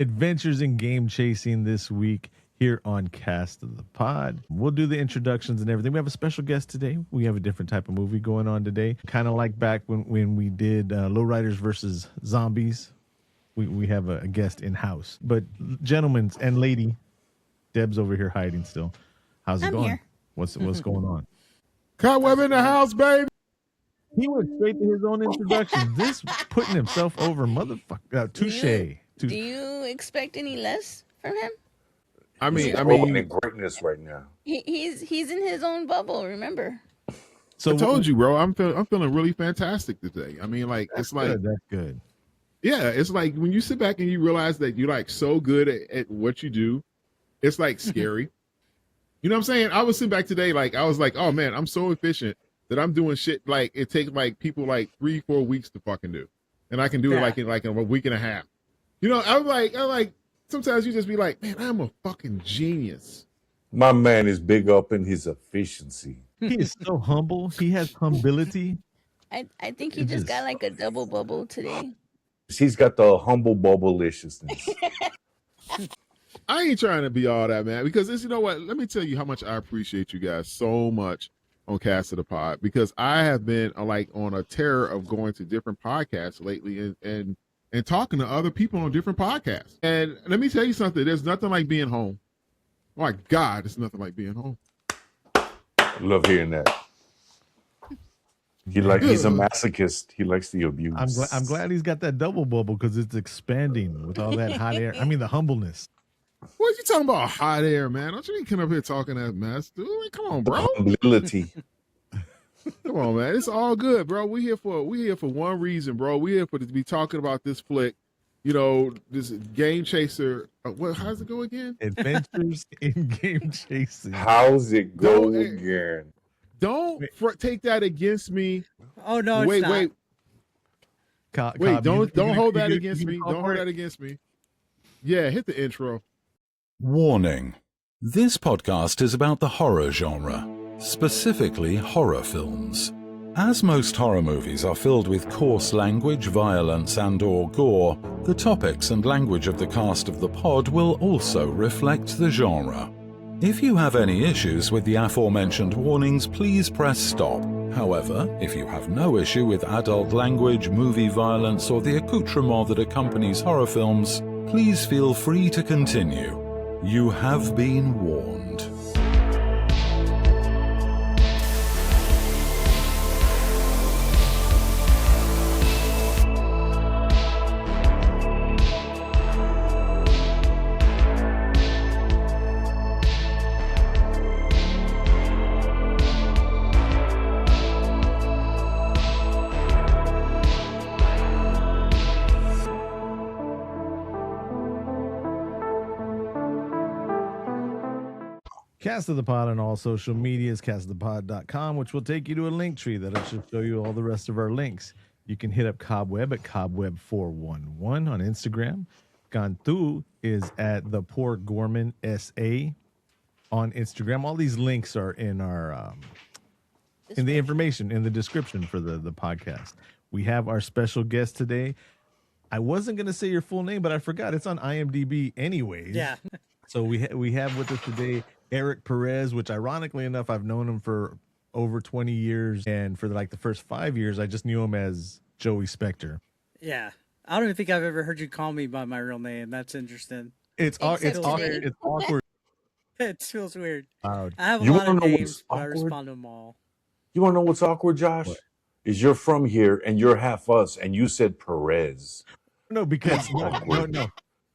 adventures in game chasing this week here on Cast of the Pod. We'll do the introductions and everything. We have a special guest today. We have a different type of movie going on today. Kind of like back when we did Lowriders versus Zombies. We have a guest in-house. But gentlemen and lady, Deb's over here hiding still. How's it I'm going? here. What's going on? Cobweb in the house, baby. He went straight to his own introduction. This putting himself over, motherfucker. Touche. Do you expect any less from him? I mean, in greatness right now. He's in his own bubble. Remember? So I told you, bro. I'm feeling really fantastic today. I mean, like it's like that's good. Yeah, it's like when you sit back and you realize that you're like so good at what you do, it's like scary. You know what I'm saying? I was sitting back today, like I was like, oh man, I'm so efficient that I'm doing shit like it takes like people like 3-4 weeks to fucking do, and I can do it like in a week and a half. You know, I'm like, sometimes you just be like, man, I'm a fucking genius. My man is big up in his efficiency. He is so humble. He has humility. I think he just got like a double bubble today. He's got the humble bubbleliciousness. I ain't trying to be all that, man, because you know what? Let me tell you how much I appreciate you guys so much on Cast of the Pod, because I have been like on a terror of going to different podcasts lately and talking to other people on different podcasts. And let me tell you something. There's nothing like being home. Oh my God, it's nothing like being home. Love hearing that. He's a masochist. He likes the abuse. I'm glad he's got that double bubble because it's expanding with all that hot air. I mean, the humbleness. What are you talking about hot air, man? Don't you need to come up here talking that mess, dude? Like, come on, bro. Humility. Come on, man. It's all good, bro. We here for one reason, bro. We here to be talking about this flick. You know, this game chaser. How's it go again? Adventures in game chasing. How's it go again? Don't take that against me. Oh no! Wait. Wait, don't hold that against me. Don't hold that against me. Yeah, hit the intro. Warning. This podcast is about the horror genre, specifically horror films. As most horror movies are filled with coarse language, violence, and/or gore, the topics and language of the cast of the pod will also reflect the genre. If you have any issues with the aforementioned warnings, please press stop. However, if you have no issue with adult language, movie violence, or the accoutrement that accompanies horror films, please feel free to continue. You have been warned. Cast of the Pod on all social medias, castofthepod.com, which will take you to a link tree that'll should show you all the rest of our links. You can hit up Cobweb at Cobweb411 on Instagram. Cantu is at the Poor Gorman SA on Instagram. All these links are in our in the information in the description for the podcast. We have our special guest today. I wasn't gonna say your full name, but I forgot it's on IMDb anyways. Yeah. So we have with us today Eric Perez, which ironically enough, I've known him for over 20 years. And for the first 5 years, I just knew him as Joey Spector. Yeah. I don't even think I've ever heard you call me by my real name. That's interesting. It's awkward. It feels weird. I have a lot of names, but I respond to them all. You want to know what's awkward, Josh? What? Is you're from here and you're half us, and you said Perez. No, because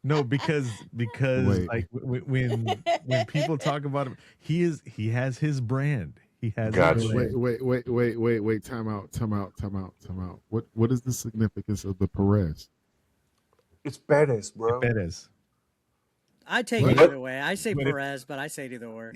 No, because Wait. like when people talk about him, he has his brand. He has Gotcha. his brand. Wait. Time out. What is the significance of the Perez? It's Perez, bro. Perez. I take it either way. I say Perez, but I say it either way.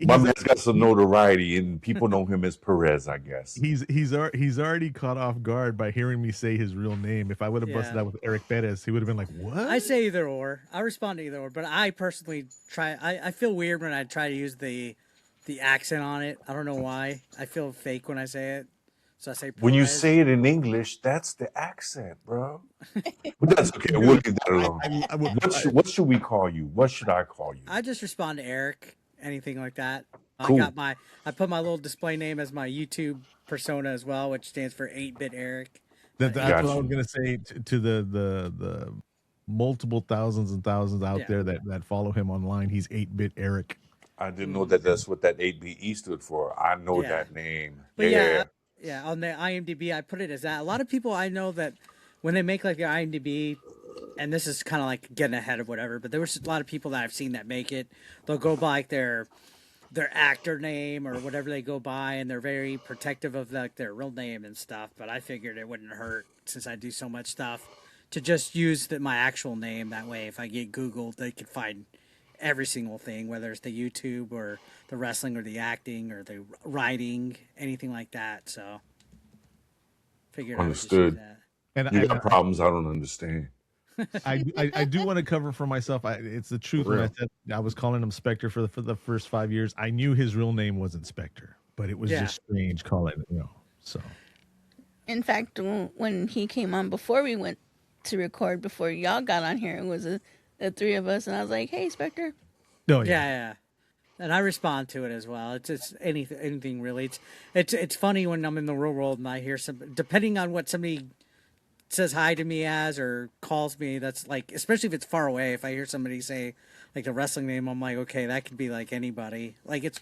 My man's got some notoriety, and people know him as Perez, I guess. He's already caught off guard by hearing me say his real name. If I would have busted out with Eric Perez, he would have been like, "What?" I say either or. I respond to either or, but I personally try. I feel weird when I try to use the accent on it. I don't know why. I feel fake when I say it. So I say Perez. When you say it in English, that's the accent, bro. But that's okay. We'll leave that alone. What should we call you? What should I call you? I just respond to Eric, anything like that. Cool. I put my little display name as my YouTube persona as well, which stands for 8-bit Eric. That's what I was gonna say to the multiple thousands and thousands out there that follow him online. He's 8-bit Eric. I didn't know that's what that 8BE stood for. I know that name. But yeah, on the IMDb, I put it as that. A lot of people I know that when they make like their IMDb, and this is kind of like getting ahead of whatever, but there was a lot of people that I've seen that make it. They'll go by like their actor name or whatever they go by, and they're very protective of like their real name and stuff. But I figured it wouldn't hurt, since I do so much stuff, to just use my actual name. That way, if I get Googled, they could find every single thing, whether it's the YouTube or the wrestling or the acting or the writing, anything like that. So figured understood. I would just And you got problems I don't understand. I do want to cover for myself. It's the truth. When I said I was calling him Spectre for the first 5 years, I knew his real name wasn't Spectre, but it was just strange calling it. So. In fact, when he came on before we went to record, before y'all got on here, it was the three of us, and I was like, "Hey, Spectre." Oh yeah. And I respond to it as well. It's anything really. It's funny when I'm in the real world and I hear depending on what somebody says hi to me as or calls me, that's like, especially if it's far away, if I hear somebody say like the wrestling name, I'm like, okay, that could be like anybody. Like it's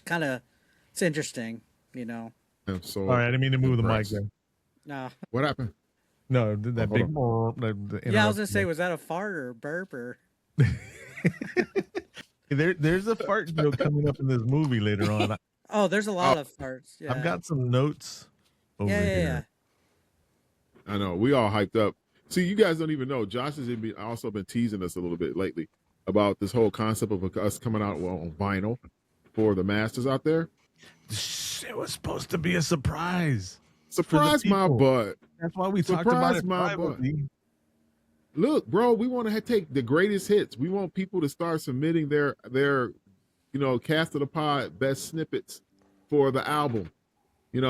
interesting, So, all right, I didn't mean to move the mic there. No. What happened? No, that big. I was gonna say, was that a fart or a burp or? There's a fart joke coming up in this movie later on. Oh, there's a lot of farts. Yeah. I've got some notes over here. I know. We all hyped up. See, you guys don't even know. Josh has also been teasing us a little bit lately about this whole concept of us coming out on vinyl for the masters out there. It was supposed to be a surprise. Surprise my butt. That's why we talked about it privately. Look, bro, we want to take the greatest hits. We want people to start submitting their cast of the pod best snippets for the album. We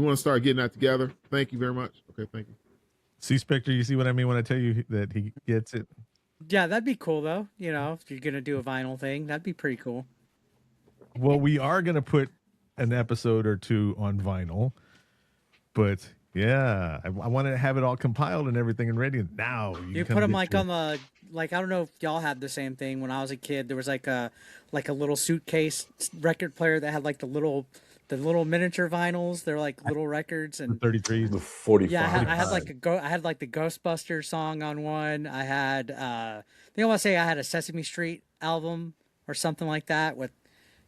want to start getting that together. Thank you very much. Okay, thank you. See, Spectre, you see what I mean when I tell you that he gets it? Yeah, that'd be cool, though. If you're going to do a vinyl thing, that'd be pretty cool. Well, we are going to put an episode or two on vinyl, but... yeah, I wanted to have it all compiled and everything and ready. Now you put them like on the I don't know if y'all had the same thing when I was a kid. There was like a little suitcase record player that had like the little miniature vinyls. They're like little records and 33s, the 45. Yeah, I had like the Ghostbusters song on one. I had I want to say I had a Sesame Street album or something like that with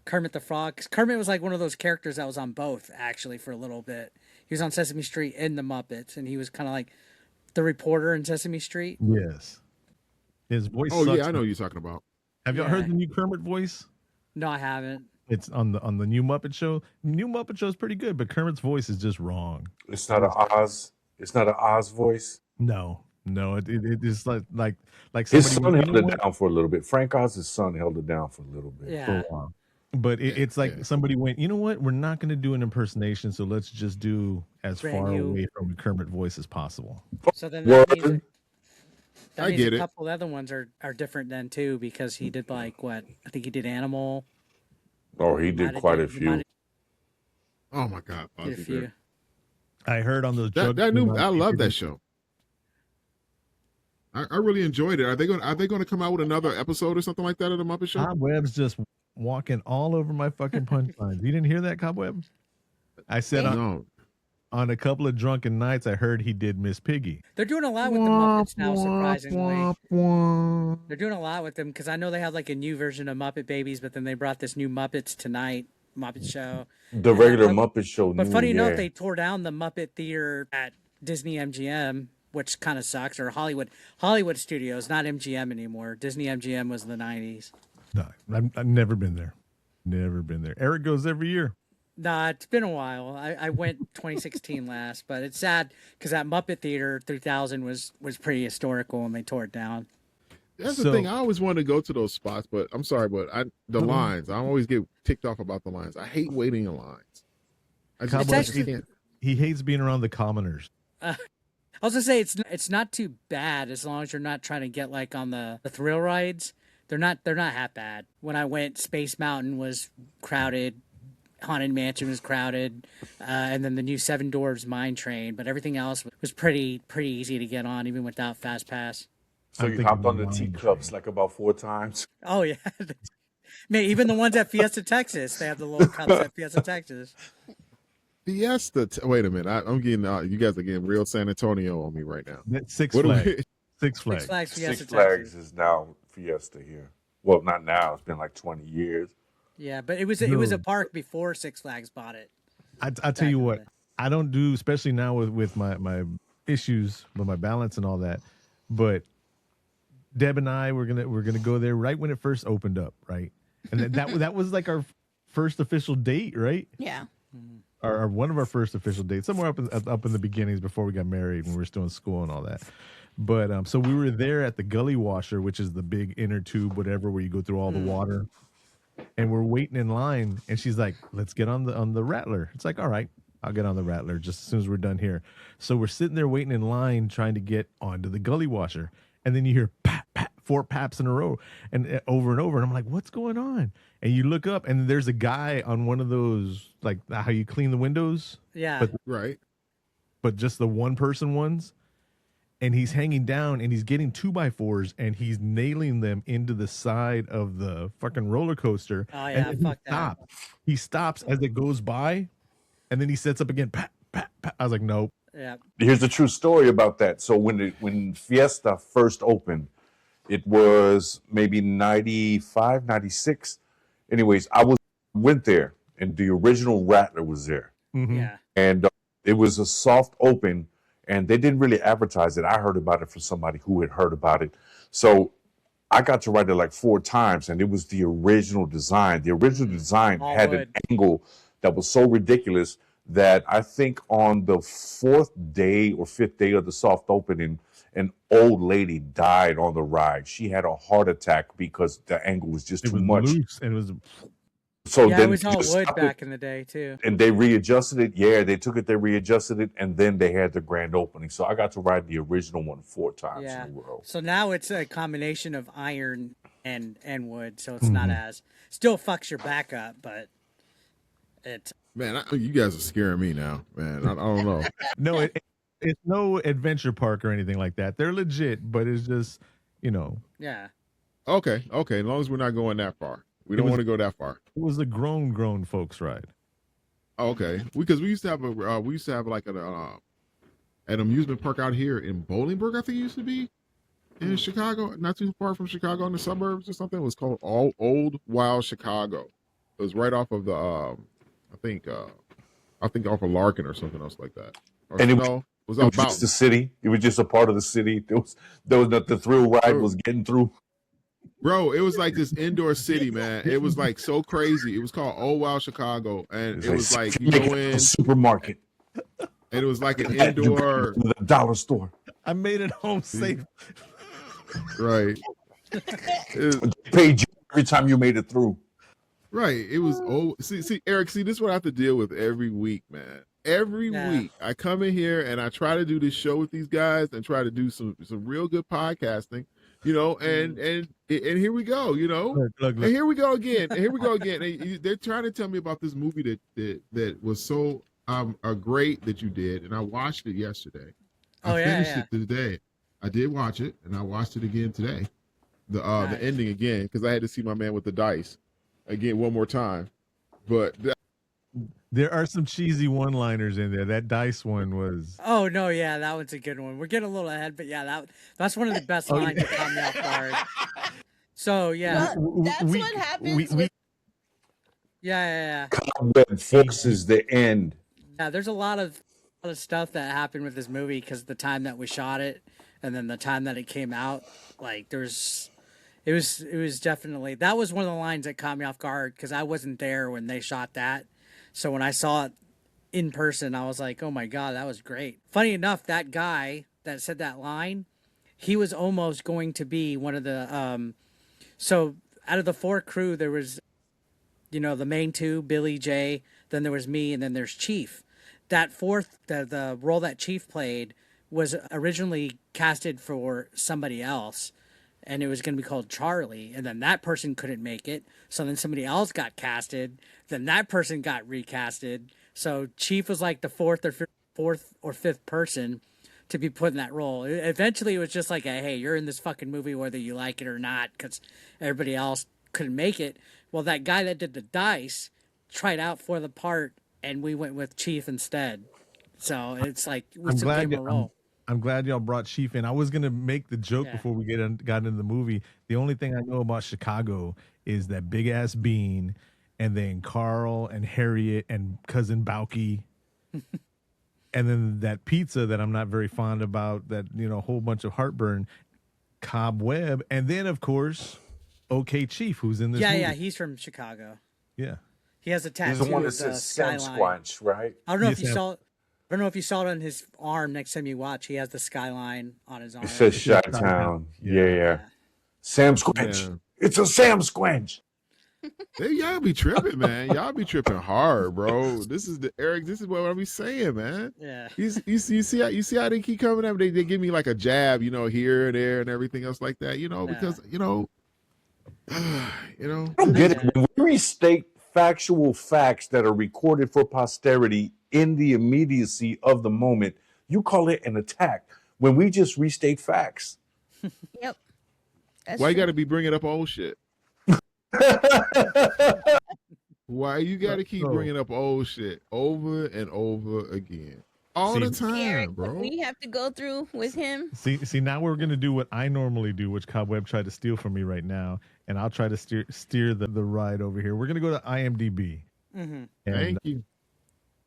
Kermit the Frog. 'Cause Kermit was like one of those characters that was on both actually for a little bit. He was on Sesame Street and the Muppets, and he was kind of like the reporter in Sesame Street. Yes. His voice sucks. Yeah, I know what you're talking about. Have y'all heard the new Kermit voice? No, I haven't. It's on the new Muppet Show. New Muppet Show is pretty good, but Kermit's voice is just wrong. It's not an Oz. It's not an Oz voice. No, it is like his son held it down for a little bit. Frank Oz's son held it down for a little bit. Yeah. For a while. But it's like somebody went, you know what? We're not going to do an impersonation, so let's just do as far away from the Kermit voice as possible. So then that means a couple other ones are different then too, because he did like what? I think he did Animal. Oh, he did quite a few. Oh my God, Did a few. I heard on the I love that show. I really enjoyed it. Are they going to come out with another episode or something like that of the Muppet Show? Cobweb's just walking all over my fucking punchlines. You didn't hear that, Cobweb? I said on a couple of drunken nights, I heard he did Miss Piggy. They're doing a lot with the Muppets now, surprisingly. They're doing a lot with them because I know they had like a new version of Muppet Babies, but then they brought this new Muppets Tonight Muppet Show. The regular Muppet Show. But funny enough, they tore down the Muppet Theater at Disney MGM, which kind of sucks, or Hollywood Studios, not MGM anymore. Disney MGM was in the 90s. No, I've never been there. Never been there. Eric goes every year. Nah, it's been a while. I went 2016 last, but it's sad because that Muppet Theater 3000 was pretty historical and they tore it down. That's the thing. I always want to go to those spots, but I'm sorry, but the lines. I always get ticked off about the lines. I hate waiting in lines. I just can't. he hates being around the commoners. I was gonna say it's not too bad as long as you're not trying to get like on the thrill rides. They're not that bad. When I went, Space Mountain was crowded, Haunted Mansion was crowded, and then the new Seven Dwarfs Mine Train. But everything else was pretty easy to get on, even without Fast Pass. So you hopped on the teacups like about 4 times. Oh yeah, man. Even the ones at Fiesta Texas, they have the little cups at Fiesta Texas. Fiesta. Wait a minute. I'm getting. You guys are getting real San Antonio on me right now. Six What do Flags. we- Six Flags. Six Flags Fiesta Six Flags Texas. is now Fiesta here. Well, not now. It's been like 20 years. Yeah, but it was a park before Six Flags bought it. I tell you what, I don't do, especially now with my issues with my balance and all that. But Deb and I we're gonna go there right when it first opened up, right? And that was like our first official date, right? Yeah. Or one of our first official dates, somewhere up in the beginnings before we got married and we were still in school and all that. But so we were there at the Gully Washer, which is the big inner tube, whatever, where you go through all the water. And we're waiting in line, and she's like, "Let's get on the Rattler." It's like, all right, I'll get on the Rattler just as soon as we're done here. So we're sitting there waiting in line, trying to get onto the Gully Washer, and then you hear pat pat 4 paps in a row, and over and over, and I'm like, "What's going on?" And you look up, and there's a guy on one of those, like how you clean the windows, Yeah. Right. but just the one person ones. And he's hanging down and he's getting 2x4s and he's nailing them into the side of the fucking roller coaster. Oh, yeah, and fuck that. He stops as it goes by, and then he sets up again. Pat, pat, pat. I was like, nope. Yeah. Here's the true story about that. So when Fiesta first opened, it was maybe 95, 96. Anyways, went there, and the original Rattler was there. Mhm. Yeah. And it was a soft open, and they didn't really advertise it. I heard about it from somebody who had heard about it. So I got to ride it like 4 times, and it was the original design. The original design All had wood. an angle that was so ridiculous that I think on the 4th day or 5th day of the soft opening, an old lady died on the ride. She had a heart attack because the angle was just It too was much. loose and it was So Yeah, then it was they all just wood stopped back it, in the day too. and they readjusted it. Yeah, they took it, they readjusted it, and then they had the grand opening. So I got to ride the original one 4 times Yeah. in a row. So now it's a combination of iron and wood, so it's not as still fucks your back up, but it's Man, you guys are scaring me now, man. I don't know. no, it's no adventure park or anything like that. They're legit, but it's just, yeah. Okay. As long as we're not going that far. We don't was- want to go that far. it was a grown folks ride. Oh, okay. Because we used to have like an amusement park out here in Bolingbrook, I think it used to be in Chicago, not too far from Chicago in the suburbs or something. It was called Old Wild Chicago. It was right off of the I think off of Larkin or something else like that. Or And it no, it was It was about just the city. It was just a part of the city. There was the thrill ride was getting through. Bro, it was like this indoor city, man. It was like so crazy. It was called Old Wild Chicago, and it was like you go in, a supermarket, and it was like an indoor, the dollar store. I made it home safe. right? They paid you every time you made it through. Right. It was see, Eric, this is what I have to deal with every week, man. Every week I come in here and I try to do this show with these guys and try to do some real good podcasting, and here we go, Look. and here we go again. And they're trying to tell me about this movie that was so great that you did, and I watched it yesterday. I finished it today. I did watch it, and I watched it again today. The ending again, because I had to see my man with the dice again one more time. But There are some cheesy one-liners in there. That dice one was. Oh no, yeah, that one's a good one. We're getting a little ahead, but yeah, that's one of the best lines that caught me off guard. So yeah, Well, that's what happens with yeah. Cobweb forces the end. Yeah, there's a lot of stuff that happened with this movie because the time that we shot it and then the time that it came out, like it was definitely, that was one of the lines that caught me off guard because I wasn't there when they shot that. So when I saw it in person, I was like, oh my God, that was great. Funny enough, that guy that said that line, he was almost going to be one of the, so out of the 4 crew, there was, the main 2, Billy, Jay, then there was me, and then there's Chief. that fourth, the role that Chief played was originally casted for somebody else, and it was going to be called Charlie, and then that person couldn't make it, so then somebody else got casted, then that person got recasted, so Chief was like the fourth or fifth person to be put in that role. Eventually, it was just like, hey, you're in this fucking movie whether you like it or not, because everybody else couldn't make it. Well, that guy that did the dice tried out for the part, and we went with Chief instead. So it's like we I'm still gave glad. him a role. I'm glad y'all brought Chief in. I was gonna make the joke Yeah. before we got into the movie. The only thing I know about Chicago is that big ass bean, and then Carl and Harriet and cousin Bauky, and then that pizza that I'm not very fond about. That a whole bunch of heartburn, Cobweb, and then of course, OK Chief, who's in this. Yeah, movie. yeah, he's from Chicago. Yeah. He has a tattoo. He's the one that of the says Sam skyline. Squanch, right? I don't know if Yes, you Sam. saw. I don't know if you saw it on his arm. Next time you watch, he has the skyline on his arm. It says Chi-Town. Yeah. Sam Squanch. Yeah. It's a Sam Squanch. Hey, y'all be tripping, man. Y'all be tripping hard, bro. This is Eric. This is what I be saying, man. Yeah. You see how they keep coming up. They give me like a jab, here and there and everything else like that, because I don't get it. When we restate factual facts that are recorded for posterity in the immediacy of the moment, you call it an attack. When we just restate facts. Yep. That's why you true. got to be bringing up old shit? Why you got to keep bringing up old shit over and over again? All the time, Eric, bro. we have to go through with him. See, now we're gonna do what I normally do, which Cobweb tried to steal from me right now, and I'll try to steer the ride over here. We're gonna go to IMDb. Mm-hmm. And Thank you.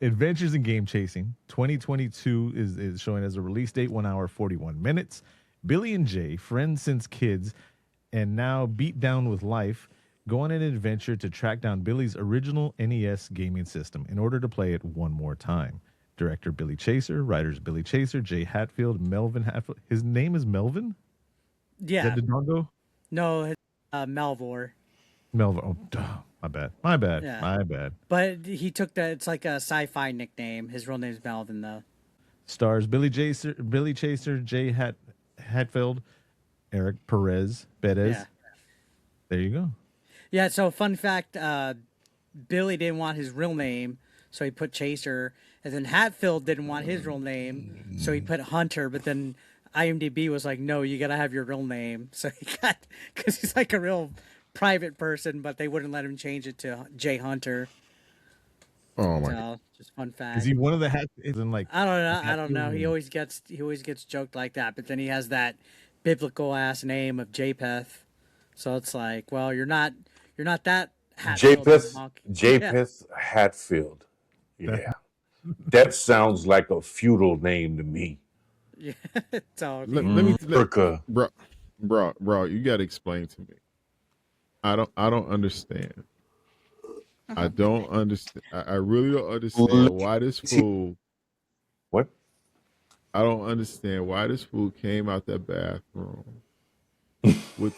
Adventures in Game Chasing 2022 is showing as a release date, 1 hour 41 minutes. Billy and Jay, friends since kids, and now beat down with life, go on an adventure to track down Billy's original NES gaming system in order to play it one more time. Director Billy Chaser, writers Billy Chaser, Jay Hatfield, Melvin Hatfield. His name is Melvin? Yeah. Is that the doggo? No, Melvor. Melvin. Oh, duh. My bad. Yeah. My bad. But he took that. It's like a sci-fi nickname. His real name's Melvin, though. Stars Billy Chaser, Jay Hatfield, Eric Perez. Yeah. There you go. Yeah. So, fun fact: Billy didn't want his real name, so he put Chaser. And then Hatfield didn't want his real name, so he put Hunter. But then IMDb was like, "No, you gotta have your real name." So he got, because he's like a real private person, but they wouldn't let him change it to Jay Hunter. Oh my God. So, just fun fact. Is he one of the hats? Isn't like I don't know. He always gets joked like that, but then he has that biblical ass name of Japheth. So it's like, well, you're not that Hatfield. Japheth Hatfield. Yeah. That sounds like a feudal name to me. Yeah. So Let me, Africa. bro, you got to explain to me. I don't understand. I don't understand. I really don't understand why this fool. What? I don't understand why this fool came out that bathroom with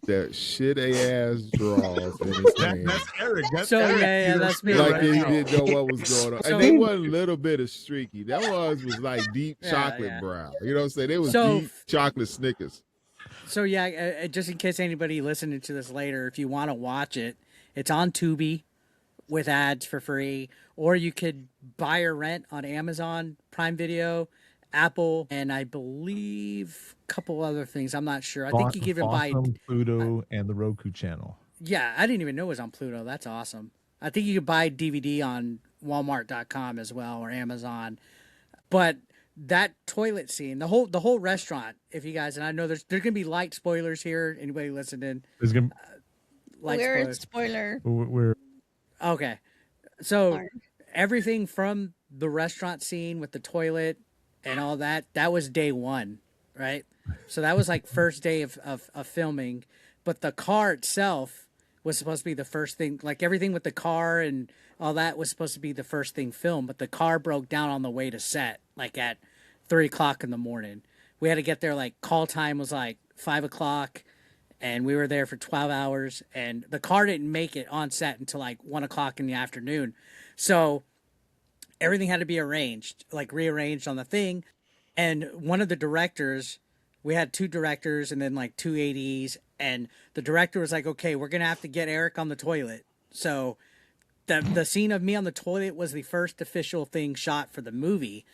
that shit ass drawers in his hand. That's Eric. That's So, Eric. yeah, that's me. Like right he now. didn't know what was going on. So- And they wasn't a little bit of streaky. That was like deep Yeah, chocolate yeah. brown. You know what I'm saying? They was So- deep chocolate Snickers. So yeah, just in case anybody listening to this later, if you want to watch it, it's on Tubi with ads for free, or you could buy or rent on Amazon Prime Video, Apple, and I believe a couple other things. I'm not sure. I think you can even buy. Pluto and the Roku channel. Yeah, I didn't even know it was on Pluto. That's awesome. I think you could buy DVD on Walmart.com as well, or Amazon. But that toilet scene, the whole restaurant, if you guys, and I know there's gonna be light spoilers here. Anybody listening? There's gonna Light Weird spoilers. spoiler. we're Okay. So Mark. everything from the restaurant scene with the toilet and all that was day one, right? So that was like first day of filming. But the car itself was supposed to be the first thing, like everything with the car and all that was supposed to be the first thing filmed. But the car broke down on the way to set, like at 3:00 in the morning. We had to get there, like call time was like 5:00. And we were there for 12 hours, and the car didn't make it on set until like 1:00 in the afternoon. So everything had to be arranged, like rearranged on the thing. And one of the directors, we had two directors and then like two ADs, and the director was like, okay, we're gonna have to get Eric on the toilet. So the scene of me on the toilet was the first official thing shot for the movie,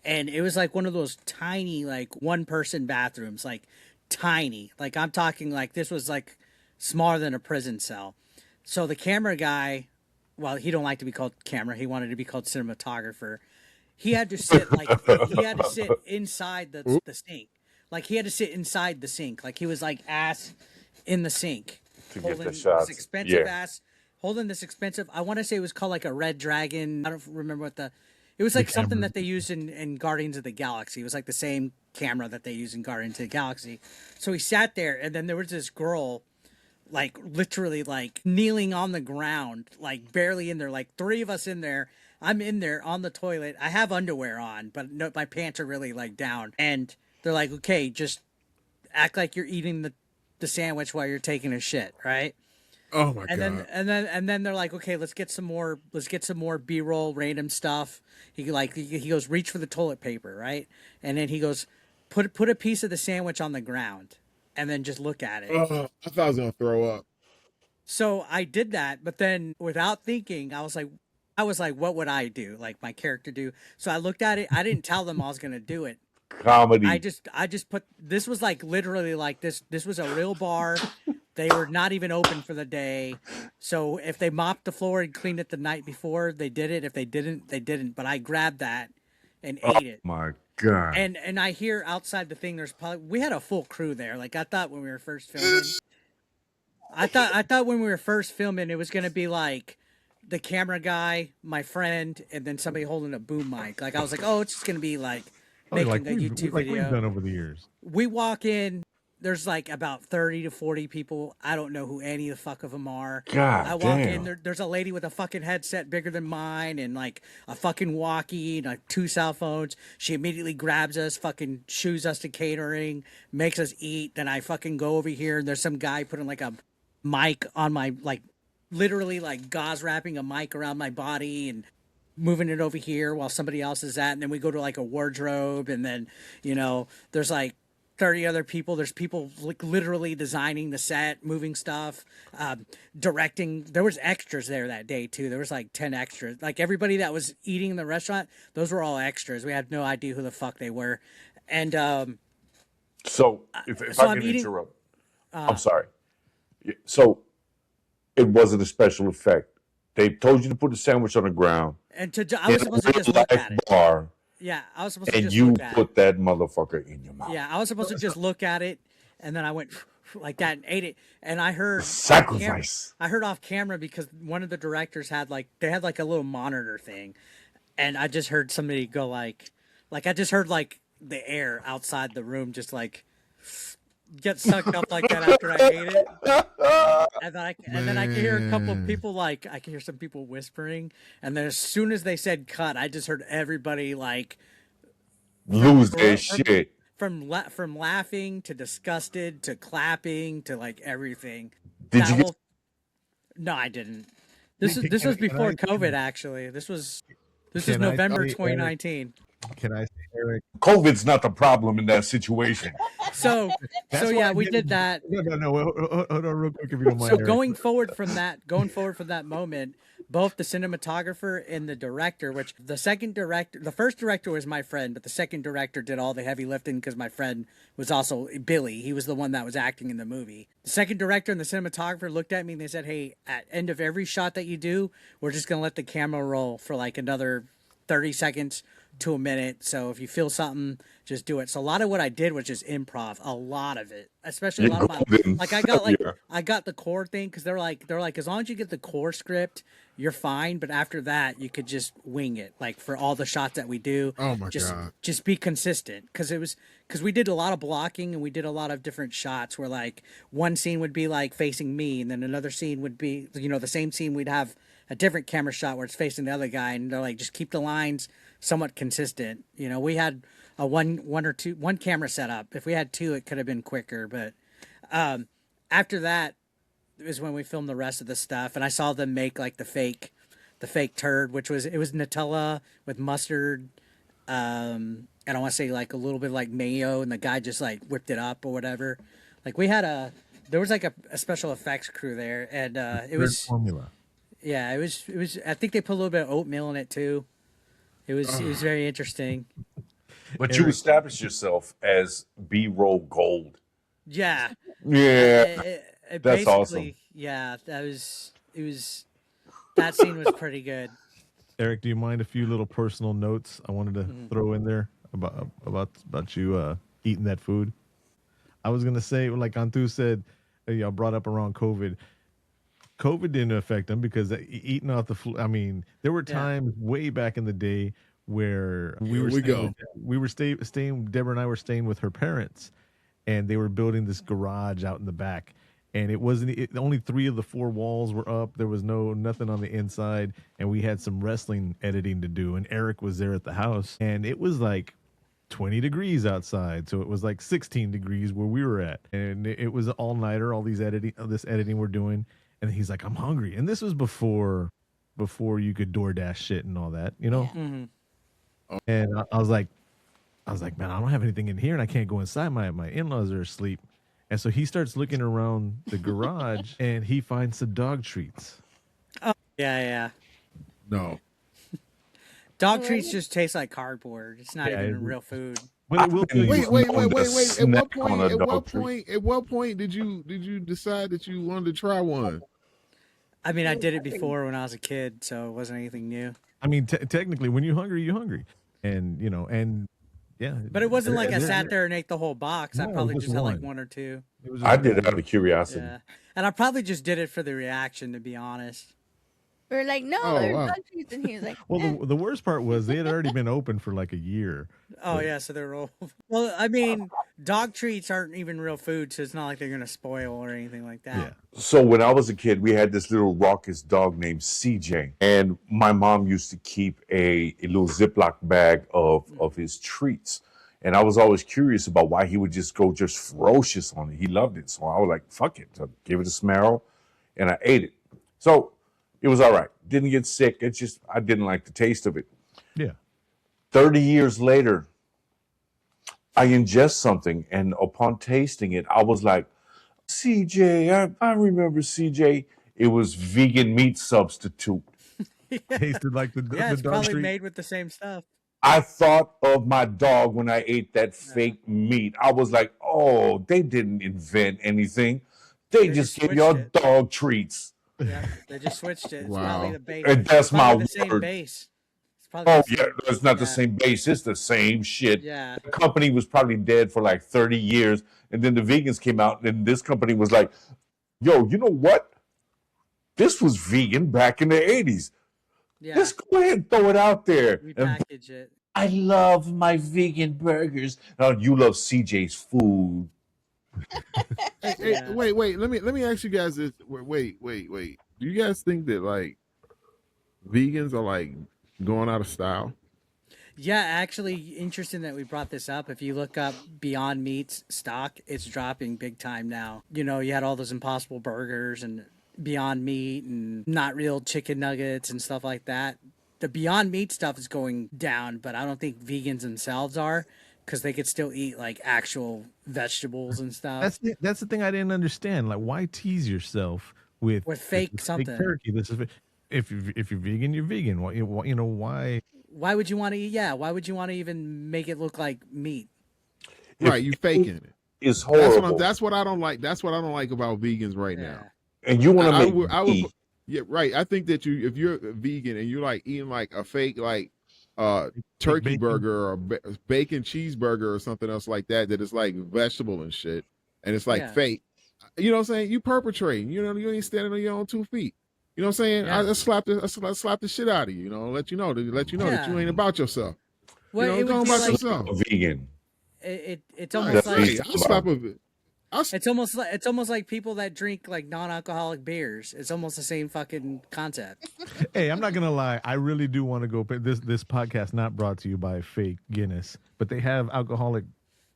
and it was like one of those tiny like one person bathrooms, like tiny, like I'm talking like this was like smaller than a prison cell. So the camera guy, well, he don't like to be called camera, he wanted to be called cinematographer. He had to sit like he had to sit inside the sink, like he had to sit inside the sink, like he was like ass in the sink, To get holding the this shots. expensive Yeah. ass, holding this expensive. I want to say it was called like a Red Dragon. I don't remember what the. It was like something that they used in Guardians of the Galaxy. It was like the same camera that they use in Guardians of the Galaxy. So he sat there, and then there was this girl, like literally like kneeling on the ground, like barely in there, like three of us in there. I'm in there on the toilet. I have underwear on, but no, my pants are really like down. And they're like, okay, just act like you're eating the sandwich while you're taking a shit, right? Oh my And god. then they're like, okay, let's get some more B-roll random stuff. He goes, reach for the toilet paper, right? And then he goes, put a piece of the sandwich on the ground and then just look at it. Oh, I thought I was gonna throw up. So I did that, but then without thinking, I was like, what would I do? Like my character do? So I looked at it. I didn't tell them I was gonna do it. Comedy. I just put, this was like literally like this was a real bar. They were not even open for the day. So if they mopped the floor and cleaned it the night before, they did it. If they didn't, they didn't. But I grabbed that and ate it. My God. And I hear outside the thing, there's probably, we had a full crew there. Like I thought when we were first filming, I thought when we were first filming, it was going to be like the camera guy, my friend, and then somebody holding a boom mic. Like I was like, oh, it's just going to be like making like a YouTube like video. we've done over the years. We walk in, there's like about 30 to 40 people. I don't know who any of the fuck of them are. God I walk damn. in, there's a lady with a fucking headset bigger than mine and like a fucking walkie and like 2 cell phones. She immediately grabs us, fucking shoos us to catering, makes us eat. Then I fucking go over here and there's some guy putting like a mic on my, like literally like gauze wrapping a mic around my body and moving it over here while somebody else is at. And then we go to like a wardrobe and then, you know, there's like 30 other people. There's people like literally designing the set, moving stuff, directing. There was extras there that day too. There was like 10 extras. Like everybody that was eating in the restaurant, those were all extras. We had no idea who the fuck they were. And So if so I I'm can eating- interrupt, I'm sorry. Yeah, so it wasn't a special effect. They told you to put the sandwich on the ground and I was supposed to just look at it. bar, Yeah, I was supposed to and just you look at it. put that motherfucker in your mouth. Yeah, I was supposed to just look at it, and then I went like that and ate it. And I heard Sacrifice. I heard off camera because one of the directors had like a little monitor thing, and I just heard somebody go like I just heard like the air outside the room just like get sucked up like that after I ate it. And then I could hear a couple of people like I could hear some people whispering, and then as soon as they said cut, I just heard everybody like Lose their shit. from laughing to disgusted to clapping to like everything. Did That you get whole- No, I didn't. This was Can before I- COVID. Actually, this was Can I November say, 2019. Can I say, Eric? COVID's not the problem in that situation? So That's so what yeah, I we did. did that. No. Hold on, real quick, if you don't mind. So Eric. going forward from that moment, both the cinematographer and the director, which the first director was my friend, but the second director did all the heavy lifting because my friend was also Billy. He was the one that was acting in the movie. The second director and the cinematographer looked at me and they said, "Hey, at end of every shot that you do, we're just gonna let the camera roll for like another 30 seconds to a minute. So if you feel something, just do it." So a lot of what I did was just improv. A lot of it, especially a lot of my, like I got like Yeah. I got the core thing because they're like as long as you get the core script, you're fine. But after that, you could just wing it. Like for all the shots that we do, Oh my just god. just be consistent because we did a lot of blocking and we did a lot of different shots where like one scene would be like facing me and then another scene would be, you know, the same scene we'd have a different camera shot where it's facing the other guy, and they're like, just keep the lines somewhat consistent. You know, we had a one camera setup. If we had two, it could have been quicker. But after that is when we filmed the rest of the stuff, and I saw them make like the fake the fake turd, which was Nutella with mustard, and I want to say like a little bit like mayo, and the guy just like whipped it up or whatever. Like there was like a special effects crew there, and it was formula. yeah, it was. I think they put a little bit of oatmeal in it too. It was very interesting. But you established yourself as B-roll gold. Yeah. Yeah, that's Basically, awesome. yeah, that scene was pretty good. Eric, do you mind a few little personal notes I wanted to throw in there about you eating that food? I was gonna say, like Antu said, brought up around COVID. COVID didn't affect him because eating off the flu. I mean, there were times way back in the day where we were staying. Deborah and I were staying with her parents, and they were building this garage out in the back. And it wasn't. Only 3 of the 4 walls were up. There was nothing on the inside, and we had some wrestling editing to do. And Eric was there at the house, and it was like 20 degrees outside, so it was like 16 degrees where we were at, and it was all nighter. All this editing we're doing, and he's like, "I'm hungry," and this was before you could DoorDash shit and all that, you know. Mm-hmm. And I was like, man, I don't have anything in here, and I can't go inside. My in-laws are asleep. And so he starts looking around the garage and he finds some dog treats. Oh, yeah. No. Dog treats just taste like cardboard. It's not even real food. But it will kill you. Wait. At what point did you decide that you wanted to try one? I mean, I did it before when I was a kid, so it wasn't anything new. I mean, technically, when you're hungry, you're hungry. And, yeah. But it wasn't like I sat there and ate the whole box. I probably just had like 1 or 2. I did it out of curiosity. Yeah. And I probably just did it for the reaction, to be honest. We're like, no, there's dog treats, and he's like, well, the worst part was they had already been open for like a year. Oh yeah, so they're all. Well, I mean, dog treats aren't even real food, so it's not like they're gonna spoil or anything like that. Yeah. So when I was a kid, we had this little raucous dog named CJ, and my mom used to keep a little Ziploc bag of his treats. And I was always curious about why he would just go ferocious on it. He loved it. So I was like, fuck it. So give it a smell. And I ate it. So it was all right. Didn't get sick. It's just, I didn't like the taste of it. Yeah. 30 years later, I ingest something. And upon tasting it, I was like, CJ, I remember CJ. It was vegan meat substitute. Tasted like the it's dog probably treat. made with the same stuff. I thought of my dog when I ate that fake meat. I was like, oh, they didn't invent anything. They just give y'all dog treats. Yeah, they just switched it. It's probably the base. And that's my the same word. base. It's probably It's not the same base. It's the same shit. Yeah. The company was probably dead for like 30 years. And then the vegans came out, and this company was like, yo, you know what? This was vegan back in the 80s. Yeah. Let's go ahead and throw it out there. Repackage it. I love my vegan burgers. No, you love CJ's food. Wait. Let me ask you guys this. Wait. Do you guys think that like vegans are like going out of style? Yeah, actually, interesting that we brought this up. If you look up Beyond Meat's stock, it's dropping big time now. You had all those Impossible Burgers and Beyond Meat and not real chicken nuggets and stuff like that. The Beyond Meat stuff is going down, but I don't think vegans themselves are, because they could still eat like actual vegetables and stuff. That's the thing I didn't understand. Like, why tease yourself with fake something? Fake turkey. This is if you're vegan, you're vegan. Why why? Why would you want to eat? Yeah, why would you want to even make it look like meat? Right, you faking it. It's horrible. That's what I don't like. That's what I don't like about vegans right now. And you want to make I would, yeah, right. I think that if you're a vegan and you're like eating like a fake like turkey burger or bacon cheeseburger or something else like that is like vegetable and shit, and it's like fake. You know what I'm saying? You perpetrating. You ain't standing on your own 2 feet. You know what I'm saying? I slap the shit out of you. Let you know that you ain't about yourself. Well, go about yourself. Vegan. It's almost like I'll slap a bit. It's almost like people that drink like non-alcoholic beers. It's almost the same fucking concept. Hey, I'm not gonna lie. I really do want to go. This podcast not brought to you by fake Guinness, but they have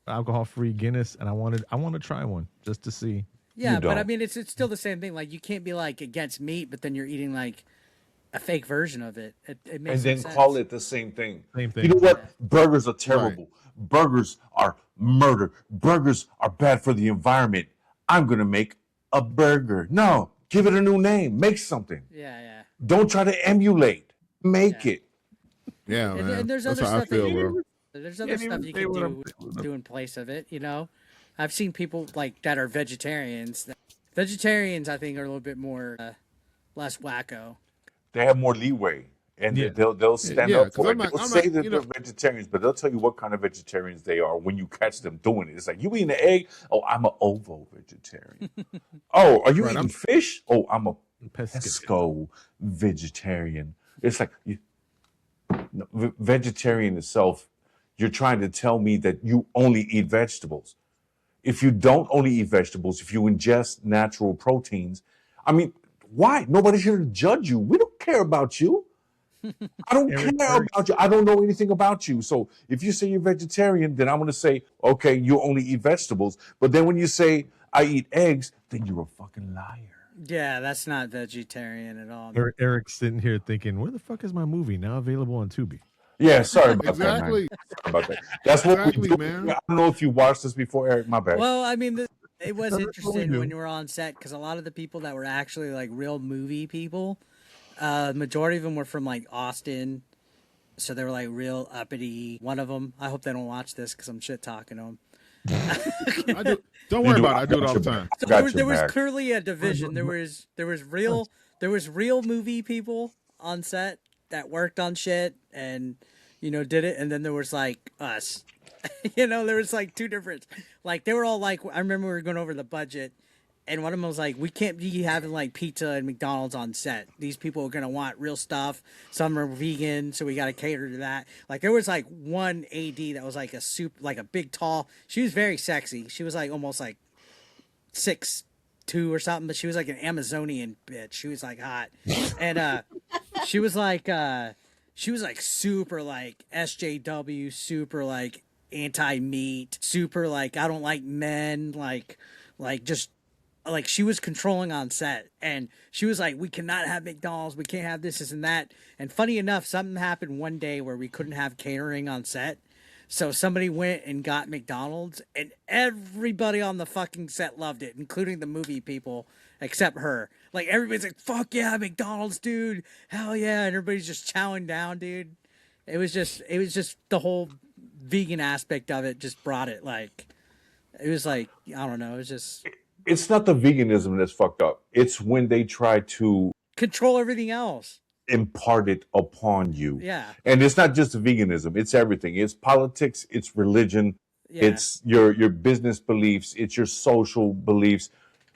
alcohol-free Guinness, and I want to try one just to see. Yeah, but I mean, it's still the same thing. Like, you can't be like against meat, but then you're eating like a fake version of it. It makes And then sense. call it the same thing. Same thing. You know what? Burgers are terrible. Burgers are murder. Burgers are bad for the environment. I'm going to make a burger. No, give it a new name. Make something. Yeah. Don't try to emulate. Make Yeah. it. Yeah, man. And there's That's other how I stuff feel, that bro. there's other Can't stuff even you say can what I'm- do in place of it. You know, I've seen people like that are vegetarians. Vegetarians, I think, are a little bit more less wacko. They have more leeway. And Yeah. they'll stand Yeah, up 'cause for I'm it. not- They'll I'm say not- that you they're know- vegetarians, but they'll tell you what kind of vegetarians they are when you catch them doing it. It's like, you eating an egg? Oh, I'm an ovo vegetarian. Oh, are you Right, eating I'm- fish? Oh, I'm a Pesca. pesco vegetarian. It's like vegetarian itself, you're trying to tell me that you only eat vegetables. If you don't only eat vegetables, if you ingest natural proteins, I mean, why? Nobody should judge you. We don't care about you. I don't care about you. I don't know anything about you. So if you say you're vegetarian, then I'm going to say, okay, you only eat vegetables. But then when you say I eat eggs, then you're a fucking liar. Yeah, that's not vegetarian at all. Eric's sitting here thinking, where the fuck is my movie now available on Tubi? Yeah, sorry about Exactly. that, man. Sorry about that. That's what Exactly, we do. man. I don't know if you watched this before, Eric. My bad. Well, I mean, it was That's what we interesting do. when you were on set because a lot of the people that were actually like real movie people, majority of them were from like Austin, so they were like real uppity. One of them, I hope they don't watch this because I'm shit talking them. I do. Don't worry about it. I do it all the time. So Got there your was back. clearly a division. There was real movie people on set that worked on shit and did it, and then there was like us. There was like two different. Like they were all like, I remember we were going over the budget, and one of them was like, we can't be having like pizza and McDonald's on set. These people are gonna want real stuff. Some are vegan, so we got to cater to that. Like there was like one AD that was like a big tall. She was very sexy. She was like almost like 6'2" or something, but she was like an Amazonian bitch. She was like hot, and she was like super like SJW, super like anti-meat, super like I don't like men, like just like she was controlling on set, and she was like, we cannot have McDonald's, we can't have this and that. And funny enough, something happened one day where we couldn't have catering on set. So somebody went and got McDonald's, and everybody on the fucking set loved it, including the movie people, except her. Like, everybody's like, fuck yeah, McDonald's, dude. Hell yeah. And everybody's just chowing down, dude. It was just the whole vegan aspect of it just brought it. Like, it was like, I don't know. It was just It's not the veganism that's fucked up. It's when they try to control everything else. impart it upon you. Yeah. And it's not just veganism, it's everything. It's politics, it's religion, Yeah. it's your business beliefs, it's your social beliefs.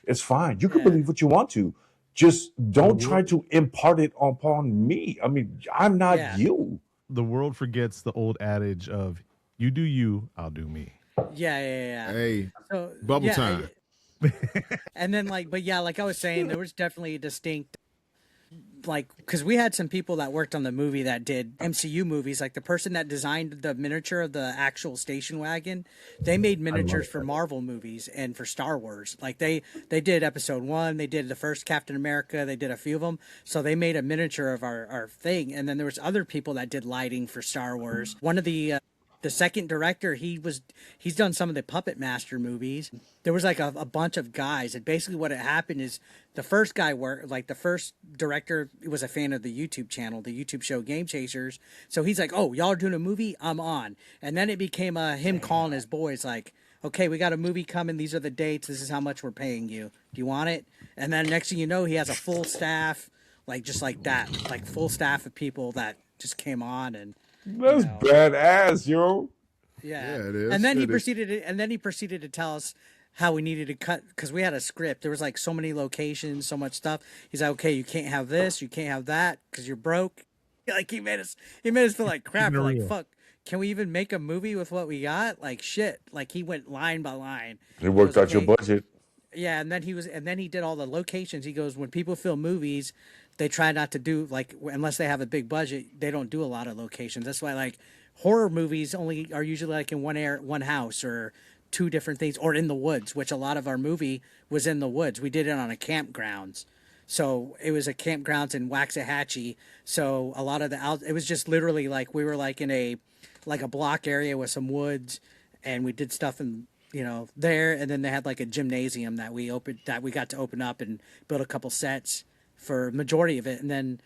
It's fine. You can Yeah. believe what you want to. Just don't try to impart it upon me. I mean, I'm not Yeah. you. The world forgets the old adage of you do you, I'll do me. Yeah. Hey, So, bubble yeah, time. And then like I was saying, there was definitely a distinct, like, because we had some people that worked on the movie that did MCU movies. Like the person that designed the miniature of the actual station wagon, they made miniatures for Marvel movies and for Star Wars. Like they did Episode 1, they did the first Captain America, they did a few of them. So they made a miniature of our thing. And then there was other people that did lighting for Star Wars. One of the second director, he's done some of the Puppet Master movies. There was like a bunch of guys, and basically what had happened is the first guy the first director was a fan of the YouTube channel, the YouTube show Game Chasers. So he's like, oh, y'all are doing a movie? I'm on. And then it became him calling his boys like, okay, we got a movie coming. These are the dates. This is how much we're paying you. Do you want it? And then next thing you know, he has a full staff, like just like that, like full staff of people that just came on and. That's badass, yo. Yeah, Yeah, it is. And then he It is. proceeded to tell us how we needed to cut because we had a script. There was like so many locations, so much stuff. He's like, okay, you can't have this, you can't have that because you're broke. Like he made us feel like crap. We're like, real. fuck, can we even make a movie with what we got? Like shit. Like he went line by line. It worked He out goes, your "Okay." budget. Yeah, and then he did all the locations. He goes, when people film movies, they try not to do like unless they have a big budget, they don't do a lot of locations. That's why like horror movies only are usually like in one house or two different things or in the woods, which a lot of our movie was in the woods. We did it on a campgrounds. So it was a campgrounds in Waxahachie. So a lot of it was just literally like we were like in a block area with some woods, and we did stuff in there, and then they had like a gymnasium that we got to open up and build a couple sets for majority of it, and then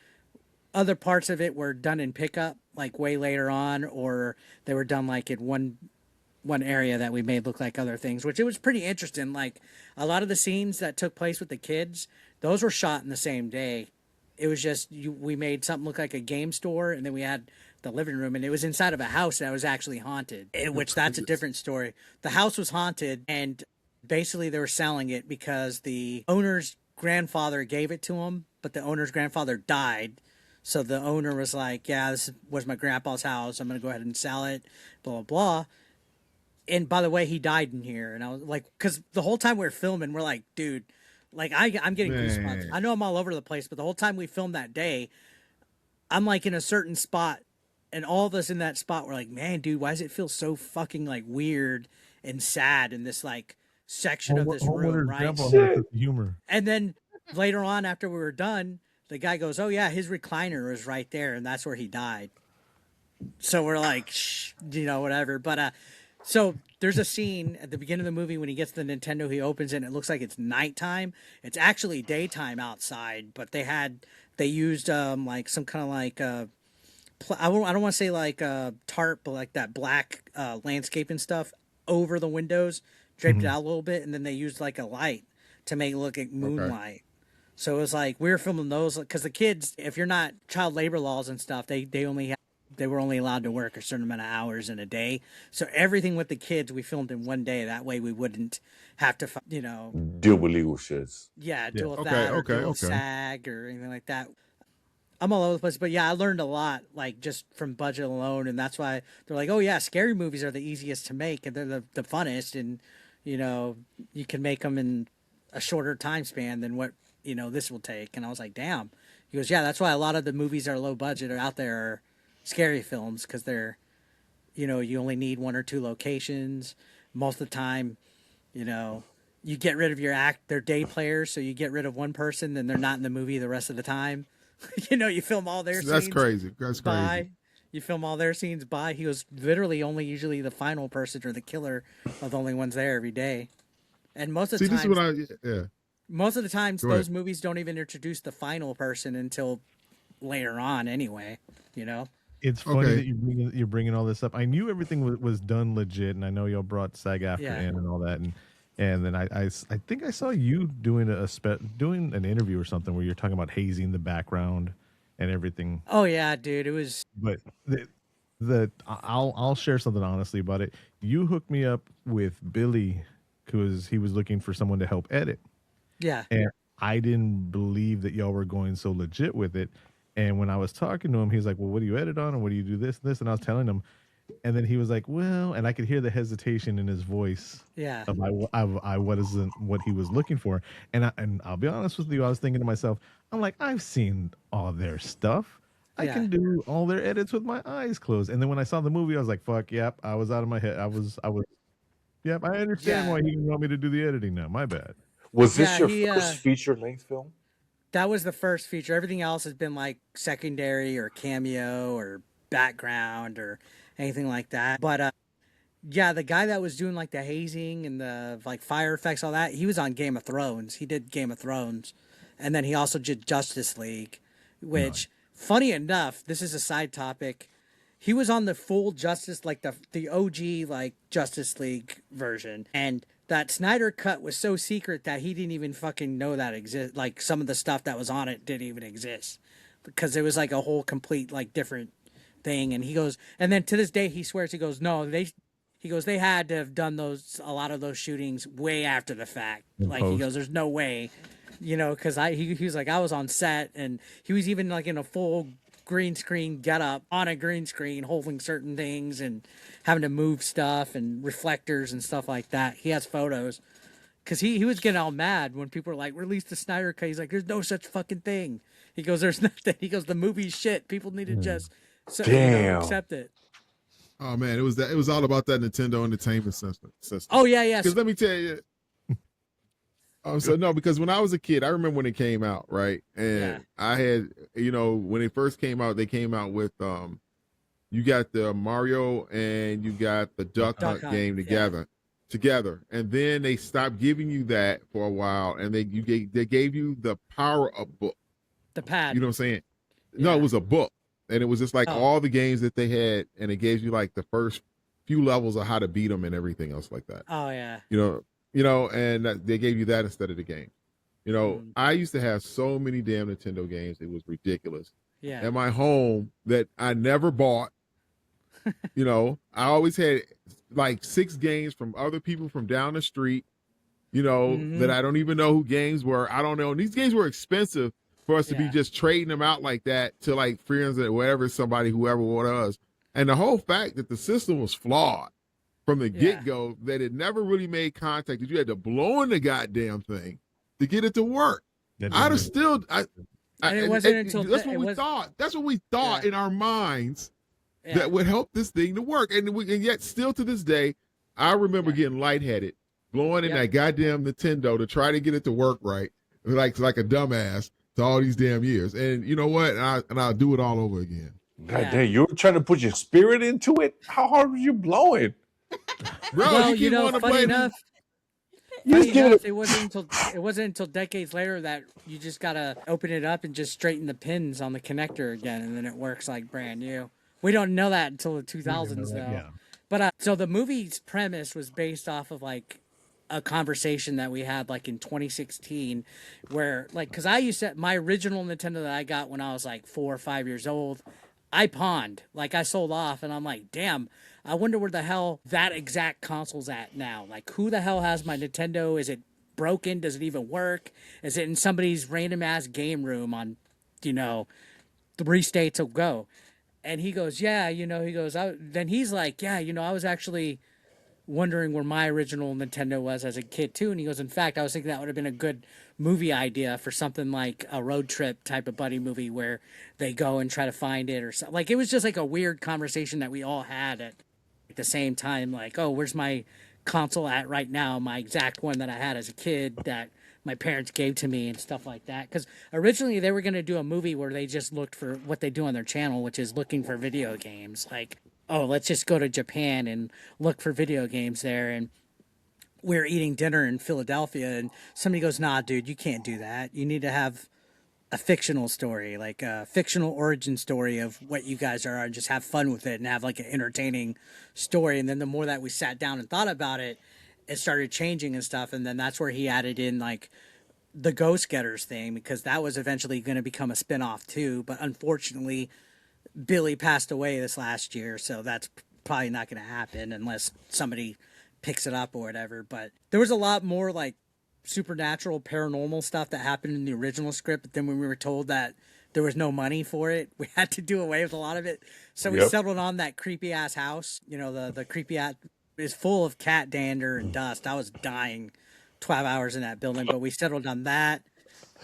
other parts of it were done in pickup like way later on, or they were done like in one area that we made look like other things, which it was pretty interesting. Like a lot of the scenes that took place with the kids, those were shot in the same day. It was just we made something look like a game store, and then we had the living room, and it was inside of a house that was actually haunted, which that's a different story. The house was haunted, and basically they were selling it because the owner's grandfather gave it to him, but the owner's grandfather died. So the owner was like, yeah, this was my grandpa's house. I'm going to go ahead and sell it, blah, blah, blah. And by the way, he died in here. And I was like, because the whole time we were filming, we're like, dude, like I'm getting goosebumps. I know I'm all over the place, but the whole time we filmed that day, I'm like in a certain spot, and all of us in that spot were like, man, dude, why does it feel so fucking like weird and sad in this like section of this room, right? Humor. And then later on, after we were done, the guy goes, oh yeah, his recliner was right there, and that's where he died. So we're like, shh, whatever. But so there's a scene at the beginning of the movie when he gets the Nintendo, he opens it and it looks like it's nighttime. It's actually daytime outside, but they used like some kind of like I don't want to say like tarp, but like that black landscape and stuff over the windows, draped it out a little bit, and then they used like a light to make it look like moonlight. Okay. So it was like we were filming those because the kids, if you're not child labor laws and stuff, they were only allowed to work a certain amount of hours in a day. So everything with the kids we filmed in one day. That way we wouldn't have to, deal with legal shits. Yeah, deal with that, or deal with SAG or anything like that. I'm all over the place, but yeah, I learned a lot, like just from budget alone, and that's why they're like, oh yeah, scary movies are the easiest to make, and they're the funnest, and you can make them in a shorter time span than what this will take. And I was like, damn. He goes, yeah, that's why a lot of the movies that are low budget are out there are scary films, because they're, you only need one or two locations. Most of the time, you get rid of their day players, so you get rid of one person, then they're not in the movie the rest of the time. You film all their scenes. That's crazy. That's crazy. You film all their scenes by. He was literally only usually the final person or the killer are the only ones there every day. And most of the time, most of the times, those movies don't even introduce the final person until later on anyway, It's funny that you're bringing all this up. I knew everything was done legit, and I know y'all brought SAG-AFTRA in and all that, and then I think I saw you doing doing an interview or something where you're talking about hazing the background and everything. Oh yeah, dude, it was. But I'll share something honestly about it. You hooked me up with Billy because he was looking for someone to help edit. Yeah. And I didn't believe that y'all were going so legit with it. And when I was talking to him, he's like, well, what do you edit on? And what do you do this and this? And I was telling him. And then he was like, well, and I could hear the hesitation in his voice. Yeah. Of what isn't what he was looking for. And I'll be honest with you, I was thinking to myself, I'm like, I've seen all their stuff. I can do all their edits with my eyes closed. And then when I saw the movie, I was like, fuck, yep, I was out of my head. Yep, I understand why he didn't want me to do the editing now. My bad. Was this your first feature-length film? That was the first feature. Everything else has been like secondary or cameo or background or anything like that. But the guy that was doing like the hazing and the like fire effects, all that, he was on Game of Thrones. He did Game of Thrones. And then he also did Justice League, which, funny enough, this is a side topic. He was on the full Justice, like the OG like Justice League version. And that Snyder cut was so secret that he didn't even fucking know that exist. Like some of the stuff that was on it didn't even exist because it was like a whole complete like different thing. And he goes, and then to this day he swears, he goes, no, they had to have done a lot of those shootings way after the fact. Like he goes, there's no way, because he was like, I was on set, and he was even like in a full green screen get up on a green screen holding certain things and having to move stuff and reflectors and stuff like that. He has photos because he was getting all mad when people were like, release the Snyder cut. He's like, there's no such fucking thing. He goes, there's nothing. He goes, the movie's shit. People need to just accept it. Oh man, it was all about that Nintendo Entertainment System. Oh yeah. Because let me tell you, So no, because when I was a kid, I remember when it came out, right? And Yeah. I had, when it first came out, they came out with you got the Mario and you got the Duck Duck Hunt Hunt, game together, and then they stopped giving you that for a while, and they gave you the Power Up book. The pad. You know what I'm saying? No, Yeah. it was a book, and it was just like Oh. all the games that they had, and it gave you like the first few levels of how to beat them and everything else like that. Oh yeah. And they gave you that instead of the game. I used to have so many damn Nintendo games; it was ridiculous. Yeah. At my home that I never bought. I always had like 6 games from other people from down the street. That I don't even know who games were. I don't know. And these games were expensive for us to be just trading them out like that to like friends or whatever, whoever it was. And the whole fact that the system was flawed from the get-go, that it never really made contact, that you had to blow in the goddamn thing to get it to work. I'd have still And it wasn't until that's what we thought. That's what we thought in our minds that would help this thing to work. And yet still to this day, I remember getting lightheaded, blowing in that goddamn Nintendo to try to get it to work right, like a dumbass to all these damn years. And you know what? And I'll do it all over again. God damn, you were trying to put your spirit into it? How hard was you blowing? Bro, well, you keep wanting to funny play enough, it wasn't until decades later that you just gotta open it up and just straighten the pins on the connector again, and then it works like brand new. We don't know that until the 2000s, though. Yeah. But so the movie's premise was based off of like a conversation that we had like in 2016, where like, because I used to, my original Nintendo that I got when I was like 4 or 5 years old, I pawned, like I sold off, and I'm like, damn, I wonder where the hell that exact console's at now. Like, who the hell has my Nintendo? Is it broken? Does it even work? Is it in somebody's random ass game room on, 3 states ago? And he goes, yeah, then he's like, yeah, I was actually wondering where my original Nintendo was as a kid too. And he goes, in fact, I was thinking that would have been a good movie idea for something like a road trip type of buddy movie where they go and try to find it or something. Like, it was just like a weird conversation that we all had at the same time. Like, oh, where's my console at right now? My exact one that I had as a kid that my parents gave to me and stuff like that. Because originally they were going to do a movie where they just looked for what they do on their channel, which is looking for video games. Like, oh, let's just go to Japan and look for video games there. And we're eating dinner in Philadelphia, and somebody goes, nah, dude, you can't do that. You need to have a fictional story, like a fictional origin story of what you guys are, and just have fun with it and have like an entertaining story. And then the more that we sat down and thought about it, it started changing and stuff. And then that's where he added in like the Ghost Getters thing, because that was eventually going to become a spinoff too. But unfortunately, Billy passed away this last year, so that's probably not going to happen unless somebody picks it up or whatever. But there was a lot more like supernatural, paranormal stuff that happened in the original script. But then when we were told that there was no money for it, we had to do away with a lot of it. So we settled on that creepy ass house. The creepy ass is full of cat dander and dust. I was dying 12 hours in that building, but we settled on that.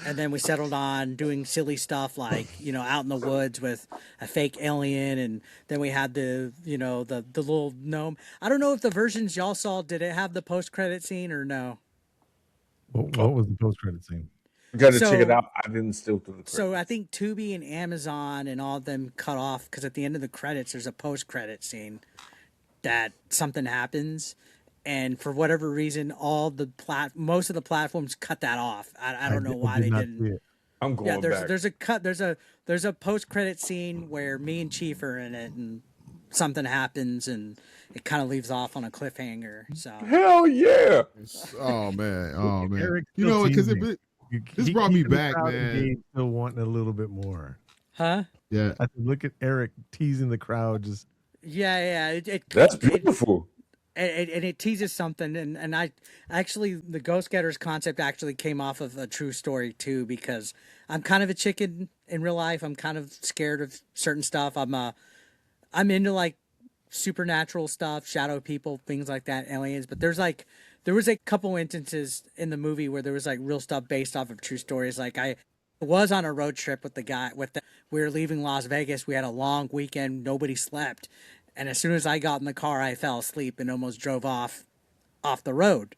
And then we settled on doing silly stuff like, out in the woods with a fake alien. And then we had the little gnome. I don't know if the versions y'all saw, did it have the post-credit scene or no? What was the post-credit scene? You got to check it out. I didn't steal through the credits. So I think Tubi and Amazon and all of them cut off, because at the end of the credits, there's a post-credit scene that something happens. And for whatever reason, most of the platforms cut that off. I don't know why they didn't. I'm going back. There's a post credit scene where me and Chief are in it, and something happens, and it kind of leaves off on a cliffhanger. So hell yeah! Oh man! Eric Because this brought me back, man. Still wanting a little bit more. Huh? Yeah. I said, look at Eric teasing the crowd. Just yeah. That's beautiful. And it teases something, and I actually, the Ghost Getters concept actually came off of a true story too, because I'm kind of a chicken in real life. I'm kind of scared of certain stuff. I'm into like supernatural stuff, shadow people, things like that, aliens. But there was a couple instances in the movie where there was like real stuff based off of true stories. Like I was on a road trip with we were leaving Las Vegas. We had a long weekend. Nobody slept. And as soon as I got in the car, I fell asleep and almost drove off the road.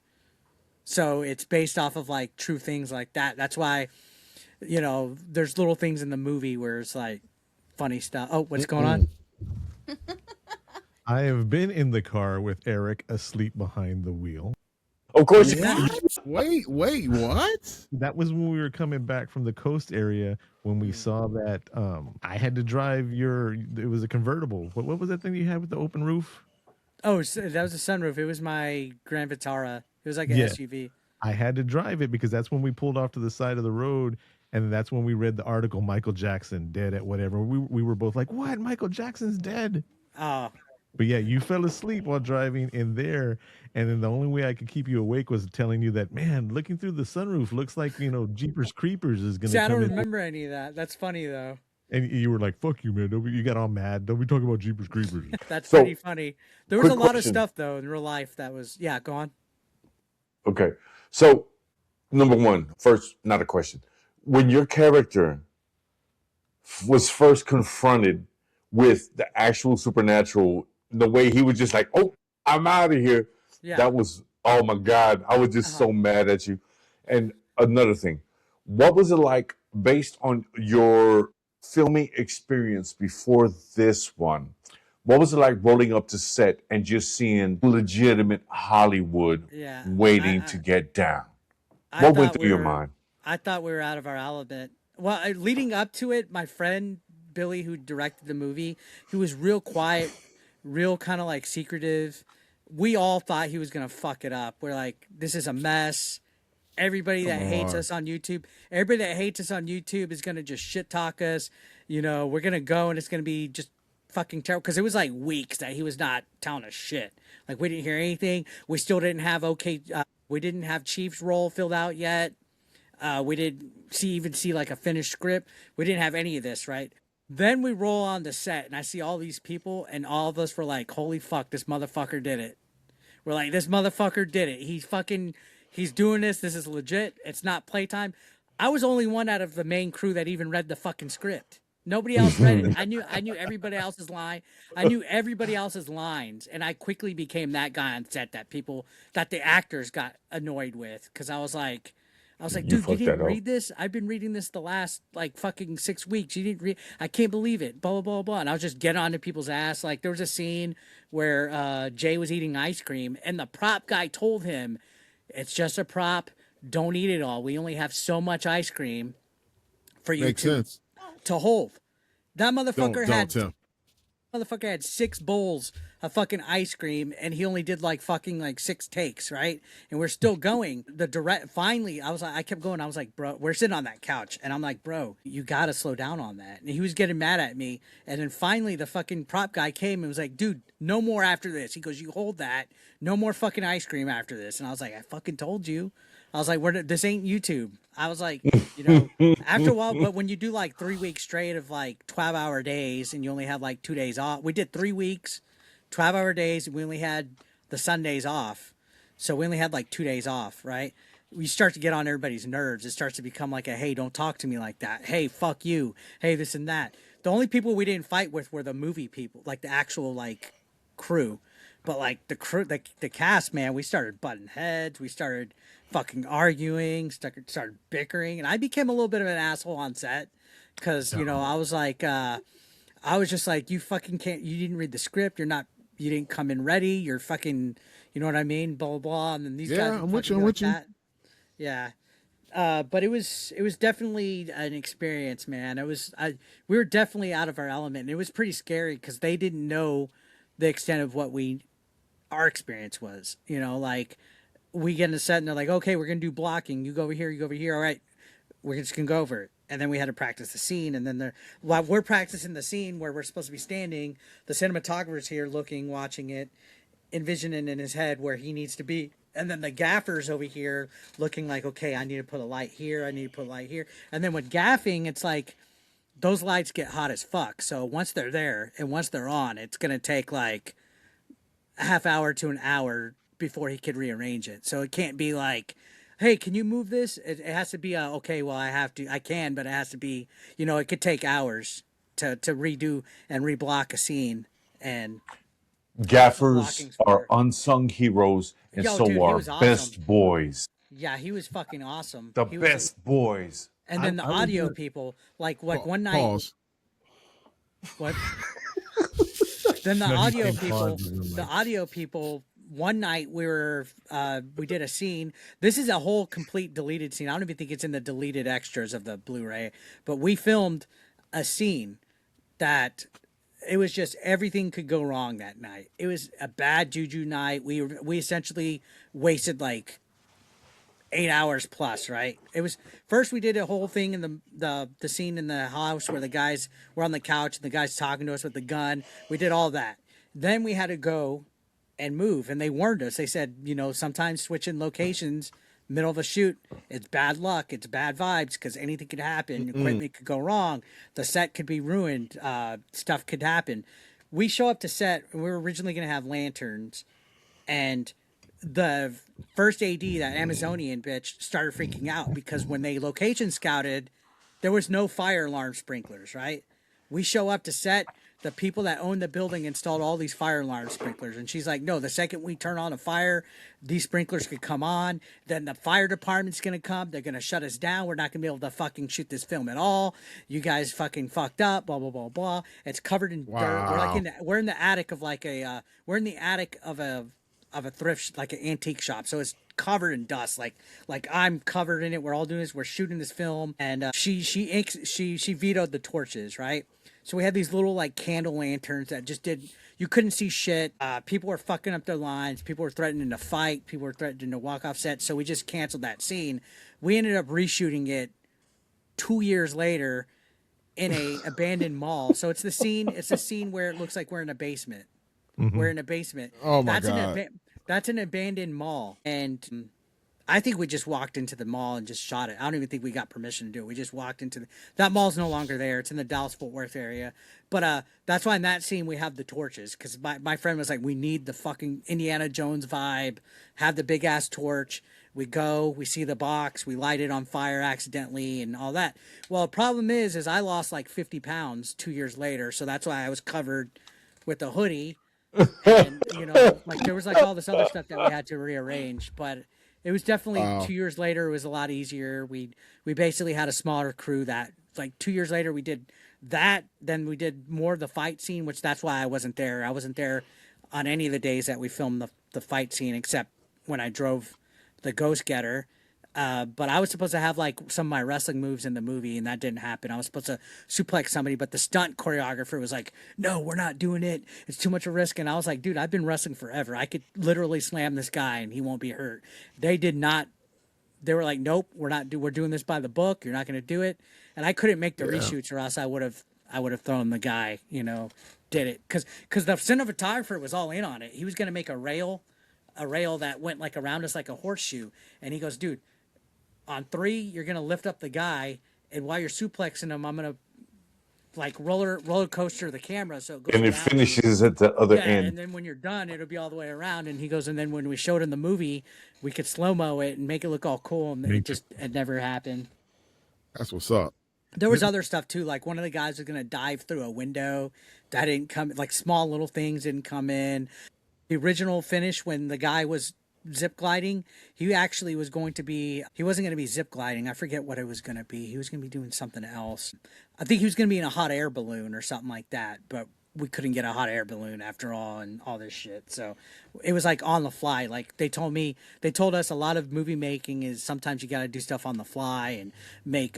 So it's based off of like true things like that. That's why, there's little things in the movie where it's like funny stuff. Oh, what's going on? I have been in the car with Eric asleep behind the wheel. Of course, Wait, what? That was when we were coming back from the coast area when we saw that I had to drive it was a convertible. What was that thing you had with the open roof? Oh, that was a sunroof. It was my Grand Vitara. It was like an Yeah. SUV. I had to drive it because that's when we pulled off to the side of the road, and that's when we read the article, Michael Jackson dead at whatever. We were both like, what? Michael Jackson's dead. Oh, But yeah, you fell asleep while driving in there, and then the only way I could keep you awake was telling you that, man, looking through the sunroof looks like, Jeepers Creepers is going to see, come I don't in. remember any of that. That's funny though. And you were like, fuck you, man. You got all mad. Don't be talking about Jeepers Creepers. That's So, pretty funny. There was a quick lot question. of stuff though in real life that was, yeah, go on. Okay. So, number one, first, not a question. When your character was first confronted with the actual supernatural, the way he was just like, oh, I'm out of here. Yeah. That was, oh my God. I was just so mad at you. And another thing, what was it like based on your filming experience before this one? What was it like rolling up to set and just seeing legitimate Hollywood Yeah. waiting to get down? I What went thought through your mind? I thought we were out of our element. Well, leading up to it, my friend Billy, who directed the movie, he was real quiet, real kind of like secretive. We all thought he was gonna fuck it up. We're like, this is a mess. Everybody that hates us on YouTube, is gonna just shit talk us. We're gonna go and it's gonna be just fucking terrible. Because it was like weeks that he was not telling us shit. Like we didn't hear anything. We still didn't have we didn't have Chief's role filled out yet. We didn't see like a finished script. We didn't have any of this, right? Then we roll on the set and I see all these people and all of us were like, holy fuck, this motherfucker did it. We're like, this motherfucker did it. He's doing this. This is legit. It's not playtime. I was only one out of the main crew that even read the fucking script. Nobody else read it. I knew everybody else's line. I knew everybody else's lines, and I quickly became that guy on set that the actors got annoyed with because I was like, dude, you fucked didn't that up. read this? I've been reading this the last like fucking 6 weeks. You didn't read? I can't believe it. Blah blah blah blah. And I was just getting onto people's ass. Like there was a scene where Jay was eating ice cream, and the prop guy told him, "It's just a prop. Don't eat it all. We only have so much ice cream for you Makes sense. to hold." That motherfucker Tim. had 6 bowls of fucking ice cream and he only did like fucking like 6 takes, right? And we're still going. Finally, I kept going. I was like, bro, we're sitting on that couch and I'm like, bro, you gotta slow down on that. And he was getting mad at me. And then finally the fucking prop guy came and was like, dude, no more after this. He goes, you hold that. No more fucking ice cream after this. And I was like, I fucking told you. I was like, this ain't YouTube. I was like, after a while, but when you do like 3 weeks straight of like 12-hour days and you only have like 2 days off, we did 3 weeks, 12-hour days, and we only had the Sundays off. So we only had like 2 days off, right? We start to get on everybody's nerves. It starts to become like a, hey, don't talk to me like that. Hey, fuck you. Hey, this and that. The only people we didn't fight with were the movie people, like the actual like crew. But like the crew, the cast, man, we started butting heads. We started fucking arguing, started bickering, and I became a little bit of an asshole on set because I was like, I was just like, you fucking can't. You didn't read the script. You didn't come in ready. You're fucking, you know what I mean? Blah blah blah. And then these guys, I'm with you. that. Yeah. But it was definitely an experience, man. We were definitely out of our element. And it was pretty scary because they didn't know the extent of what our experience was. Like we get in a set and they're like, okay, we're gonna do blocking. You go over here. You go over here. All right, we're just gonna go over it. And then we had to practice the scene. And then while we're practicing the scene where we're supposed to be standing, the cinematographer's here looking, watching it, envisioning in his head where he needs to be. And then the gaffer's over here looking like, okay, I need to put a light here. I need to put a light here. And then with gaffing, it's like those lights get hot as fuck. So once they're there and once they're on, it's going to take like a half hour to an hour before he could rearrange it. So it can't be like, hey, can you move this? It has to be okay, well, I can, but it has to be, it could take hours to redo and reblock a scene. And Gaffers are unsung heroes, and Yo, so dude, he are was awesome. best boys. Yeah, he was fucking awesome. The He was, best boys. and then the I was audio gonna- people, like one night, Pause. what? Then the No, he audio can't people, pause his own the mic. audio people. One night we did a scene. This is a whole complete deleted scene. I don't even think it's in the deleted extras of the Blu-ray. But we filmed a scene that it was just everything could go wrong that night. It was a bad juju night. We essentially wasted like 8 hours plus, right? It was first we did a whole thing in the scene in the house where the guys were on the couch and the guy's talking to us with the gun. We did all that. Then we had to go and move, and they warned us. They said, sometimes switching locations middle of a shoot, it's bad luck, it's bad vibes, because anything could happen. Equipment could go wrong, the set could be ruined, stuff could happen. We show up to set, and we were originally going to have lanterns, and the first AD, that Amazonian bitch, started freaking out because when they location scouted, there was no fire alarm sprinklers, right? We show up to set, the people that own the building installed all these fire alarm sprinklers. And she's like, no, the second we turn on a fire, these sprinklers could come on. Then the fire department's going to come. They're going to shut us down. We're not going to be able to fucking shoot this film at all. You guys fucking fucked up, blah, blah, blah, blah. It's covered in dirt. We're like we're in the attic of like we're in the attic of a thrift, like an antique shop. So it's covered in dust. Like I'm covered in it. We're all doing this. We're shooting this film. And she vetoed the torches, right? So we had these little like candle lanterns that just you couldn't see shit. People were fucking up their lines. People were threatening to fight. People were threatening to walk off set. So we just canceled that scene. We ended up reshooting it 2 years later in a abandoned mall. So it's the scene where it looks like we're in a basement. Mm-hmm. We're in a basement. Oh my God. That's an abandoned mall. And I think we just walked into the mall and just shot it. I don't even think we got permission to do it. We just walked into that mall's no longer there. It's in the Dallas-Fort Worth area. But that's why in that scene we have the torches, because my friend was like, we need the fucking Indiana Jones vibe, have the big-ass torch. We go, we see the box, we light it on fire accidentally and all that. Well, the problem is I lost like 50 pounds 2 years later, so that's why I was covered with a hoodie. And, like there was like all this other stuff that we had to rearrange, but it was definitely 2 years later. It was a lot easier. We basically had a smaller crew that like 2 years later we did that. Then we did more of the fight scene, which that's why I wasn't there. I wasn't there on any of the days that we filmed the fight scene, except when I drove the Ghost Getter. But I was supposed to have like some of my wrestling moves in the movie, and that didn't happen. I was supposed to suplex somebody, but the stunt choreographer was like, no, we're not doing it. It's too much of a risk. And I was like, dude, I've been wrestling forever. I could literally slam this guy and he won't be hurt. They did not. They were like, nope, we're doing this by the book. You're not going to do it. And I couldn't make the reshoots, or else I would have thrown the guy, did it. Cause the cinematographer was all in on it. He was going to make a rail that went like around us like a horseshoe. And he goes, dude, on 3, you're gonna lift up the guy, and while you're suplexing him, I'm gonna like roller coaster the camera so it goes And it around. finishes at the other end. And then when you're done, it'll be all the way around. And he goes, and then when we showed in the movie, we could slow mo it and make it look all cool. And it never happened. That's what's up. There was other stuff too, like one of the guys was gonna dive through a window, that didn't come. Like small little things didn't come in. The original finish when the guy was zip gliding, he actually was going to be, he wasn't going to be zip gliding. I forget what it was going to be. He was going to be doing something else. I think he was going to be in a hot air balloon or something like that, but we couldn't get a hot air balloon after all and all this shit. So it was like on the fly. Like they told us a lot of movie making is sometimes you got to do stuff on the fly and make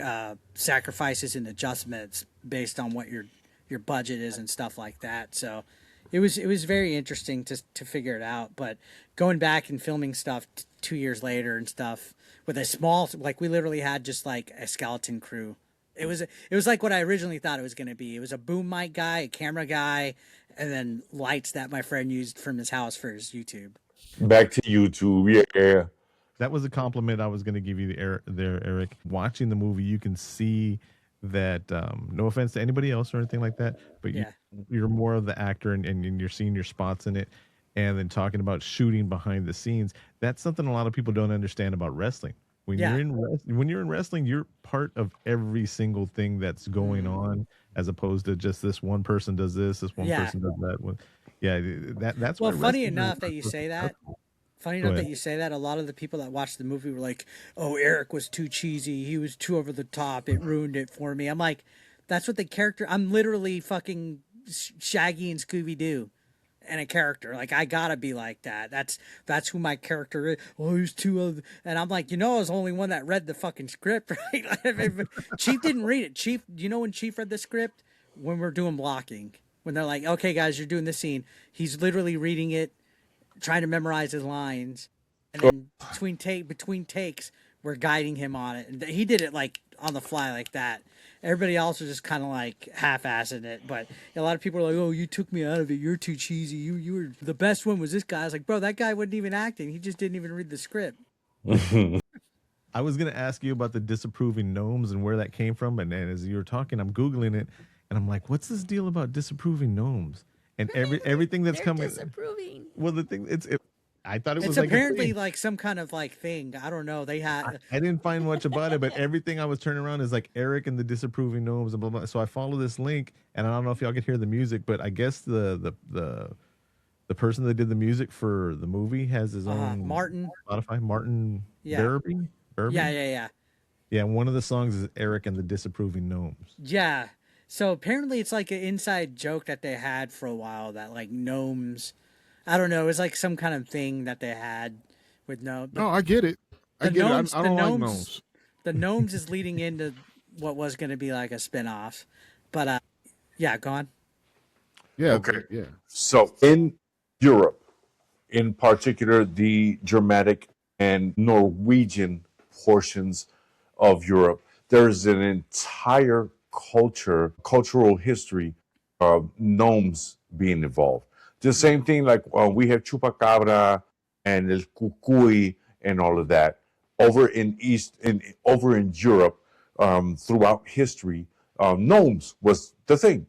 sacrifices and adjustments based on what your budget is and stuff like that. So it was very interesting to figure it out. But going back and filming stuff 2 years later and stuff with a small, like we literally had just like a skeleton crew. It was like what I originally thought it was going to be. It was a boom mic guy, a camera guy, and then lights that my friend used from his house for his YouTube. Back to YouTube, yeah. That was a compliment I was going to give you there, Eric. Watching the movie, you can see that, no offense to anybody else or anything like that, but you're more of the actor and you're seeing your spots in it. And then talking about shooting behind the scenes, that's something a lot of people don't understand about wrestling. When you're in wrestling, you're part of every single thing that's going on, as opposed to just this one person does this one person does that one. Yeah, that's well. why Funny enough that you say that. Funny Go enough that ahead. you say that. A lot of the people that watched the movie were like, "Oh, Eric was too cheesy. He was too over the top. It ruined it for me." I'm like, that's what the character. I'm literally fucking Shaggy and Scooby Doo, and a character. Like I gotta be like that. That's who my character is. Oh, he's too old. And I'm like, I was the only one that read the fucking script, right? Chief didn't read it. Chief, when Chief read the script when we're doing blocking, when they're like, "Okay, guys, you're doing this scene," he's literally reading it, trying to memorize his lines, and then between takes, we're guiding him on it. And he did it like on the fly like that. Everybody else was just kind of like half-assing it, but a lot of people are like, "Oh, you took me out of it. You're too cheesy. You were the best one was this guy." I was like, "Bro, that guy wasn't even acting. He just didn't even read the script." I was gonna ask you about the disapproving gnomes and where that came from, and then as you were talking, I'm googling it, and I'm like, "What's this deal about disapproving gnomes?" And everything that's They're coming. disapproving. Well, the thing I thought it It's was like a apparently thing. like some kind of like thing. I don't know. They had I didn't find much about it, but everything I was turning around is like Eric and the disapproving gnomes and blah blah. So I follow this link, and I don't know if y'all could hear the music, but I guess the person that did the music for the movie has his own Martin. Spotify. Martin Yeah. Burby. Yeah. One of the songs is Eric and the disapproving gnomes. Yeah. So apparently it's like an inside joke that they had for a while that like gnomes, I don't know, it was like some kind of thing that they had with No, I get it. I get it. I don't like gnomes. The gnomes is leading into what was going to be like a spinoff. But yeah, go on. Yeah. Okay. Yeah. So in Europe, in particular, the Germanic and Norwegian portions of Europe, there's an entire cultural history of gnomes being involved. The same thing like we have chupacabra and el cucuy and all of that over in Europe. Throughout history, gnomes was the thing.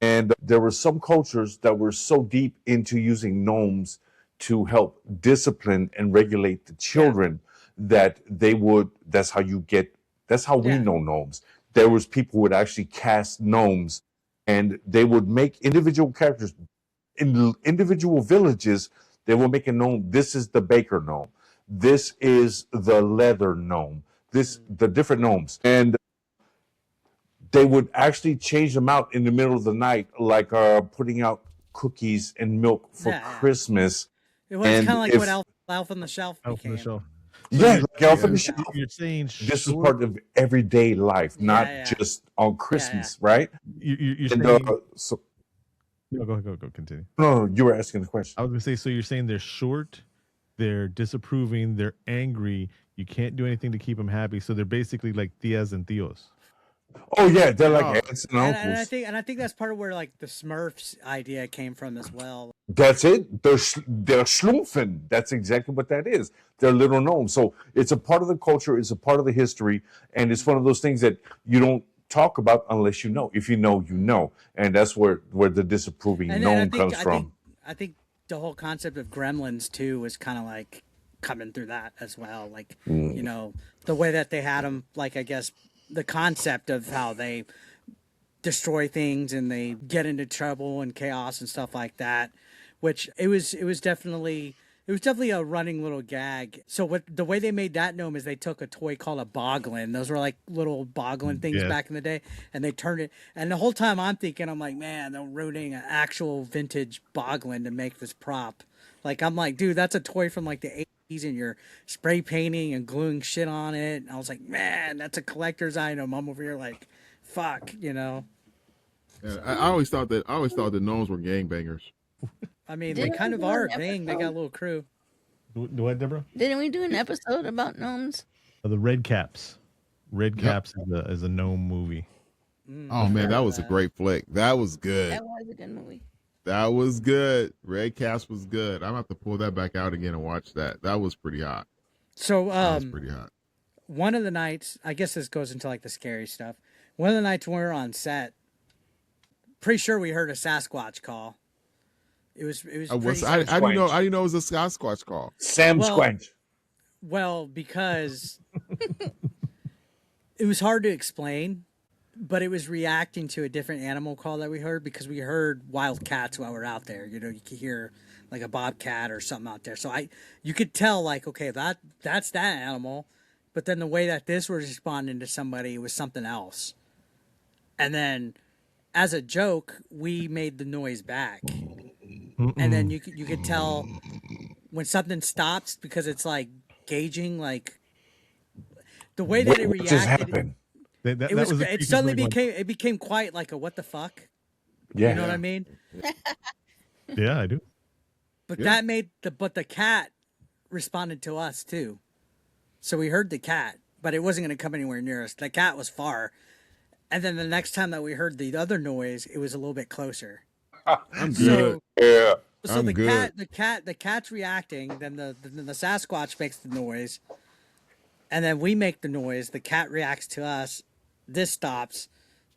And there were some cultures that were so deep into using gnomes to help discipline and regulate the children that that's how we Yeah. know gnomes. There was people who would actually cast gnomes, and they would make individual characters in individual villages. They will make a gnome. This is the baker gnome. This is the leather gnome. The different gnomes. And they would actually change them out in the middle of the night, like putting out cookies and milk for Christmas. It was And kind of like if- what Elf on the Shelf Elf on the became. Shelf. Yeah, you're- like Elf on the Shelf. You're saying This was short- part of everyday life, not Yeah. just on Christmas, right? You're And saying. so No, go, continue. no, you were asking the question. I was gonna say, so you're saying they're short, they're disapproving, they're angry. You can't do anything to keep them happy, so they're basically like tias and tios. Oh yeah, they're like Oh. aunts and And uncles. I think that's part of where like the Smurfs idea came from as well. That's it. They're schlumpfen. That's exactly what that is. They're little gnomes. So it's a part of the culture. It's a part of the history, and it's one of those things that you don't talk about unless you know. If you know, you know, and that's where the disapproving And gnome comes from. I think the whole concept of Gremlins too was kind of like coming through that as well. Like the way that they had them. Like I guess the concept of how they destroy things and they get into trouble and chaos and stuff like that. Which it was definitely a running little gag. So the way they made that gnome is they took a toy called a boglin. Those were like little boglin things Yeah. back in the day, and they turned it. And the whole time I'm like, man, they're ruining an actual vintage boglin to make this prop. Like I'm like, dude, that's a toy from like the 80s, and you're spray painting and gluing shit on it. And I was like, man, that's a collector's item. I'm over here like, fuck, Yeah, I always thought that gnomes were gangbangers. I mean, Didn't they kind we of do an are. Dang, they got a episode? little crew. Do what, Deborah? Didn't we do an episode about gnomes? The Red Caps. Red Caps is a gnome movie. Oh man, that was a great flick. That was good. That was a good movie. That was good. Red Caps was good. I'm gonna have to pull that back out again and watch that. That was pretty hot. So, That was pretty hot. one of the nights, I guess this goes into like the scary stuff. One of the nights when we were on set, pretty sure we heard a Sasquatch call. It was I pretty, didn't know it was a Sasquatch call. Sam Well- Squanch. well, because it was hard to explain. but it was reacting to a different animal call that we heard, because we heard wild cats while we're out there. You know, you could hear like a bobcat or something out there. So you could tell like, okay, that's that animal. But then the way that this was responding to somebody was something else. And then as a joke, we made the noise back. And then you could tell when something stops, because it's like gauging, like the way that it What just reacted. happened? It suddenly became quite like a what the fuck. Yeah. You know what I mean? Yeah, I do. But that made the cat responded to us too. So we heard the cat, but it wasn't going to come anywhere near us. The cat was far. And then the next time that we heard the other noise, it was a little bit closer. I'm good. Yeah. So I'm good. the cat's reacting, then the Sasquatch makes the noise, and then we make the noise. The cat reacts to us. This stops,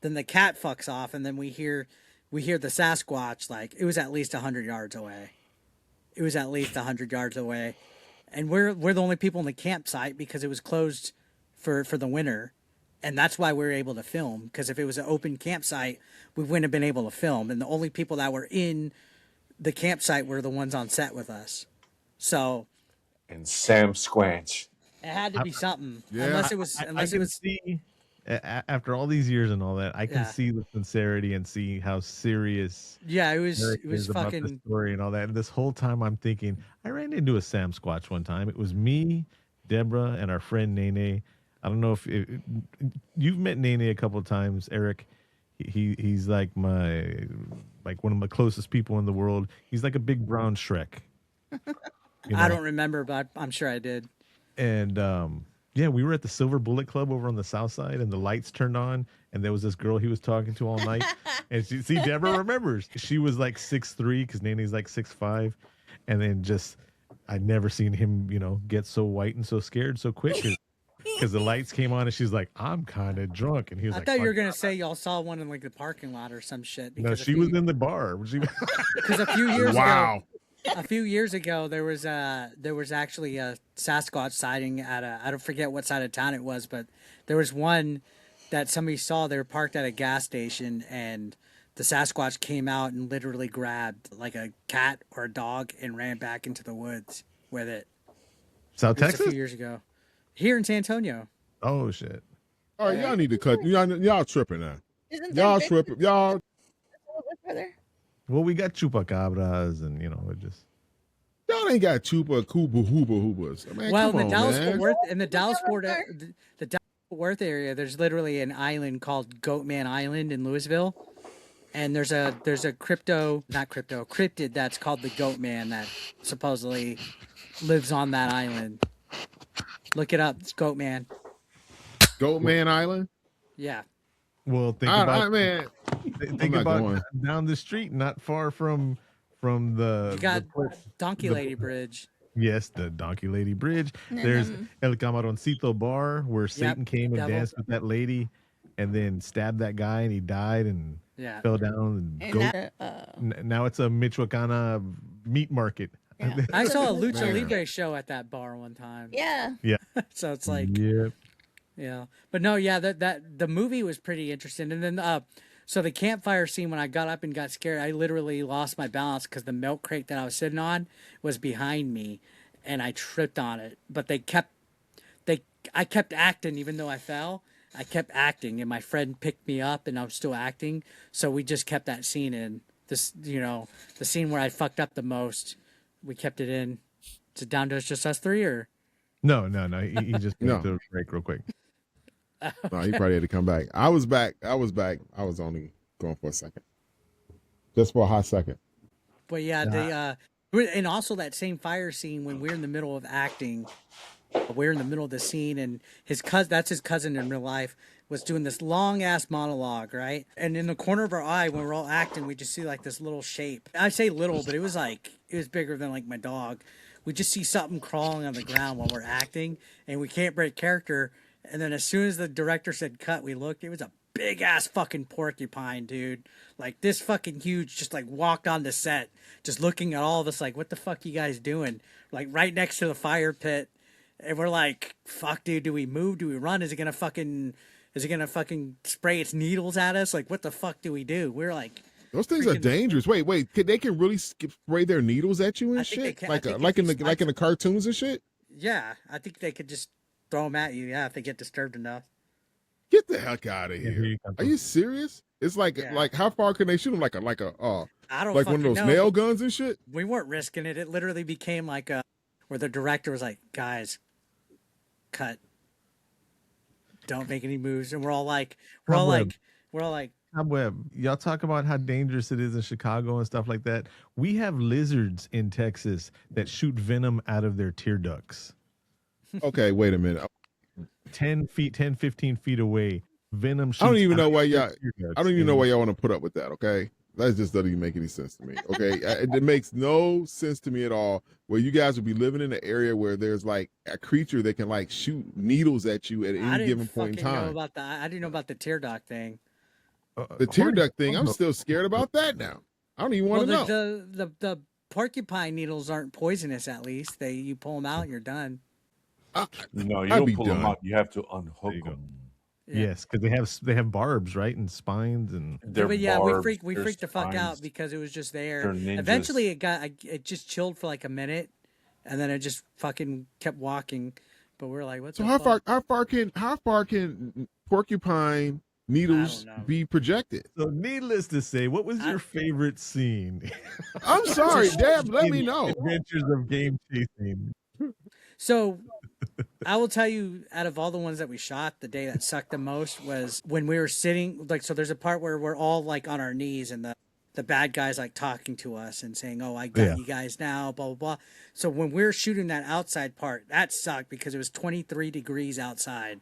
then the cat fucks off, and then we hear the Sasquatch, like it was at least 100 yards away. It was at least 100 yards away, and we're the only people in the campsite because it was closed for the winter, and that's why we were able to film. Because if it was an open campsite, we wouldn't have been able to film, and the only people that were in the campsite were the ones on set with us. So And Sam Squanch. it had to be something. Yeah. Unless it was See, after all these years and all that, I can Yeah. see the sincerity and see how serious yeah, it was Eric is about the fucking story and all that. And this whole time I'm thinking, I ran into a Sam Squatch one time. It was me, Deborah, and our friend Nene. I don't know if you've met Nene a couple of times, Eric. He's like one of my closest people in the world. He's like a big brown Shrek. You I know? don't remember, but I'm sure I did. And yeah, we were at the Silver Bullet Club over on the south side, and the lights turned on, and there was this girl he was talking to all night. And see, Deborah remembers. She was like 6'3", because Nene's like 6'5", and then I'd never seen him, get so white and so scared so quick. Because the lights came on, and she's like, "I'm kind of drunk," and he was I like, thought you were "Fuck." gonna say y'all saw one in like the parking lot or some shit. No, she was in the bar. Because a few years Wow. a few years ago, there was actually a Sasquatch sighting at I don't forget what side of town it was, but there was one that somebody saw. They were parked at a gas station, and the Sasquatch came out and literally grabbed like a cat or a dog and ran back into the woods with it. South It was a Texas? few years ago, here in San Antonio. Oh shit! All right, y'all need to cut. Y'all tripping now. Isn't Y'all that tripping. Y'all. brother? Well, we got chupacabras, and it just. Y'all ain't got chupa kuba hooba hoobas. Man, Well, come in the on, Dallas man. Fort Worth, the Dallas Fort Worth area, there's literally an island called Goatman Island in Louisville, and there's a cryptid that's called the Goatman that supposedly lives on that island. Look it up, it's Goatman. Goatman Island. Yeah. Well, think about man. think not about going. down the street, not far from the. You got the- Donkey the- Lady Bridge. Yes, the Donkey Lady Bridge. And There's then, El Camaroncito Bar, where Satan came and Devil. danced with that lady, and then stabbed that guy, and he died and Yeah. fell down. And and now it's a Michoacana meat market. Yeah. I saw a Lucha Man. Libre show at that bar one time. yeah. So it's like, Yeah. yeah, but no, yeah, that the movie was pretty interesting. And then, so the campfire scene, when I got up and got scared, I literally lost my balance because the milk crate that I was sitting on was behind me, and I tripped on it. But I kept acting even though I fell. I kept acting, and my friend picked me up, and I was still acting. So we just kept that scene in. This, the scene where I fucked up the most, we kept it in. Is it down to just us three, or? No. He just No. went to a break real quick. No, he probably had to come back. I was back. I was only going for a second. Just for a hot second. But yeah, and also that same fire scene when we're in the middle of acting, we're in the middle of the scene, and that's his cousin in real life, was doing this long ass monologue, right? And in the corner of our eye, when we're all acting, we just see like this little shape. I say little, but it was bigger than like my dog. We just see something crawling on the ground while we're acting, and we can't break character. And then as soon as the director said cut, we looked. It was a big ass fucking porcupine, dude. Like this fucking huge, just like walked on the set, just looking at all of us like, what the fuck you guys doing? Like right next to the fire pit. And we're like, fuck, dude, do we move? Do we run? Is it gonna fucking Is it gonna fucking spray its needles at us? Like, what the fuck do we do? We're like, Those things are freaking- dangerous. Wait, they can really spray their needles at you I and think they shit, can. I like think like if in you the cartoons and shit. yeah, I think they could just throw them at you. Yeah, if they get disturbed enough. Get the heck out of Yeah, here! here you come. Are you serious? It's like Yeah. how far can they shoot them? Like a I don't like fucking one of those know. nail guns and shit. We weren't risking it. It literally became like a where the director was like, "Guys, cut. Don't make any moves." And we're all like, Cobweb, y'all talk about how dangerous it is in Chicago and stuff like that. We have lizards in Texas that shoot venom out of their tear ducts. Okay, wait a minute. 10 feet, 10, 15 feet away. Venom shoots I don't even out know of why their y'all. tear ducts. I don't even know why y'all want to put up with that. Okay, that just doesn't even make any sense to me. Okay, it makes no sense to me at all. Where you guys would be living in an area where there's like a creature that can like shoot needles at you at I any didn't given point in fucking know time. about that. I didn't know about the tear duct thing. The tear Horny- duct thing, I'm still scared about that now. I don't even want Well, to know. the porcupine needles aren't poisonous. At least you pull them out, you're done. No, you I'd don't be pull them done. out. You have to There unhook you go. them. Yeah. Yes, because they have barbs, right, and spines and But yeah, barbs, we they're freaked the fuck out spines. because it was just there. They're ninjas. Eventually, it just chilled for like a minute, and then it just fucking kept walking. But we're like, what? So the how fuck? far can porcupine needles know. be projected? so. Needless to say, what was your favorite scene? I'm sorry, Deb. Let me know. Adventures of game chasing. So, I will tell you, out of all the ones that we shot, the day that sucked the most was when we were sitting. Like, so there's a part where we're all like on our knees, and the bad guy's like talking to us and saying, "Oh, I got Yeah. you guys now." Blah blah blah. So when we were shooting that outside part, that sucked because it was 23 degrees outside,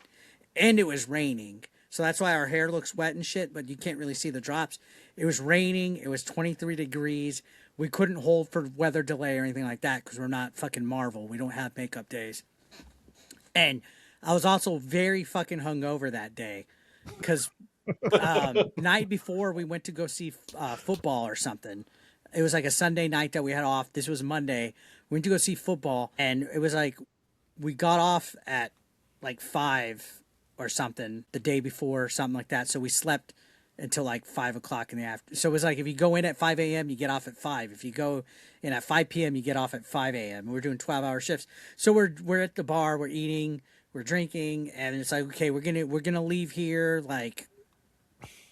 and it was raining. So that's why our hair looks wet and shit, but you can't really see the drops. It was raining. It was 23 degrees. We couldn't hold for weather delay or anything like that because we're not fucking Marvel. We don't have makeup days. And I was also very fucking hungover that day because night before we went to go see football or something. It was like a Sunday night that we had off. This was Monday. We went to go see football, and it was like we got off at like 5 or something the day before, or something like that. So we slept until like 5 o'clock in the afternoon. So it was like if you go in at 5 a.m., you get off at 5. If you go in at 5 p.m., you get off at 5 a.m. We're doing 12-hour shifts. So we're at the bar, we're eating, we're drinking, and it's like, okay, we're gonna leave here like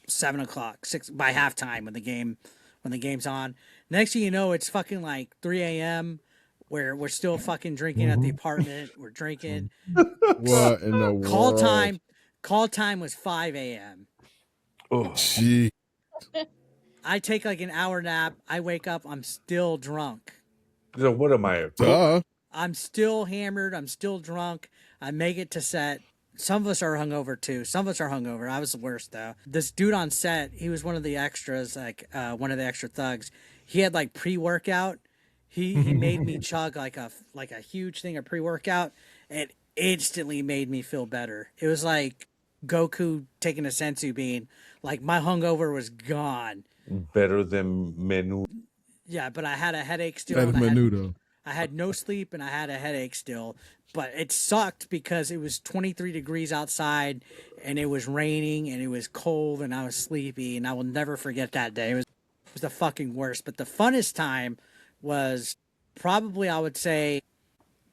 7 o'clock, 6 by halftime when the game's on. Next thing you know, it's fucking like 3 a.m. where we're still fucking drinking at the apartment. We're drinking. What in the world? Call time was 5 a.m. Oh, Gee. I take like an hour nap. I wake up. I'm still drunk. so what am I? Duh. I'm still hammered. I'm still drunk. I make it to set. Some of us are hungover too. Some of us are hungover. I was the worst though. This dude on set, he was one of the extras, like one of the extra thugs. He had like pre-workout. He made me chug like a huge thing of pre-workout. It instantly made me feel better. It was like Goku taking a senzu bean. Like my hungover was gone. Better than menu. Yeah, but I had a headache still. That's and I had- menudo. I had no sleep and I had a headache still, but it sucked because it was 23 degrees outside and it was raining and it was cold and I was sleepy, and I will never forget that day. It was the fucking worst. But the funnest time was probably, I would say,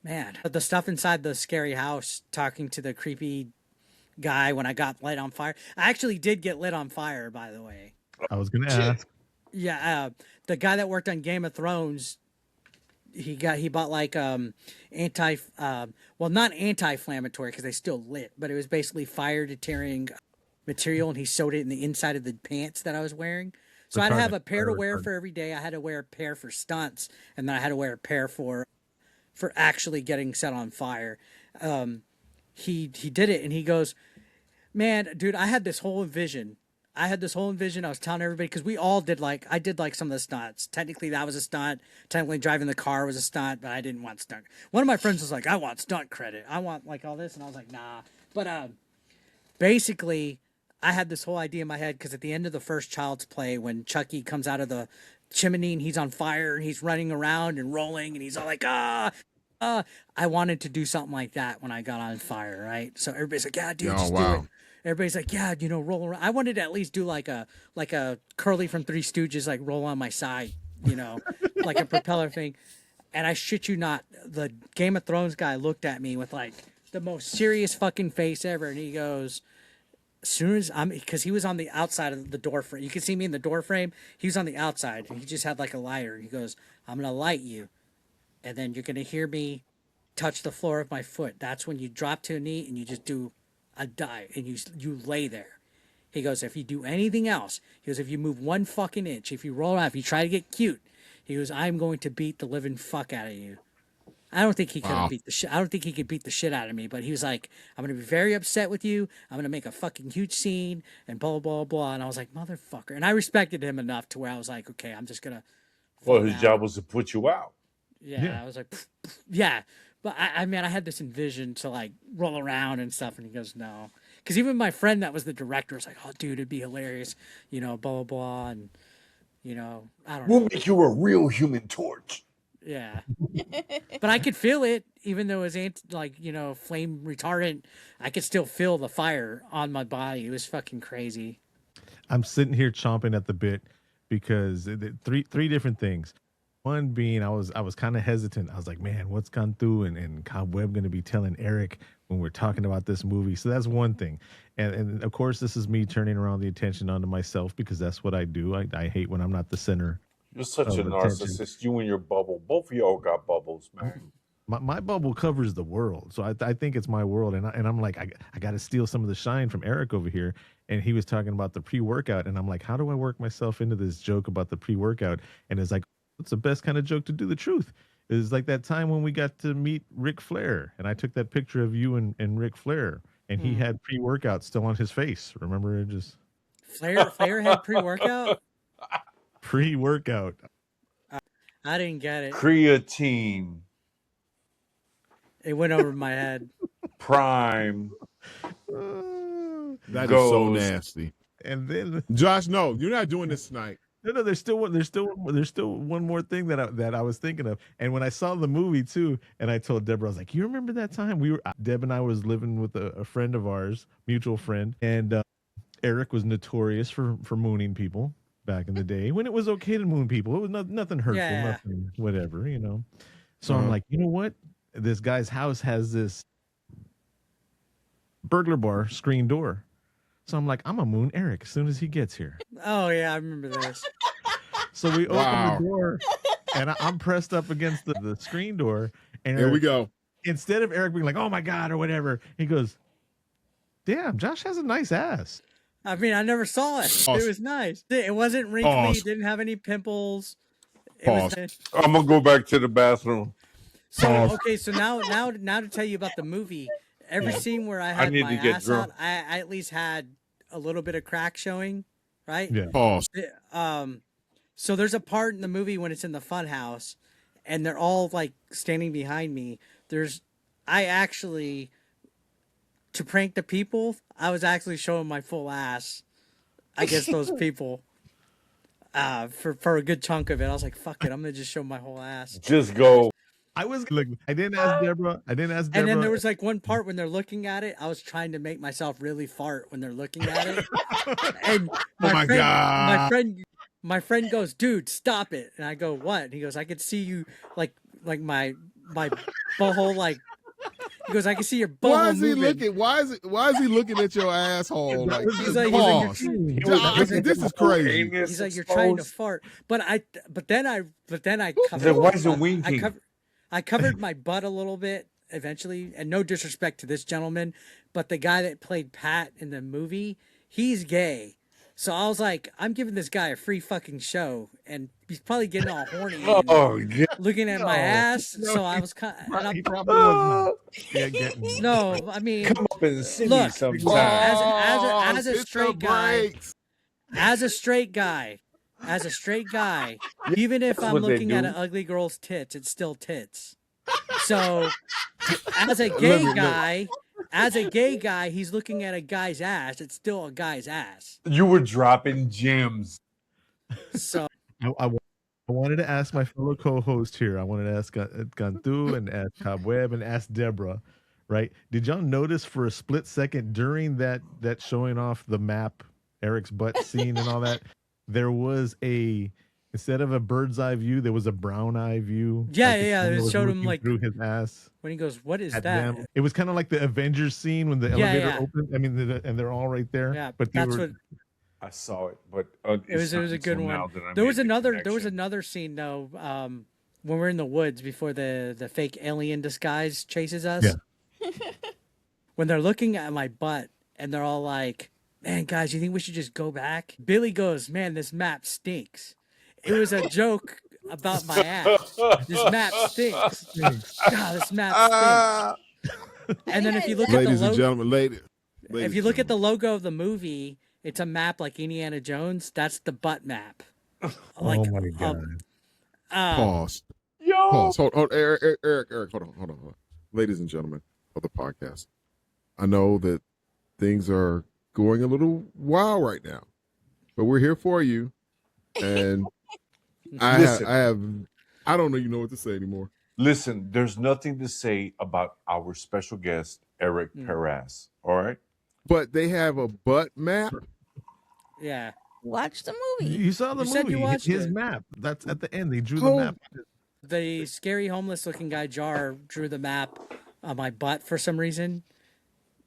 man, the stuff inside the scary house, talking to the creepy guy when I got lit on fire. I actually did get lit on fire, by the way. I was gonna ask. Yeah, the guy that worked on Game of Thrones, he bought like not anti-inflammatory because they still lit, but it was basically fire deterring material, and he sewed it in the inside of the pants that I was wearing. So I'd have a pair to wear for every day. I had to wear a pair for stunts, and then I had to wear a pair for actually getting set on fire. He did it, and he goes, "Man, dude, I had this whole vision. I was telling everybody, because we all did I did some of the stunts. Technically, that was a stunt. Technically, driving the car was a stunt, but I didn't want stunt. One of my friends was like, I want stunt credit. I want like all this. And I was like, nah. But basically, I had this whole idea in my head, because at the end of the first Child's Play, when Chucky comes out of the chimney and he's on fire and he's running around and rolling and he's all like, I wanted to do something like that when I got on fire, right? So everybody's like, yeah, dude, Oh, just wow. do it. everybody's like, yeah, roll around. I wanted to at least do like a Curly from Three Stooges, like roll on my side, like a propeller thing. And I shit you not, the Game of Thrones guy looked at me with like the most serious fucking face ever, and he goes, as soon as because he was on the outside of the door frame. You can see me in the door frame. He was on the outside, and he just had like a lighter. He goes, I'm gonna light you, and then you're gonna hear me touch the floor of my foot. That's when you drop to a knee and you just do a dive, and you lay there. He goes, if you do anything else, he goes, if you move 1 fucking inch, if you roll out, if you try to get cute, he goes, I'm going to beat the living fuck out of you. I don't think he could have beat the shit. I don't think he could beat the shit out of me. But he was like, I'm gonna be very upset with you. I'm gonna make a fucking huge scene and blah blah blah. And I was like, motherfucker. And I respected him enough to where I was like, okay, I'm just gonna. Well, his job was to put you out. Yeah. I was like, yeah. But I mean, I had this envision to like roll around and stuff. And he goes, no. Because even my friend that was the director was like, oh, dude, it'd be hilarious. Blah blah blah. And I don't know. We'll make you a real Human Torch. Yeah. But I could feel it, even though it was flame retardant. I could still feel the fire on my body. It was fucking crazy. I'm sitting here chomping at the bit because three different things. One being I was kind of hesitant. I was like, man, what's Cantu and Cobweb going to be telling Eric when we're talking about this movie? So that's one thing. And of course, this is me turning around the attention onto myself because that's what I do. I hate when I'm not the center. You're such a narcissist. You and your bubble. Both of y'all got bubbles, man. My bubble covers the world. So I think it's my world. And I'm like, I got to steal some of the shine from Eric over here. And he was talking about the pre-workout. And I'm like, how do I work myself into this joke about the pre-workout? And it's like, it's the best kind of joke to do the truth. It was like that time when we got to meet Ric Flair. And I took that picture of you and Ric Flair. And he had pre-workout still on his face. Remember? It just Flair had pre-workout? Pre-workout. I didn't get it. Creatine. It went over my head. Prime. That is so nasty. And then Josh, no, you're not doing this tonight. No, there's still one more thing that I was thinking of. And when I saw the movie too, and I told Deborah, I was like, you remember that time Deb and I was living with a friend of ours, mutual friend, and Eric was notorious for mooning people back in the day when it was okay to moon people. It was nothing hurtful, nothing whatever, So I'm like, you know what? This guy's house has this burglar bar screen door. So I'm like, I'm a moon Eric as soon as he gets here. Oh yeah, I remember this. So we open the door, and I'm pressed up against the screen door. And here we go. Instead of Eric being like, "Oh my god" or whatever, he goes, "Damn, Josh has a nice ass." I mean, I never saw it. Pause. It was nice. It wasn't wrinkly. Pause. It didn't have any pimples. Pause. I'm gonna go back to the bathroom. So okay, so now to tell you about the movie. Every scene where I had need my to get ass drunk. out, I at least had a little bit of crack showing, right? Yeah. Pause. So there's a part in the movie when it's in the fun house, and they're all like standing behind me. I actually, to prank the people, I was actually showing my full ass against those people. For a good chunk of it, I was like, "Fuck it, I'm gonna just show my whole ass." Just go. I didn't ask Deborah. And then there was like one part when they're looking at it, I was trying to make myself really fart when they're looking at it. And my friend goes, "Dude, stop it." And I go, "What?" And he goes, "I could see you like my butthole like." He goes, "I can see your butthole Why is he moving." looking? Why is he looking at your asshole? Like, He's like, pause. This is crazy. He's like, "You're trying to fart," but then I covered. Then why is it winking? I covered my butt a little bit eventually, and no disrespect to this gentleman, but the guy that played Pat in the movie, he's gay. So I was like, I'm giving this guy a free fucking show, and he's probably getting all horny and looking at my ass. No, so I was kind of, he probably was not. no, I mean, Come up and see me look, sometime. as a straight guy, as a straight guy, even if I'm looking at an ugly girl's tits, it's still tits. So, as a gay guy, he's looking at a guy's ass. It's still a guy's ass. You were dropping gems. So, I wanted to ask my fellow co-host here. I wanted to ask Cantu and ask Cobweb and ask Deborah, right? Did y'all notice for a split second during that showing off the map, Eric's butt scene and all that, there was instead of a bird's eye view, there was a brown eye view. Yeah, like the yeah. camera It was showed him looking like through his ass when he goes, "What is at that?" them. It was kind of like the Avengers scene when the Yeah, elevator yeah. opened. I mean, and they're all right there. Yeah, but they that's were, what I saw it, but it was. It was a good one. There was another scene though. When we're in the woods before the fake alien disguise chases us. Yeah. When they're looking at my butt and they're all like, "Man, guys, you think we should just go back?" Billy goes, "Man, this map stinks." It was a joke about my ass. This map stinks. God, this map stinks. And then if you look at the Ladies and logo, gentlemen, ladies. if you look at the logo of the movie, it's a map like Indiana Jones. That's the butt map. Like, oh my god! Pause. Yo, Pause. Hold, Eric, hold on. Ladies and gentlemen of the podcast, I know that things are going a little wild right now, but we're here for you. And I don't even know what to say anymore. listen, there's nothing to say about our special guest, Eric Perez. All right. But they have a butt map. yeah. Watch the movie. You saw the You said you movie. watched His it. map. That's at the end. They drew the map. The scary homeless looking guy Jar drew the map on my butt for some reason.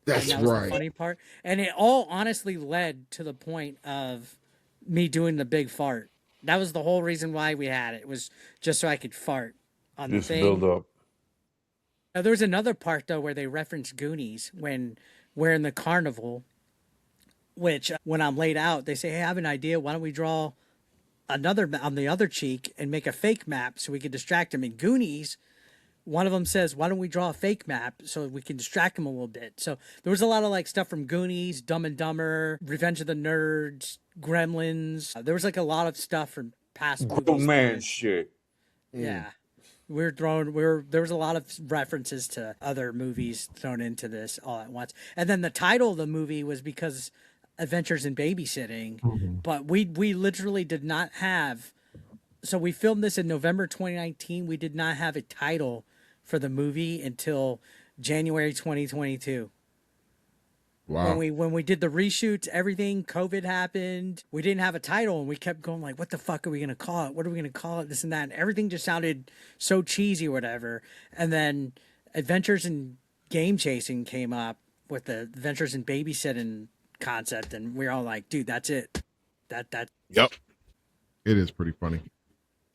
That's And that was the right. funny part. And it all honestly led to the point of me doing the big fart. That was the whole reason why we had it. It was just so I could fart on the Just thing. build up. Now, there was another part though where they referenced Goonies when we're in the carnival, which when I'm laid out, they say, "Hey, I have an idea. Why don't we draw another on the other cheek and make a fake map so we can distract him?" In Goonies, one of them says, "Why don't we draw a fake map so we can distract him a little bit?" So there was a lot of like stuff from Goonies, Dumb and Dumber, Revenge of the Nerds, Gremlins. There was like a lot of stuff from past movies. Oh man, shit. Yeah. There was a lot of references to other movies thrown into this all at once. And then the title of the movie was because Adventures in Babysitting, but we literally did not have, so we filmed this in November 2019. We did not have a title for the movie until January 2022. Wow. When we did the reshoots, everything, COVID happened. We didn't have a title, and we kept going like, "What the fuck are we gonna call it? What are we gonna call it? This and that." And everything just sounded so cheesy, or whatever. And then Adventures in Game Chasing came up with the Adventures in Babysitting concept, and we were all like, "Dude, that's it. That." Yep. It is pretty funny.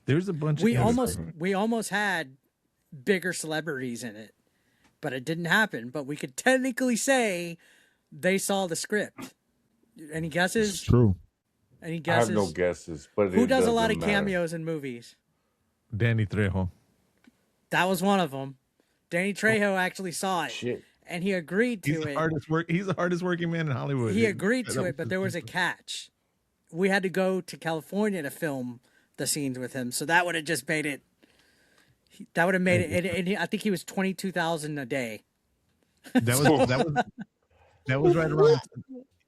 There's a bunch. We of almost had bigger celebrities in it, but it didn't happen. But we could technically say they saw the script. Any guesses? It's true. I Any have guesses? no guesses, but Who it does a lot doesn't of matter. cameos in movies? Danny Trejo. That was one of them. Danny Trejo actually saw it, Shit. and he agreed He's to the it. hardest work. He's the hardest working man in Hollywood. He dude. agreed to it, but there was a catch. We had to go to California to film the scenes with him, so that would have just made it. That would have made it. And I think he was 22,000 a day. That was right around.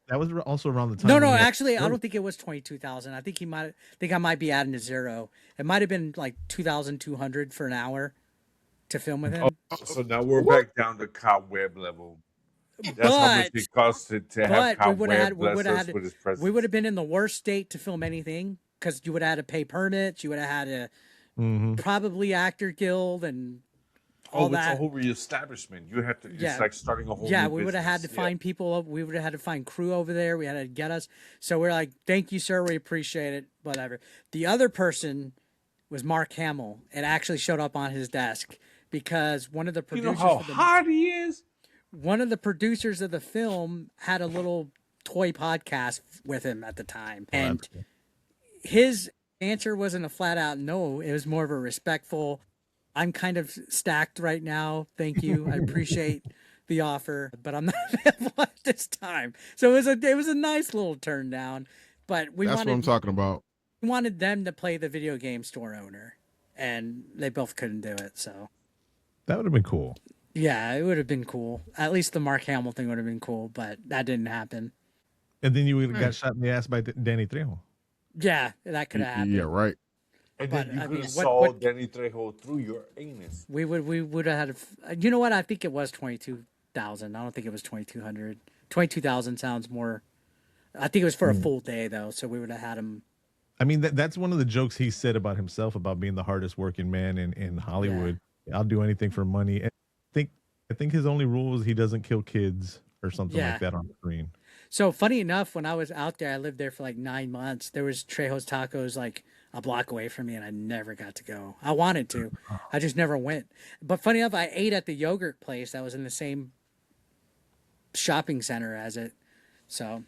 That was also around the time. No, when he had- actually, I don't think it was 22,000. I think I might be adding a zero. It might have been like 2,200 for an hour to film with him. So now we're back down to Cobweb level. That's how much it costs to have But we would Cobweb have bless us had with his presence. we would have been in the worst state to film anything because you would have had to pay permits. You would have had to probably Actor Guild and all it's that. a whole reestablishment. You have to. Yeah. It's like starting a whole. Yeah, new we would have had to business. Yeah. find people. We would have had to find crew over there. We had to get us. So we're like, "Thank you, sir. We appreciate it. Whatever." The other person was Mark Hamill. It actually showed up on his desk because one of the You know producers. how hot he is. One of the producers of the film had a little toy podcast with him at the time, and his answer wasn't a flat out no. It was more of a respectful, "I'm kind of stacked right now. Thank you. I appreciate the offer, but I'm not available at this time." So it was a nice little turn down, but That's what I'm talking about. we wanted them to play the video game store owner, and they both couldn't do it. So That would have been cool. yeah, it would have been cool. At least the Mark Hamill thing would have been cool, but that didn't happen. And then you would have got shot in the ass by Danny Trejo. Yeah, that could have happened. Yeah, right. And But then you I could mean, have what saw Danny Trejo through your anus. we would have had. You know what? I think it was 22,000. I don't think it was 2,200. 22,000 sounds more. I think it was for a Mm. full day though, so we would have had him. I mean, that's one of the jokes he said about himself about being the hardest working man in Hollywood. I'll do anything for money. And I think his only rule is he doesn't kill kids or something Yeah. like that on screen. So funny enough, when I was out there, I lived there for like 9 months. There was Trejo's Tacos like a block away from me, and I never got to go. I wanted to, I just never went. But funny enough, I ate at the yogurt place that was in the same shopping center as it. So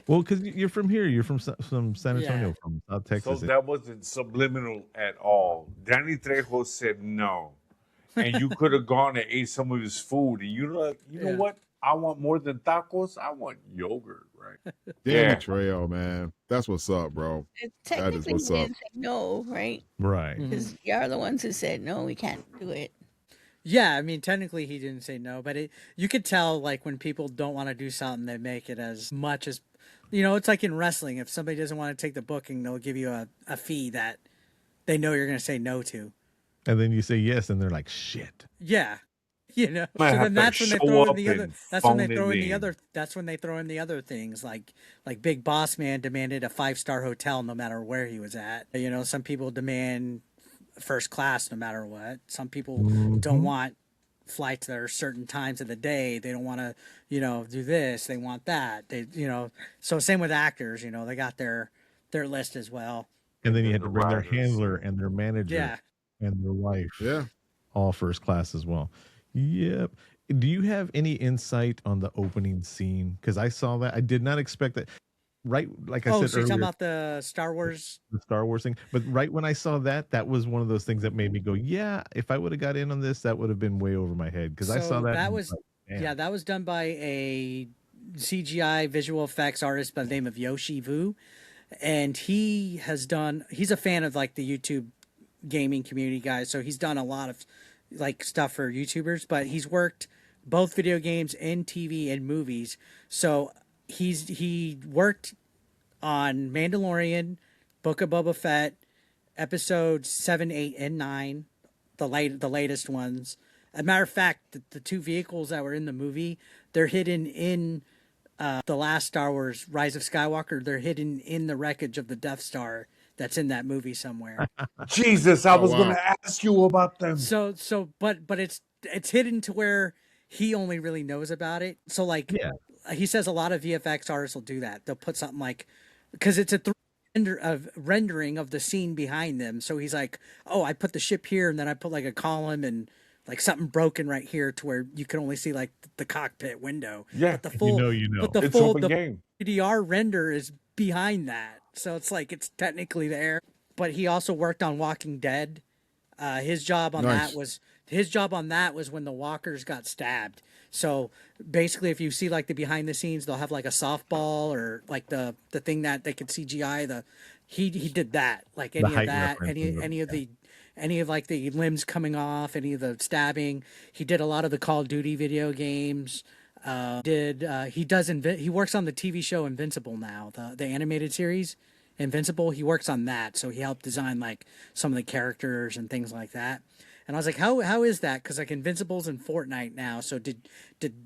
Well, because you're from here, you're from San Antonio, Yeah. from South So Texas. that wasn't subliminal at all. Danny Trejo said no. And you could have gone and ate some of his food. And you're like, you know Yeah. what? I want more than tacos. I want yogurt, right? Danny Yeah. Trejo, man. That's what's up, bro. It, That is technically, what's we up. didn't say no, right? Right. Mhm. Because y'all the ones who said no, we can't do it. Yeah, I mean, technically he didn't say no, but you could tell like when people don't want to do something, they make it as much as, it's like in wrestling. If somebody doesn't want to take the booking, they'll give you a fee that they know you're going to say no to. And then you say yes, and they're like, shit. Yeah. So Might have then to that's when they show throw in up the other. and That's when they phone it throw in the in. other. That's when they throw in the other things like Big Boss Man demanded a 5-star hotel no matter where he was at. Some people demand first class no matter what. Some people don't want flights that are certain times of the day. They don't want to, do this. They want that. So same with actors. They got their list as well. And then you And had the to bring their writers. handler and their manager Yeah. and their wife. Yeah. All first class as well. Yep. Do you have any insight on the opening scene? Because I saw that. I did not expect that. Right, like I Oh, said so you're talking earlier, about the Star Wars? the Star Wars thing. But right when I saw that, that was one of those things that made me go, "Yeah, if I would have got in on this, that would have been way over my head." Because I saw So that. that and was like, damn. Yeah, that was done by a CGI visual effects artist by the name of Yoshi Vu, and he's a fan of like the YouTube gaming community guys, so he's done a lot of like stuff for YouTubers, but he's worked both video games and TV and movies. So he worked on Mandalorian, Book of Boba Fett, episodes 7, 8, and 9, the latest ones. As a matter of fact, the two vehicles that were in the movie, they're hidden in the last Star Wars, Rise of Skywalker. They're hidden in the wreckage of the Death Star that's in that movie somewhere. Jesus, I Oh, was wow. going to ask you about them. But it's hidden to where he only really knows about it. So like, Yeah. he says a lot of VFX artists will do that. They'll put something like, because it's a rendering of the scene behind them. So he's like, oh, I put the ship here, and then I put like a column and like something broken right here to where you can only see like the cockpit window. Yeah. But the If full, you know. but the It's full, open the game. PDR render is behind that. So it's like it's technically there. But he also worked on Walking Dead. His job on Nice. that was when the walkers got stabbed. So basically, if you see like the behind the scenes, they'll have like a softball or like the thing that they could CGI. He did that, like any of height that, reference any of like the limbs coming off, any of the stabbing. He did a lot of the Call of Duty video games. He works on the TV show Invincible now, the animated series Invincible. He works on that, so he helped design like some of the characters and things like that. And I was like, how is that? Because like Invincible's in Fortnite now. So did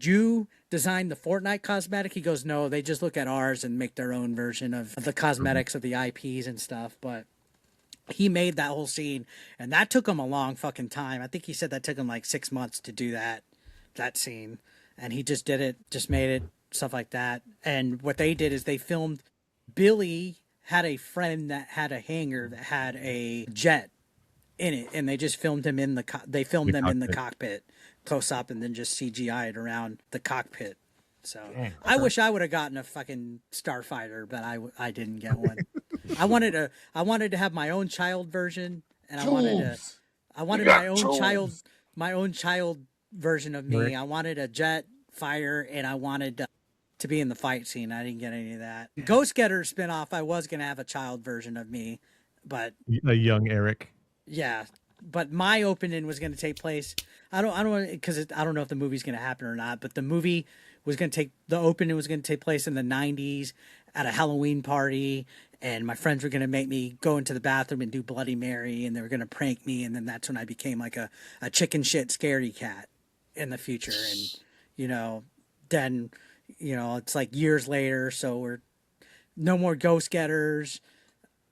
you design the Fortnite cosmetic? He goes, no, they just look at ours and make their own version of the cosmetics of the IPs and stuff. But he made that whole scene, and that took him a long fucking time. I think he said that took him like 6 months to do that scene, and he just did it, just made it, stuff like that. And what they did is they filmed. Billy had a friend that had a hangar that had a jet in it, and they just filmed him in they filmed them in the cockpit close up, and then just CGI'd around the cockpit. So I wish I would have gotten a fucking starfighter, but I didn't get one. I wanted to have my own child version, and I wanted my own child version of me. Right. I wanted a jet fire, and I wanted to be in the fight scene. I didn't get any of that. Ghost Getter spinoff, I was gonna have a child version of me, but A young Eric. yeah. But my opening was gonna take place. I don't know if the movie's gonna happen or not. But the movie the opening was going to take place in the 90s at a Halloween party. And my friends were going to make me go into the bathroom and do Bloody Mary, and they were going to prank me. And then that's when I became like a chicken shit scaredy cat in the future. And, then, it's like years later. So we're no more ghost getters.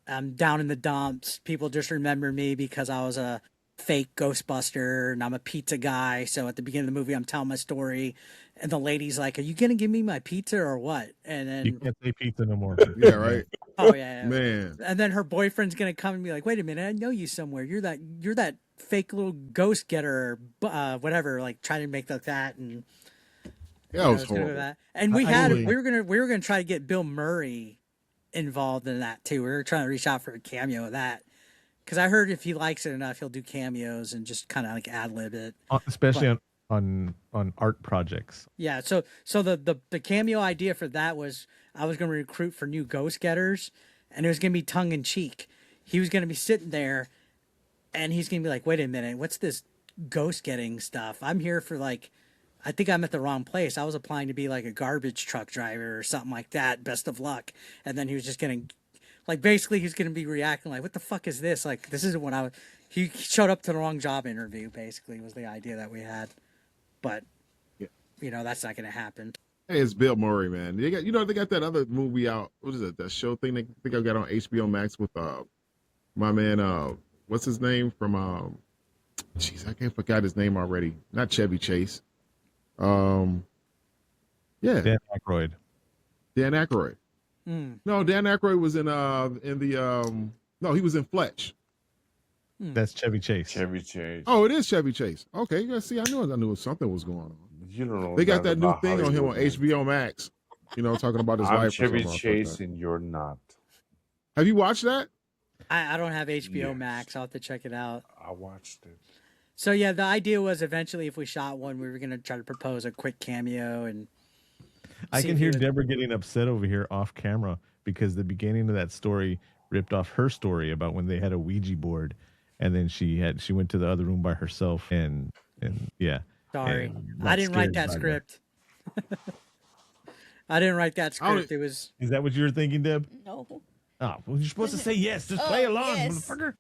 I'm down in the dumps. People just remember me because I was a fake Ghostbuster and I'm a pizza guy. So at the beginning of the movie, I'm telling my story. And the lady's like, "Are you going to give me my pizza or what?" And then, You can't say pizza no more. Yeah, right. oh yeah, Man. And then her boyfriend's going to come and be like, "Wait a minute, I know you somewhere. You're that fake little ghost getter, whatever." Like trying to make like that. And Yeah, that was it's gonna be horrible. that. And we were gonna try to get Bill Murray involved in that too. We were trying to reach out for a cameo of that. Because I heard if he likes it enough, he'll do cameos and just kind of like ad lib it. Especially on art projects. Yeah. So the cameo idea for that was I was going to recruit for new ghost getters, and it was going to be tongue in cheek. He was going to be sitting there, and he's going to be like, "Wait a minute, what's this ghost getting stuff? I'm here for like, I think I'm at the wrong place. I was applying to be like a garbage truck driver or something like that. Best of luck." And then he was just going to. Like, basically, he's going to be reacting like, "What the fuck is this? Like, this isn't what I was..." He showed up to the wrong job interview, basically, was the idea that we had. But, that's not going to happen. Hey, it's Bill Murray, man. They got that other movie out. What is it? That show thing they think I got on HBO Max with my man, what's his name from jeez, I can't forget his name already. Not Chevy Chase. Yeah. Dan Aykroyd. Dan Aykroyd. No, Dan Aykroyd was in no, he was in Fletch. That's Chevy Chase. Chevy Chase. Oh, it is Chevy Chase. Okay, yeah, see, I knew something was going on. You don't know. They got that new about thing on him on Hollywood, man. HBO Max. Talking about his I'm life. or Chevy something like Chase that. and you're not. Have you watched that? I don't have HBO Yes. Max. I'll have to check it out. I watched it. So, yeah, the idea was eventually if we shot one, we were going to try to propose a quick cameo. And I see can if he hear would- Deborah getting upset over here off camera because the beginning of that story ripped off her story about when they had a Ouija board, and then she went to the other room by herself and yeah. Sorry. and got I didn't write scared that by script. I didn't write that I don't- script. It was... Is that what you were thinking, Deb? No. Oh, well, you're supposed to say yes. Just play along, yes. motherfucker.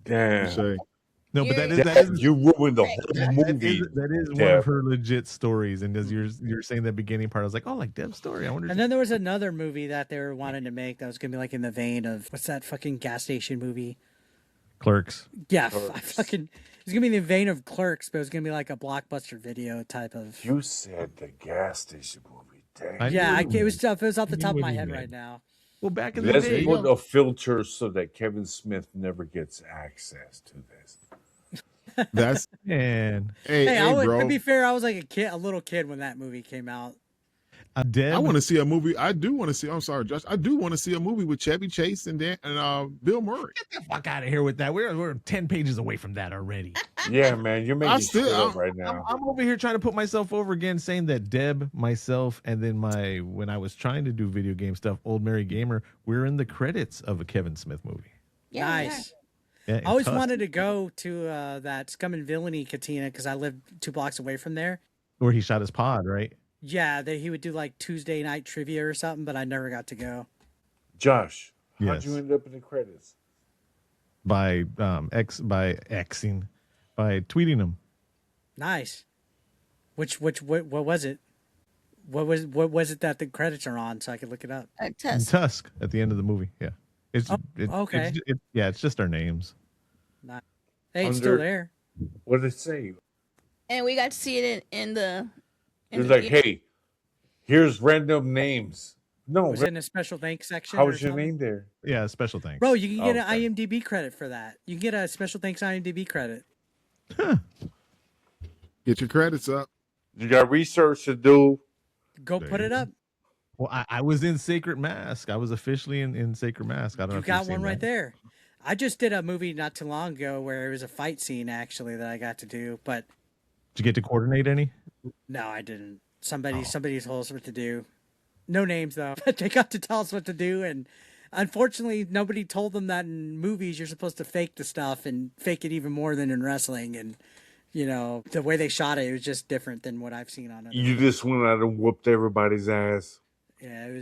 Damn. Say, No, but You're- that is You ruined the that whole is, movie. that is one Deb. of her legit stories. And as you're saying the beginning part, I was like, oh, like Deb's story. I wonder. And then there was another movie that they were wanting to make that was going to be like in the vein of, what's that fucking gas station movie? Clerks. Yeah, Clerks. it's going to be in the vein of Clerks, but it was going to be like a Blockbuster video type of... You said the gas station movie. Damn. I Yeah, knew it was off the knew top of what my he head meant. right now. Well, back in the Let's day, put a filter so that Kevin Smith never gets access to this. that's man, hey, To be bro. fair, I was like a little kid when that movie came out. Deb. I want to see a movie. I do want to see. I'm sorry, Josh. I do want to see a movie with Chevy Chase and Bill Murray. Get the fuck out of here with that. We're 10 pages away from that already. Yeah, man, you're making shit up right I'm, now. I'm over here trying to put myself over again, saying that Deb, myself, and then when I was trying to do video game stuff, Old Mary Gamer, we're in the credits of a Kevin Smith movie. Yeah, Nice. Yeah, I always Tusk. wanted to go to that Scum and Villainy Katina because I lived 2 blocks away from there. Where he shot his pod, right? Yeah, he would do like Tuesday night trivia or something, but I never got to go. Josh, how'd Yes. you end up in the credits? By tweeting him. Nice. What was it? What was it that the credits are on so I could look it up? And Test. Tusk at the end of the movie. Yeah. okay. It's just our names. Hey, it's still Under- there. What did it say? And we got to see it in the. It was like, hey, here's random names. No, Was it in a special thanks section? how or was your something? name there? Yeah, special thanks. Bro, you can get Okay. an IMDb credit for that. You can get a special thanks IMDb credit. Get your credits up. You got research to do. Go There put you it go. up. Well, I was in Sacred Mask. I was officially in Sacred Mask. I don't know You if got you've seen one right that. there. I just did a movie not too long ago where it was a fight scene actually that I got to do, but Did you get to coordinate any? no, I didn't. Oh. Somebody told us what to do. No names though, but they got to tell us what to do, and unfortunately, nobody told them that in movies you're supposed to fake the stuff and fake it even more than in wrestling, and You know, the way they shot it, it was just different than what I've seen on it. You just went out and whooped everybody's ass. Yeah, it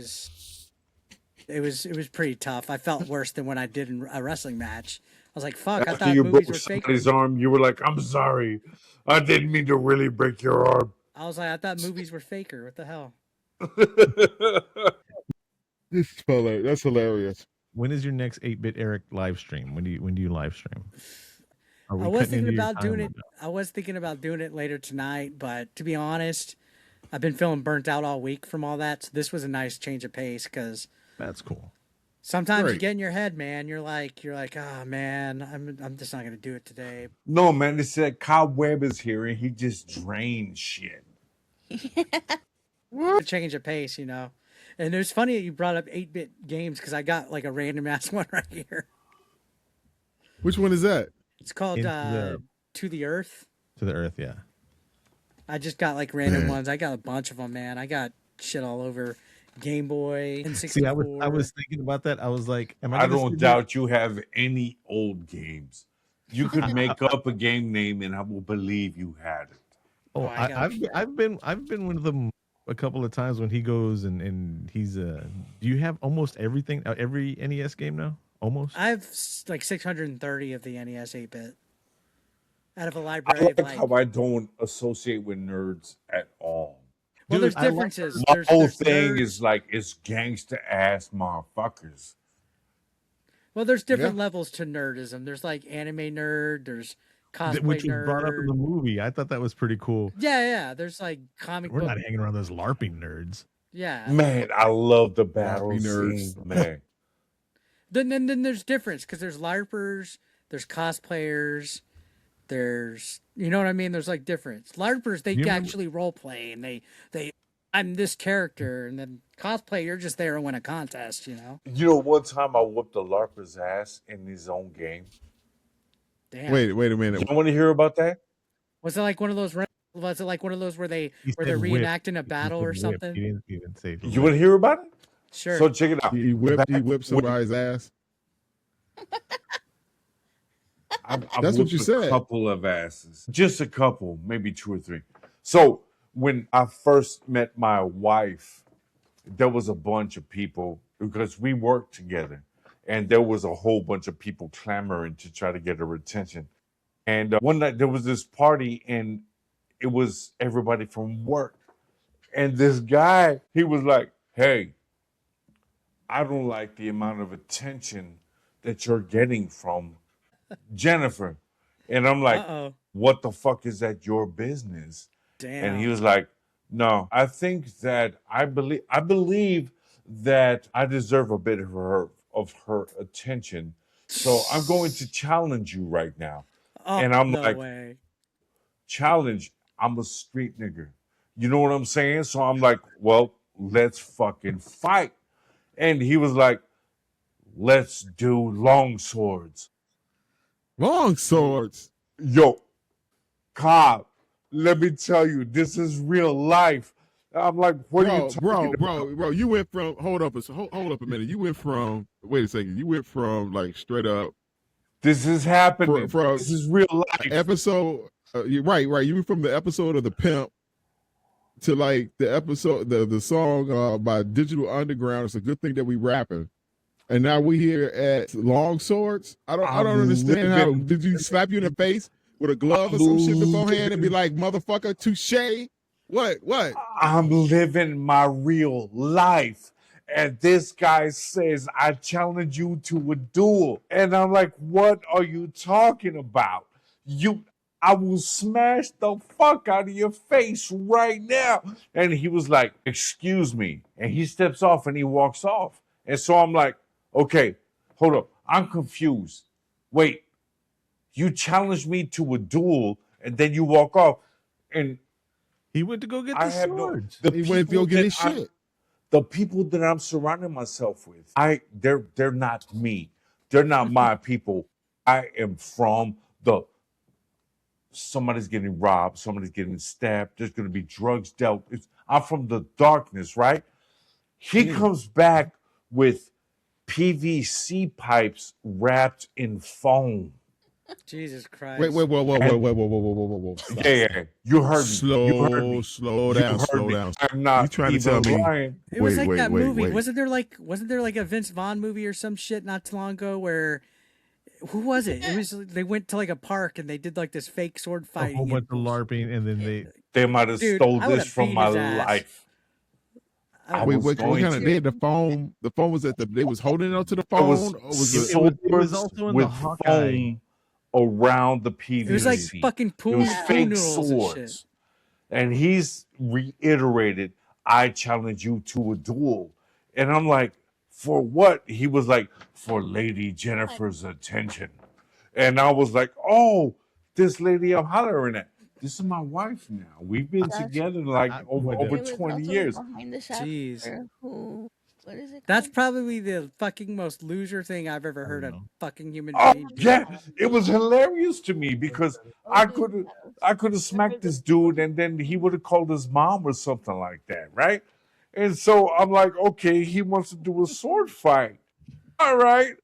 was pretty tough. I felt worse than when I did in a wrestling match. I was like, "Fuck!" I After thought you movies broke were fake. somebody's arm, you were like, "I'm sorry, I didn't mean to really break your arm." I was like, I thought movies were faker. What the hell? That's hilarious. When is your next 8-bit Eric live stream? When do you live stream? Are I we was cutting thinking into your about doing time it. or no? I was thinking about doing it later tonight, but to be honest, I've been feeling burnt out all week from all that. So this was a nice change of pace because That's cool. sometimes you Great. get in your head, man. You're like, oh man, I'm just not gonna do it today. No, man, they said Cobweb is here and he just drained shit. A change of pace, you know. And it was funny that you brought up 8-bit games because I got like a random ass one right here. Which one is that? It's called Into To the Earth. To the Earth, yeah. I just got like random ones. I got a bunch of them, man. I got shit all over Game Boy and 64. See, I was thinking about that. I was like, am I I gonna don't sit here- doubt you have any old games. You could make up a game name and I will believe you had it. Oh, I got I've been one of them a couple of times when he goes and he's do you have almost everything every NES game now? Almost? I have like 630 of the NES 8-bit out of a I library like of like. how I don't associate with nerds at all. Well, Dude, there's I like differences. My whole there's thing nerds. is like it's gangster ass motherfuckers. Well, there's different levels to nerdism. There's like anime nerd. There's cosplay Which was nerd. brought up in the movie. I thought that was pretty cool. Yeah. There's like comic We're book. not hanging around those LARPing nerds. Yeah. Man, I love the battle Happy nerds. scene, man. Then there's difference because there's LARPers, there's cosplayers, there's you know what I mean. There's like difference. LARPers they You remember- actually role play and they I'm this character, and then cosplay you're just there to win a contest. You know. You know, one time I whooped a LARPer's ass in his own game. Damn. Wait a minute. You want to hear about that? Was it like one of those? Was it like one of those where they're He said whip. reenacting a He battle said or whip. something? He didn't say the You whip. want to hear about it? Sure. So check it out. He whipped somebody's ass. I've That's what whooped you a said. couple of asses. Just a couple, maybe 2 or 3. So when I first met my wife, there was a bunch of people because we worked together. And there was a whole bunch of people clamoring to try to get her attention. And one night there was this party and it was everybody from work. And this guy, he was like, hey, I don't like the amount of attention that you're getting from Jennifer. And I'm like, Uh-oh. what the fuck is that your business? Damn. And he was like, no, I think that I believe that I deserve a bit of her attention. So I'm going to challenge you right now. Oh, and I'm no like, way. challenge, I'm a street nigger. You know what I'm saying? So I'm like, well, let's fucking fight. And he was like, let's do long swords. Long swords. Yo, Cobb, let me tell you, this is real life. I'm like, what are you talking about? Bro, you went from hold up a minute. You went from wait a second. You went from like straight up This is happening. From This is real life. episode. You're right. You went from the episode of the pimp to like the episode, the song by Digital Underground. It's a good thing that we rapping. And now we here at Long Swords. I don't understand how. Did you slap you in the face with a glove or some shit beforehand and be like, motherfucker, touche? What? I'm living my real life. And this guy says, I challenge you to a duel. And I'm like, what are you talking about? I will smash the fuck out of your face right now. And he was like, excuse me. And he steps off and he walks off. And so I'm like, okay, hold up. I'm confused. Wait, you challenged me to a duel and then you walk off. And He went to go get I the have swords. He went to go get his shit. The people that I'm surrounding myself with, they're not me. They're not my people. I am from somebody's getting robbed, somebody's getting stabbed, there's gonna be drugs dealt. I'm from the darkness, right? He comes back with PVC pipes wrapped in foam. Jesus Christ. Wait, whoa. Stop. Yeah, you heard me. Slow down. I'm not You trying to even tell me? lying. It was like that movie. Wait. Wasn't there like a Vince Vaughn movie or some shit not too long ago where who was it? It was they went to like a park and they did like this fake sword A fight. whole bunch of LARPing, and then They might have Dude, stole I would've this from beat my his ass. life. I Wait, was what going kind of? to. They had the phone. The phone was they was holding on to the It was, phone. Or was it was also in the with Hawkeye. foam around the PVC. It was like fucking It pool, was pool fake noodles and shit. swords. And he's reiterated, I challenge you to a duel. And I'm like, for what? He was like, for Lady Jennifer's attention. And I was like, oh, this lady I'm hollering at. This is my wife now. We've been Gotcha. together like over It was 20 also years. behind the shop. Jeez. What is it? That's called? probably the fucking most loser thing I've ever heard a know. fucking human Oh being do. yeah, it was hilarious to me because I could have smacked this dude and then he would have called his mom or something like that, right? And so I'm like, okay, he wants to do a sword fight. All right.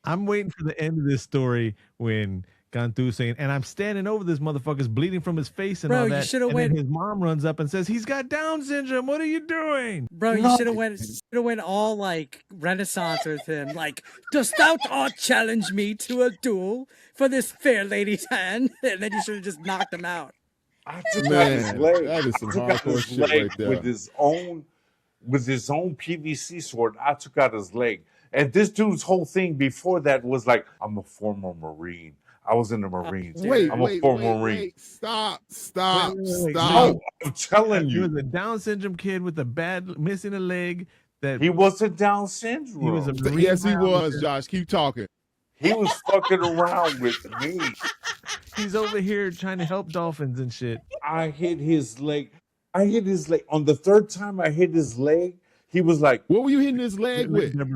I'm waiting for the end of this story when Cantu saying, and I'm standing over this motherfucker's bleeding from his face and Bro, all you that. shoulda And went- then his mom runs up and says, he's got Down syndrome. What are you doing? Bro, you No. should have went all like Renaissance with him. Like, dost thou art challenge me to a duel for this fair lady's hand? And then you should have just knocked him out. I took out his Man, leg. that is some I took out hardcore his shit leg right there. with his own PVC sword. I took out his leg. And this dude's whole thing before that was like, I'm a former Marine. I was in the Marines. Wait, I'm a former Marine. Stop. Wait. No, I'm telling He was you, a Down syndrome kid with a bad, missing a leg. That he wasn't Down syndrome. he was a Marine Yes, he was, biologist. Josh. Keep talking. He was fucking around with me. He's over here trying to help dolphins and shit. I hit his leg. On the third time I hit his leg, he was like, What were you hitting his leg with? Look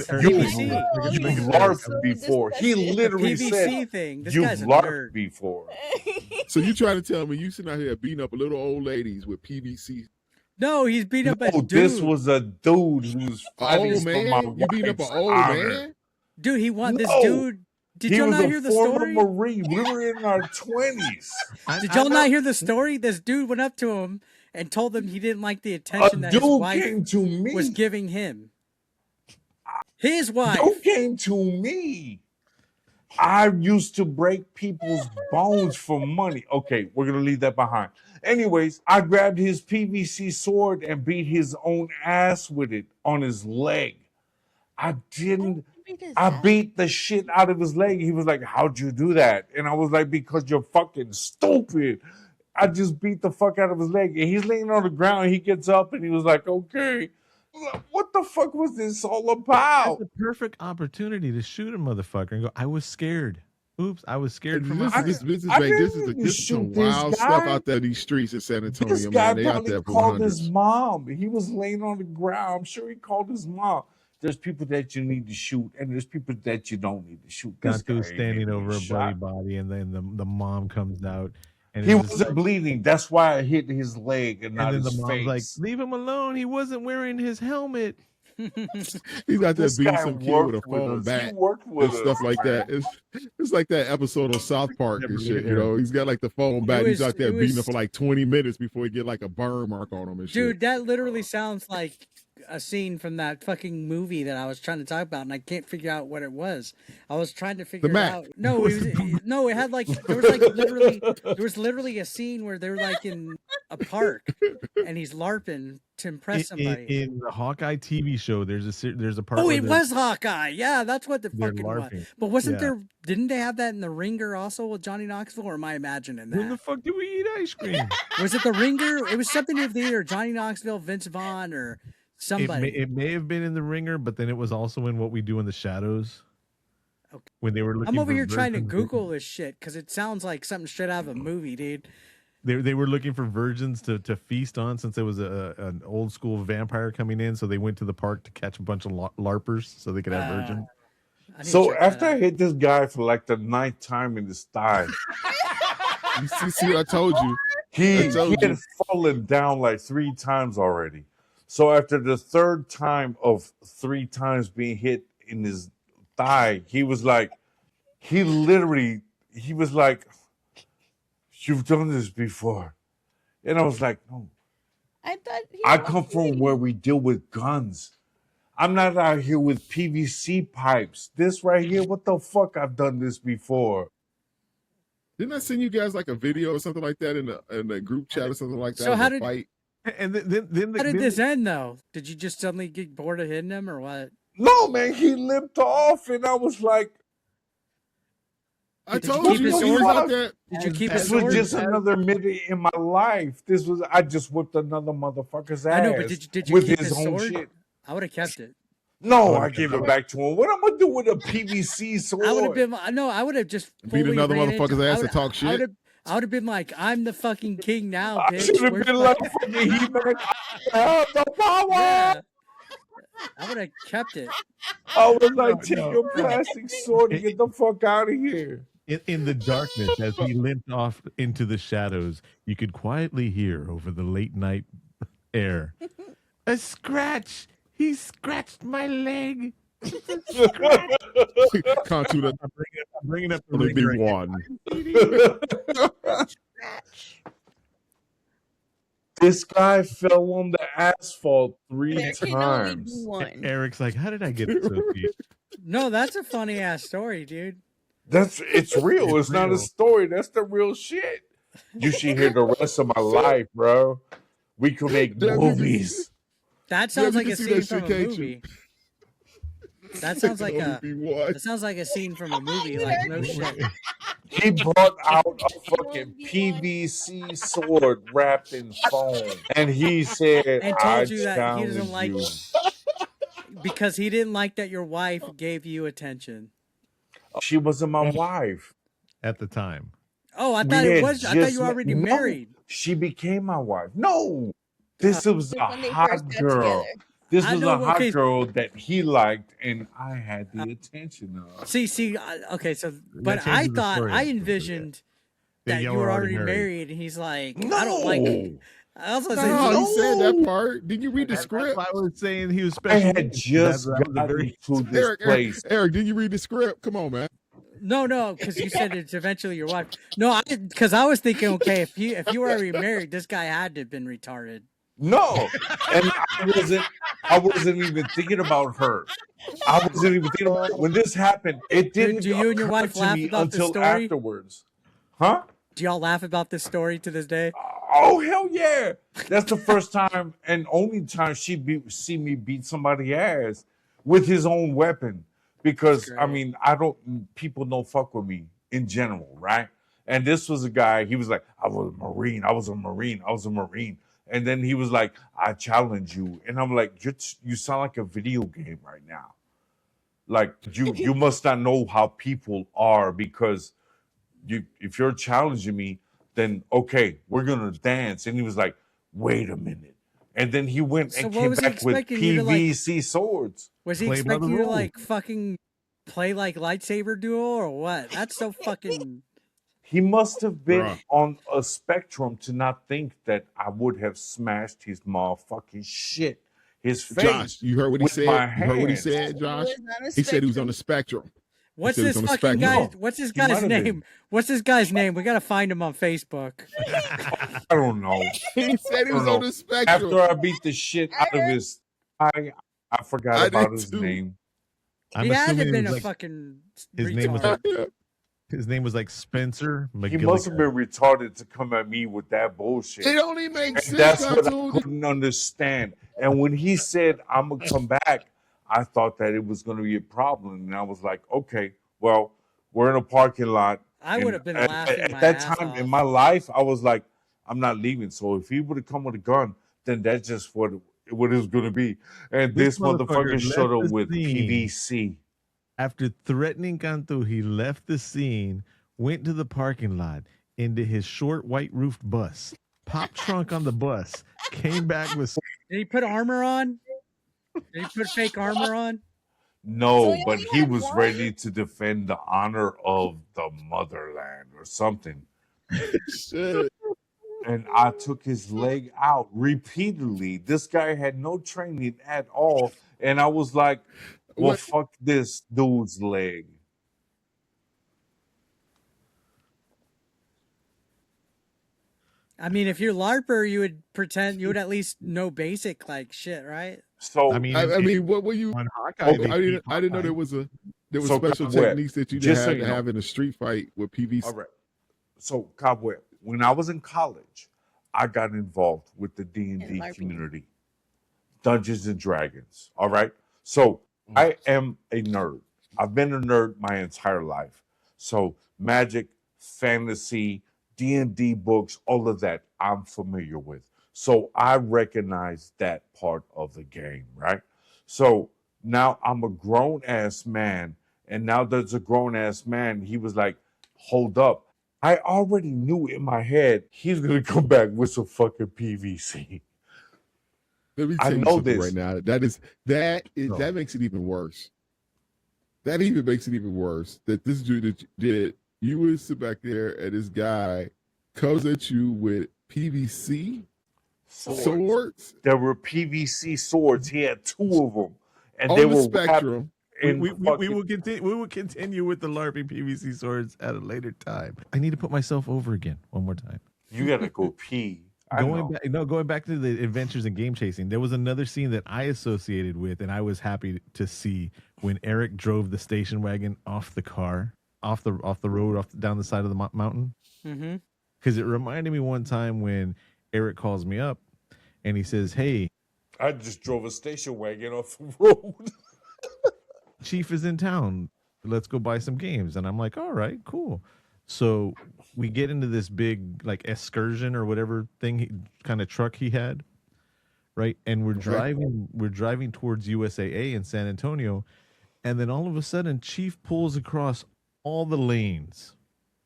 at Eric. you PVC. you've That's LARPed so before. He disgusting. literally PVC said, thing. This you've guy's a LARPed nerd. before. So you trying to tell me you sitting out here beating up little old ladies with PVC? No, he's beat up a Oh, dude. this was a dude who was fighting Old for my man? You beating up an wife's old honor. man? Dude, he won this No. dude. Did He y'all was not a hear the former story? Marine. We were in our 20s. Did y'all not hear the story? This dude went up to him and told him he didn't like the A attention that his dude wife came to me. was giving him. His wife. Dude came to me. I used to break people's bones for money. Okay, we're going to leave that behind. Anyways, I grabbed his PVC sword and beat his own ass with it on his leg. I beat the shit out of his leg. He was like, how'd you do that? And I was like, because you're fucking stupid. I just beat the fuck out of his leg. And he's laying on the ground. He gets up and he was like, okay. What the fuck was this all about? That's a perfect opportunity to shoot a motherfucker and go, I was scared. Oops, I was scared for my This is I some didn't some shoot this wild stuff guy. out there. These streets in San Antonio, This guy man. They out probably there for called his hundreds. mom. He was laying on the ground. I'm sure he called his mom. There's people that you need to shoot, and there's people that you don't need to shoot. This guy Cantu ain't standing getting over a bloody shot. body, and then the mom comes out. And He it's just wasn't bleeding. That's why I hit his leg and not and then his the mom's like, face. leave him alone. He wasn't wearing his helmet. He's out there This beating guy some kid with a worked with phone us. bat He worked with and stuff us, like man. that. It's like that episode of South Park Never and get shit. it. You know, he's got like the phone bat. He's was- out there it beating was- it for like 20 minutes before he get like a burn mark on him and shit. Dude, that literally sounds like a scene from that fucking movie that I was trying to talk about, and I can't figure out what it was. I was trying to figure it Mac. out. No, it had like there was literally a scene where they're like in a park, and he's LARPing to impress somebody. In the Hawkeye TV show, there's a part. Oh, where it was Hawkeye. Yeah, that's what the they're fucking was. LARPing. But wasn't Yeah. there? Didn't they have that in the Ringer also with Johnny Knoxville? Or am I imagining When the that? fuck do we eat ice cream? Was it the Ringer? It was something with either Johnny Knoxville, Vince Vaughn, or somebody. It may have been in the Ringer, but then it was also in What We Do in the Shadows. Okay. When they were looking I'm over for here trying to virgins. Google this shit because it sounds like something straight out of a movie, dude. They were looking for virgins to feast on since there was an old school vampire coming in. So they went to the park to catch a bunch of LARPers so they could have virgins. I need to So check that after I out. hit this guy for like the 9th time in his thigh, You see what I told you? he I told had you. fallen down like 3 times already. So after the 3rd time of 3 times being hit in his thigh, he was like, he literally he was like, "You've done this before," and I was like, "No, I thought he I was come from where we deal with guns. I'm not out here with PVC pipes. This right here, what the fuck? I've done this before." Didn't I send you guys like a video or something like that in the group chat or something like that? So of how a did- fight? And then How did this end, though? Did you just suddenly get bored of hitting him, or what? No, man, he limped off, and I was like, I Did you told keep you his he was sword? out there. Did you keep this his was sword? just another minute in my life. This was I just whipped another motherfucker's ass. I know, but did you with keep his his own sword? shit. I would have kept it. No, I gave it back to him. What I'm gonna do with a PVC sword? I would have been. No, I would have just Beat fully another ran motherfucker's into- ass I to talk shit? I would have been like, I'm the fucking king now, I bitch. should have Where's been my- like fucking He-Man. I have the power. Yeah. I would have kept it. I was like, take no. your plastic sword and get the fuck out of here. In the darkness, as he limped off into the shadows, you could quietly hear over the late night air, "A scratch! He scratched my leg." Cantu, that I'm bringing up the only ring be right one. This guy fell on the asphalt 3 There can only be times. one. Eric's like, "How did I get so deep?" No, that's a funny ass story, dude. It's real. It's not a real. story. That's the real shit. You should hear the rest of my life, bro. We could make Damn, you can- movies. That sounds you like can a see scene that from shit, a can't you? movie. That sounds like Only a. be one. That sounds like a scene from a movie. Like no shit. He brought out a fucking PVC sword wrapped in foam, and he said, And "I told you that he doesn't challenge like- you." Because he didn't like that your wife gave you attention. She wasn't my wife. At the time, Oh, I We thought it had was. I thought just you were met- already No, married. She became my wife. No, this was a When they first hot got girl. together. This I was know, a hot okay. girl that he liked, and I had the attention of. See. Okay, so but changes I the thought story. I envisioned that you were already married, and he's like, No, I don't like it. I also No, said, he said that part. Did you read the that's script? why I was saying he was I special. had needs. just That was a gotten very to this Eric, place. Eric, did you read the script? Come on, man. no, because you said it's eventually your wife. No, because I was thinking, okay, if you were already married, this guy had to have been retarded. No, and I wasn't even thinking about her. I wasn't even thinking about when this happened. It didn't do you and your occur wife to laugh me about this until story? afterwards. Huh? Do y'all laugh about this story to this day? Oh hell yeah! That's the first time and only time see me beat somebody ass with his own weapon. Because That's I great. mean, people don't fuck with me in general, right? And this was a guy. He was like, I was a Marine. I was a Marine. I was a Marine. And then he was like, I challenge you. And I'm like, you sound like a video game right now. Like you must not know how people are, because if you're challenging me, then okay, we're gonna dance. And he was like, wait a minute. And then he went So and what came was he back with expecting you to, like- PVC swords. Was he Play by the expecting you to rules. like fucking play like lightsaber duel or what? That's so fucking. He must have been Bruh. on a spectrum to not think that I would have smashed his motherfucking shit. His face. Josh, you heard what he with said? my You heard what he hands. said, Josh? He was on a He said he was on spectrum. the spectrum. What's said he was this on the fucking spectrum. guy? What's this He might guy's have been. name? What's this guy's name? We gotta find him on Facebook. I don't know. He said he was No, on no. the spectrum. After I beat the shit out of his I forgot I about did his too. name. I'm He had to assuming have it been was a like, fucking. his name was retard. like- his name was like Spencer He McGillicuddy. must have been retarded to come at me with that bullshit. It only makes And sense. that's I what I told you. couldn't understand. And when he said, I'm going to come back, I thought that it was going to be a problem. And I was like, okay, well, we're in a parking lot. I And would have been at, laughing at my that ass time off. in my life, I was like, I'm not leaving. So if he would have come with a gun, then that's just what it was going to be. And This this motherfucker motherfucker showed left up the with scene. PVC. After threatening Cantu, he left the scene, went to the parking lot, into his short white roofed bus, popped trunk on the bus, came back with Did he put armor on? Did he put fake armor on? No, So he but only he had was one? ready to defend the honor of the motherland or something. Shit. And I took his leg out repeatedly. This guy had no training at all. And I was like, well, What? fuck this dude's leg. I mean, if you're LARPer, you would pretend you would at least know basic like shit, right? So I mean, I mean, what were you? on Hawkeye, Okay. they I keep didn't know Hawkeye. there was So special Cobweb, techniques that you just so had you to know. have in a street fight with PVC. All right. So Cobweb, when I was in college, I got involved with the D&D And LARPing. community, Dungeons and Dragons. All right. So I am a nerd. I've been a nerd my entire life. So magic, fantasy, D&D books, all of that I'm familiar with. So I recognize that part of the game, right? So now I'm a grown ass man, and now there's a grown ass man. He was like, hold up. I already knew in my head he's gonna come back with some fucking PVC. Let me I tell you know something this. right now. That makes it even worse. That even makes it even worse. That this dude that did, you would sit back there and this guy comes at you with PVC swords There were PVC swords. He had 2 of them, and on they the were spectrum. We will continue. We will continue with the LARPing PVC swords at a later time. I need to put myself over again one more time. You gotta go pee. Going back to the adventures and game chasing, there was another scene that I associated with, and I was happy to see when Eric drove the station wagon off the car, off the road, down the side of the mountain. Mm-hmm. Because it reminded me one time when Eric calls me up, and he says, "Hey, I just drove a station wagon off the road." Chief is in town. Let's go buy some games." And I'm like, "All right, cool." So we get into this big like excursion or whatever thing kind of truck he had, right? And we're driving towards USAA in San Antonio, and then all of a sudden Chief pulls across all the lanes,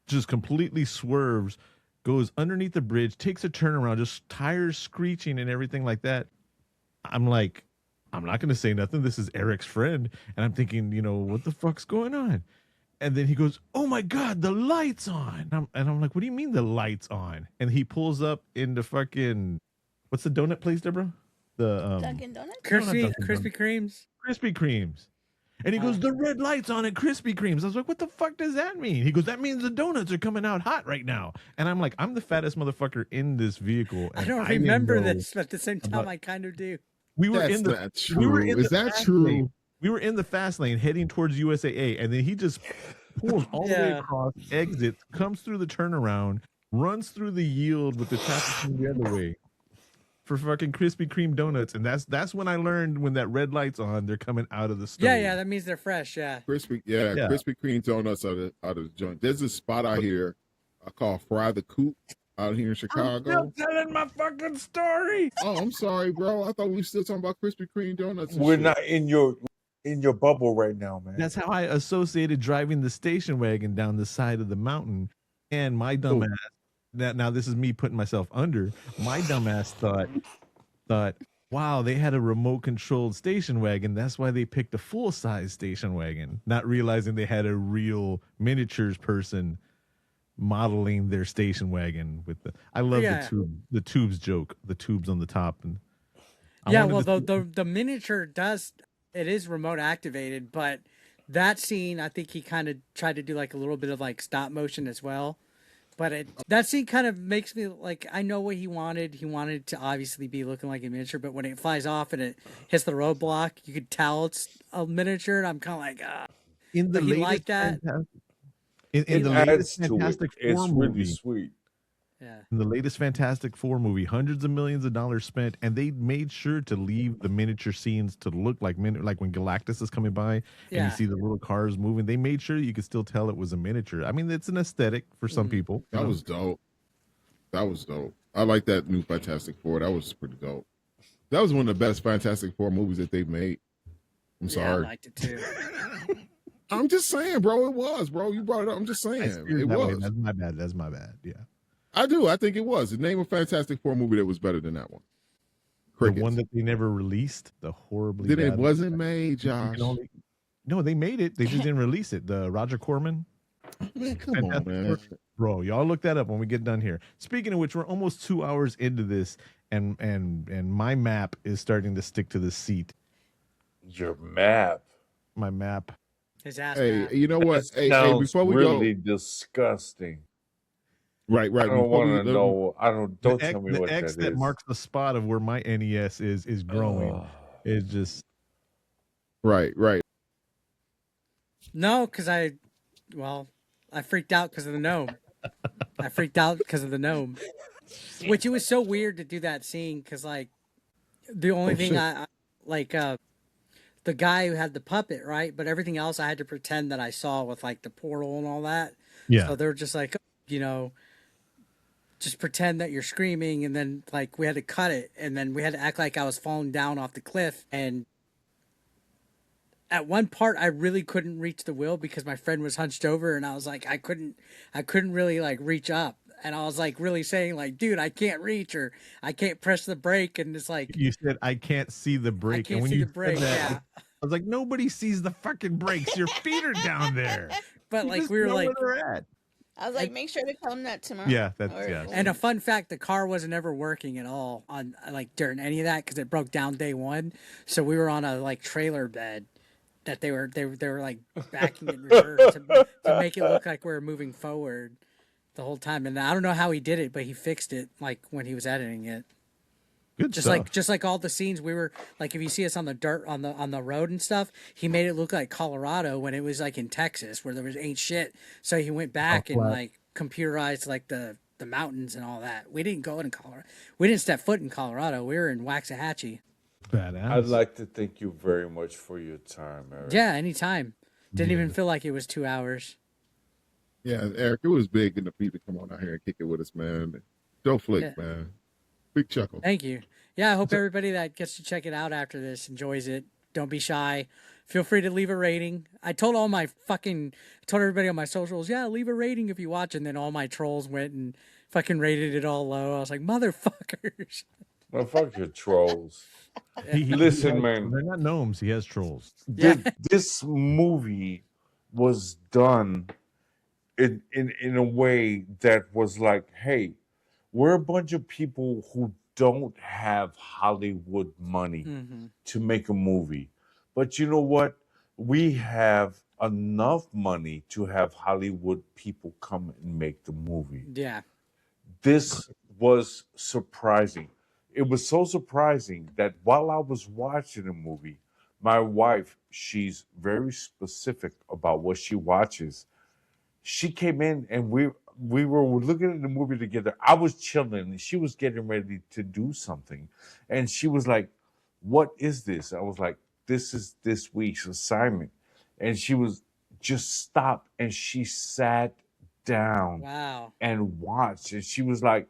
just completely swerves, goes underneath the bridge, takes a turnaround, just tires screeching and everything like that. I'm like, I'm not going to say nothing. This is Eric's friend. And I'm thinking, what the fuck's going on? And then he goes, "Oh my God, the light's on." And I'm like, "What do you mean the light's on?" And he pulls up into fucking, what's the donut place, Deborah? The Dunkin' Donuts? Krispy Dunkin' Kremes. Krispy Kremes. And he goes, "The red light's on at Krispy Kremes." I was like, "What the fuck does that mean?" He goes, "That means the donuts are coming out hot right now." And I'm like, I'm the fattest motherfucker in this vehicle. And I don't didn't remember know this, but at the same time, about- I kind of do. We were That's in the not true. we were in Is the that fast true? lane. We were in the fast lane heading towards USAA, and then he just pulls all the way Yeah. across, exits, comes through the turnaround, runs through the yield with the traffic coming the other way for fucking Krispy Kreme donuts. And that's when I learned when that red light's on, they're coming out of the stove. Yeah, that means they're fresh. Yeah. Krispy Kreme donuts out of the joint. There's a spot out here I call Fry the Coop out here in Chicago. I'm still telling my fucking story. Oh, I'm sorry, bro. I thought we were still talking about Krispy Kreme donuts. And We're shit. not in your bubble right now, man. That's how I associated driving the station wagon down the side of the mountain. And my dumbass, now this is me putting myself under, my dumbass thought, wow, they had a remote controlled station wagon. That's why they picked a full size station wagon, not realizing they had a real miniatures person modeling their station wagon with I love the tubes joke, the tubes on the top. And the miniature it is remote activated, but that scene, I think he kind of tried to do like a little bit of like stop motion as well. But that scene kind of makes me like, I know what he wanted. He wanted to obviously be looking like a miniature, but when it flies off and it hits the roadblock, you could tell it's a miniature. And I'm kind of like, in the latest like that. In the latest Fantastic Four it's movie, really sweet. Yeah. In the latest Fantastic Four movie, hundreds of millions of dollars spent, and they made sure to leave the miniature scenes to look like like when Galactus is coming by and you see the little cars moving. They made sure you could still tell it was a miniature. I mean, it's an aesthetic for some people. That was dope. That was dope. I like that new Fantastic Four. That was pretty dope. That was one of the best Fantastic Four movies that they've made. I'm sorry. I liked it too. I'm just saying, bro. It was, bro. You brought it up. I'm just saying. It was. That's my bad. That's my bad. Yeah. I do. I think it was. Name a Fantastic Four movie that was better than that one. Crickets. The one that they never released, the horribly Then bad it wasn't made, Josh. No, they made it. They just didn't release it. The Roger Corman. Man, come on, man. Bro, y'all look that up when we get done here. Speaking of which, we're almost 2 hours into this, and my map is starting to stick to the seat. Your map. My map. His ass Hey, map. you know what? Hey, Sounds before we really go, disgusting. Right, I right. don't want to know. I don't tell me The what X that that is. marks the spot of where my NES is growing. Oh. It's just right, right. No, because I freaked out because of the gnome. I freaked out because of the gnome, which it was so weird to do that scene because like the only Oh thing shit. I like the guy who had the puppet, right? But everything else I had to pretend that I saw with like the portal and all that. yeah. So they were just like, you know, just pretend that you're screaming, and then like we had to cut it, and then we had to act like I was falling down off the cliff. And at one part, I really couldn't reach the wheel because my friend was hunched over, and I was like, I couldn't really like reach up. And I was like really saying like, dude, I can't reach or I can't press the brake, and it's like You said I can't see the I brake, and can't when see you the said brake. that, Yeah, I was like, nobody sees the fucking brakes. Your feet are down there. but You like just we were know where like, they're at. I was like, make sure to tell him that tomorrow. Yeah, that's Or, yeah. and a fun fact, the car wasn't ever working at all on like during any of that because it broke down day one. So we were on a like trailer bed that they were like backing in reverse to make it look like we were moving forward the whole time. And I don't know how he did it, but he fixed it like when he was editing it. Good stuff. Just like all the scenes we were like, if you see us on the dirt on the road and stuff, he made it look like Colorado when it was like in Texas where there was ain't shit. So he went back and flat. like computerized like the mountains and all that. We didn't go in Colorado. We didn't step foot in Colorado. We were in Waxahachie. Badass. I'd like to thank you very much for your time, Eric. Yeah, anytime. Didn't Yeah. even feel like it was 2 hours. Yeah, Eric, it was big in the people come on out here and kick it with us, man. Joe Flick, Yeah. man. Big chuckle. Thank you. Yeah, I hope everybody that gets to check it out after this enjoys it. Don't be shy. Feel free to leave a rating. I told everybody on my socials, yeah, leave a rating if you watch. And then all my trolls went and fucking rated it all low. I was like, motherfuckers. Well, fuck your trolls. He Listen, has- man. they're not gnomes. He has trolls. Yeah. This movie was done in a way that was like, hey, we're a bunch of people who don't have Hollywood money to make a movie. But you know what? We have enough money to have Hollywood people come and make the movie. Yeah. This was surprising. It was so surprising that while I was watching the movie, my wife, she's very specific about what she watches. She came in and we were looking at the movie together. I was chilling and she was getting ready to do something. And she was like, "What is this?" I was like, "This is this week's assignment." And she was just stopped and she sat down Wow. and watched. And she was like,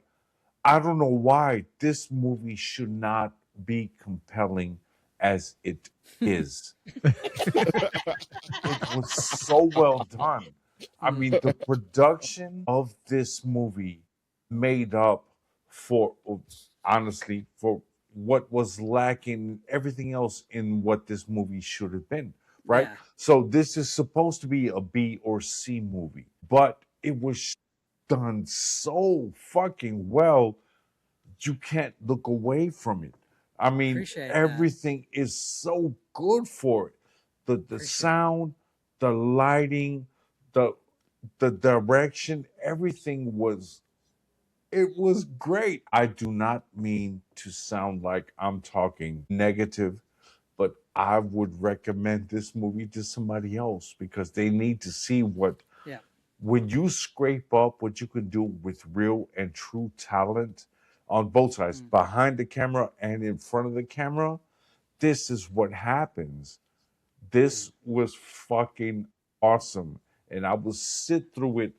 "I don't know why this movie should not be compelling as it is." It was so well done. I mean, the production of this movie made up for, honestly, for what was lacking, everything else in what this movie should have been, right? Yeah. So this is supposed to be a B or C movie, but it was done so fucking well, you can't look away from it. I mean, Appreciate that. everything is so good for it. The Appreciate it. sound, the lighting, the direction, everything was it was great. I do not mean to sound like I'm talking negative, but I would recommend this movie to somebody else because they need to see what Yeah. when you scrape up what you can do with real and true talent on both sides, behind the camera and in front of the camera, this is what happens. This was fucking awesome. And I will sit through it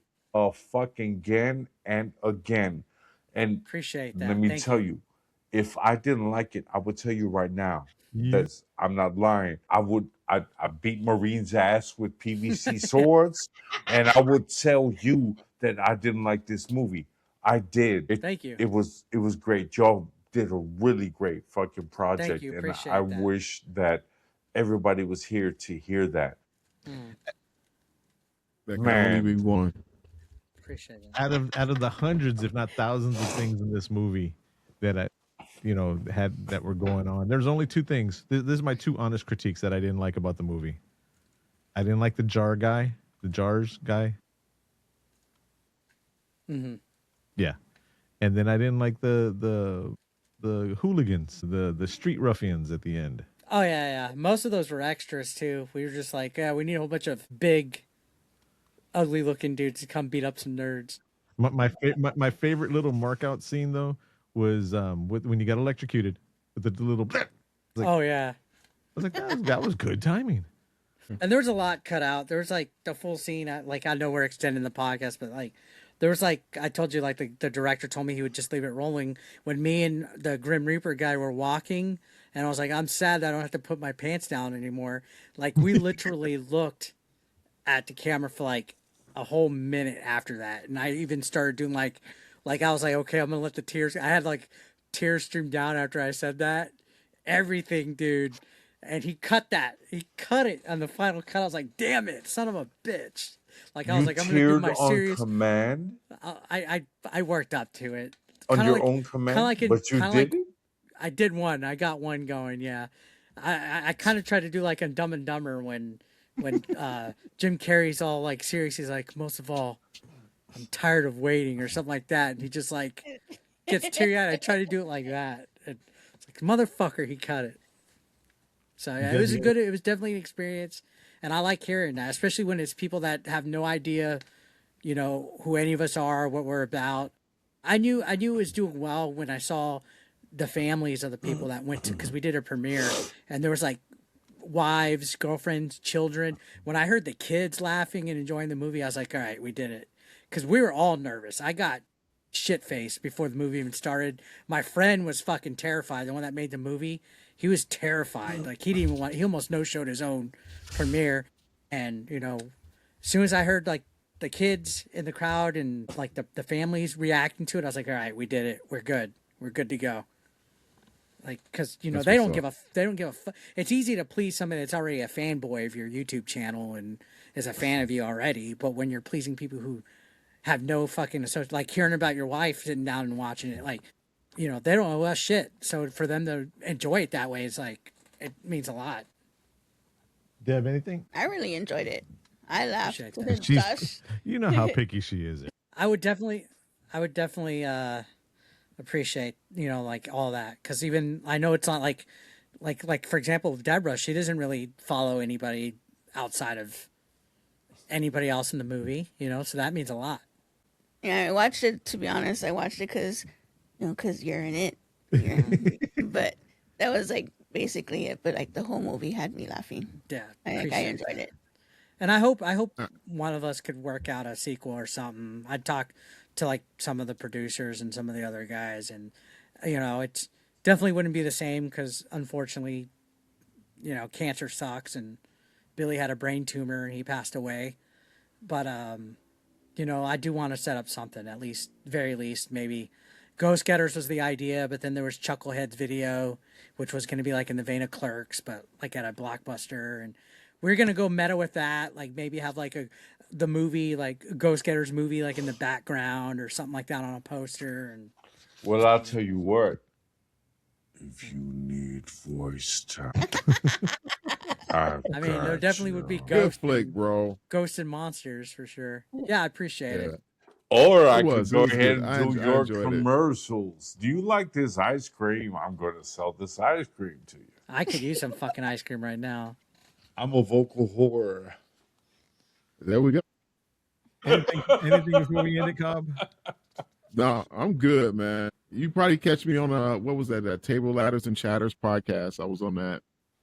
fucking again and again. And Appreciate that. let me Thank tell you. you, if I didn't like it, I would tell you right now. You, That's I'm not lying. I beat Marine's ass with PVC swords, and I would tell you that I didn't like this movie. I did. Thank you. It was great. Y'all did a really great fucking project, you. and Appreciate I that. wish that everybody was here to hear that. That can only Man. be one. Appreciate it. out of the hundreds, if not thousands, of things in this movie that I, that were going on. There's only two things. This is my two honest critiques that I didn't like about the movie. I didn't like the jars guy. Yeah, and then I didn't like the hooligans, the street ruffians at the end. Oh yeah. Most of those were extras too. We were just like, yeah, we need a whole bunch of big, ugly-looking dudes to come beat up some nerds. My favorite little mark out scene though was when you got electrocuted with the little. Like, Oh yeah. I was like, that was good timing. And there was a lot cut out. There was like the full scene. I know we're extending the podcast, but like there was like I told you, like the director told me he would just leave it rolling when me and the Grim Reaper guy were walking, and I was like, I'm sad that I don't have to put my pants down anymore. Like we literally looked at the camera for like a whole minute after that, and I even started doing like I was like, okay, I'm gonna let the tears. I had like tears stream down after I said that. Everything, dude. And he cut that. He cut it on the final cut. I was like, damn it, son of a bitch. Like, I was like, I'm going to do my serious. On command? I worked up to it. On your own command? But you did it? I did one. I got one going, yeah. I kind of tried to do like a Dumb and Dumber when Jim Carrey's all like serious. He's like, most of all, I'm tired of waiting or something like that. And he just like gets teary-eyed. I try to do it like that. It's like, motherfucker, he cut it. So yeah, it was definitely an experience, and I like hearing that, especially when it's people that have no idea, you know, who any of us are, what we're about. I knew it was doing well when I saw the families of the people that went to, because we did a premiere, and there was like wives, girlfriends, children. When I heard the kids laughing and enjoying the movie, I was like, all right, we did it, because we were all nervous. I got shit-faced before the movie even started. My friend was fucking terrified, the one that made the movie. He was terrified. Like he almost no-showed his own premiere. And, you know, as soon as I heard like the kids in the crowd and like the families reacting to it, I was like, all right, we did it. We're good. We're good to go. Like, cause you know, they don't give a it's easy to please somebody that's already a fanboy of your YouTube channel and is a fan of you already. But when you're pleasing people who have no fucking like hearing about your wife sitting down and watching it, like, you know, they don't know us shit. So for them to enjoy it that way, it's like, it means a lot. Deb, anything? I really enjoyed it. I laughed Appreciate with that. his gush. You know how picky she is. I would definitely appreciate, you know, like all that. Cause even, I know it's not like for example, Deborah, she doesn't really follow anybody outside of anybody else in the movie, you know? So that means a lot. Yeah, I watched it, to be honest. I watched it because, you know, because you're in it. But that was like basically it. But like the whole movie had me laughing. Yeah. I enjoyed that. it. And I hope one of us could work out a sequel or something. I'd talk to like some of the producers and some of the other guys, and you know, it definitely wouldn't be the same because unfortunately, you know, cancer sucks, and Billy had a brain tumor and he passed away. But you know, I do want to set up something, at least, very least, maybe. Ghost Getters was the idea, but then there was Chucklehead's video, which was going to be like in the vein of Clerks, but like at a Blockbuster, and we're going to go meta with that, like maybe have like the movie, like Ghost Getters movie, like in the background or something like that on a poster. And well, I'll tell you what. If you need voice time, I mean, there definitely would be good flick, bro. Ghosts and monsters for sure. Yeah, I appreciate it. Or I could go ahead good. and do your commercials. Do you like this ice cream? I'm going to sell this ice cream to you. I could use some fucking ice cream right now. I'm a vocal whore. There we go. Anything before we end it, Cobb? No, I'm good, man. You probably catch me on what was that? Table Ladders and Chatters podcast. I was on that.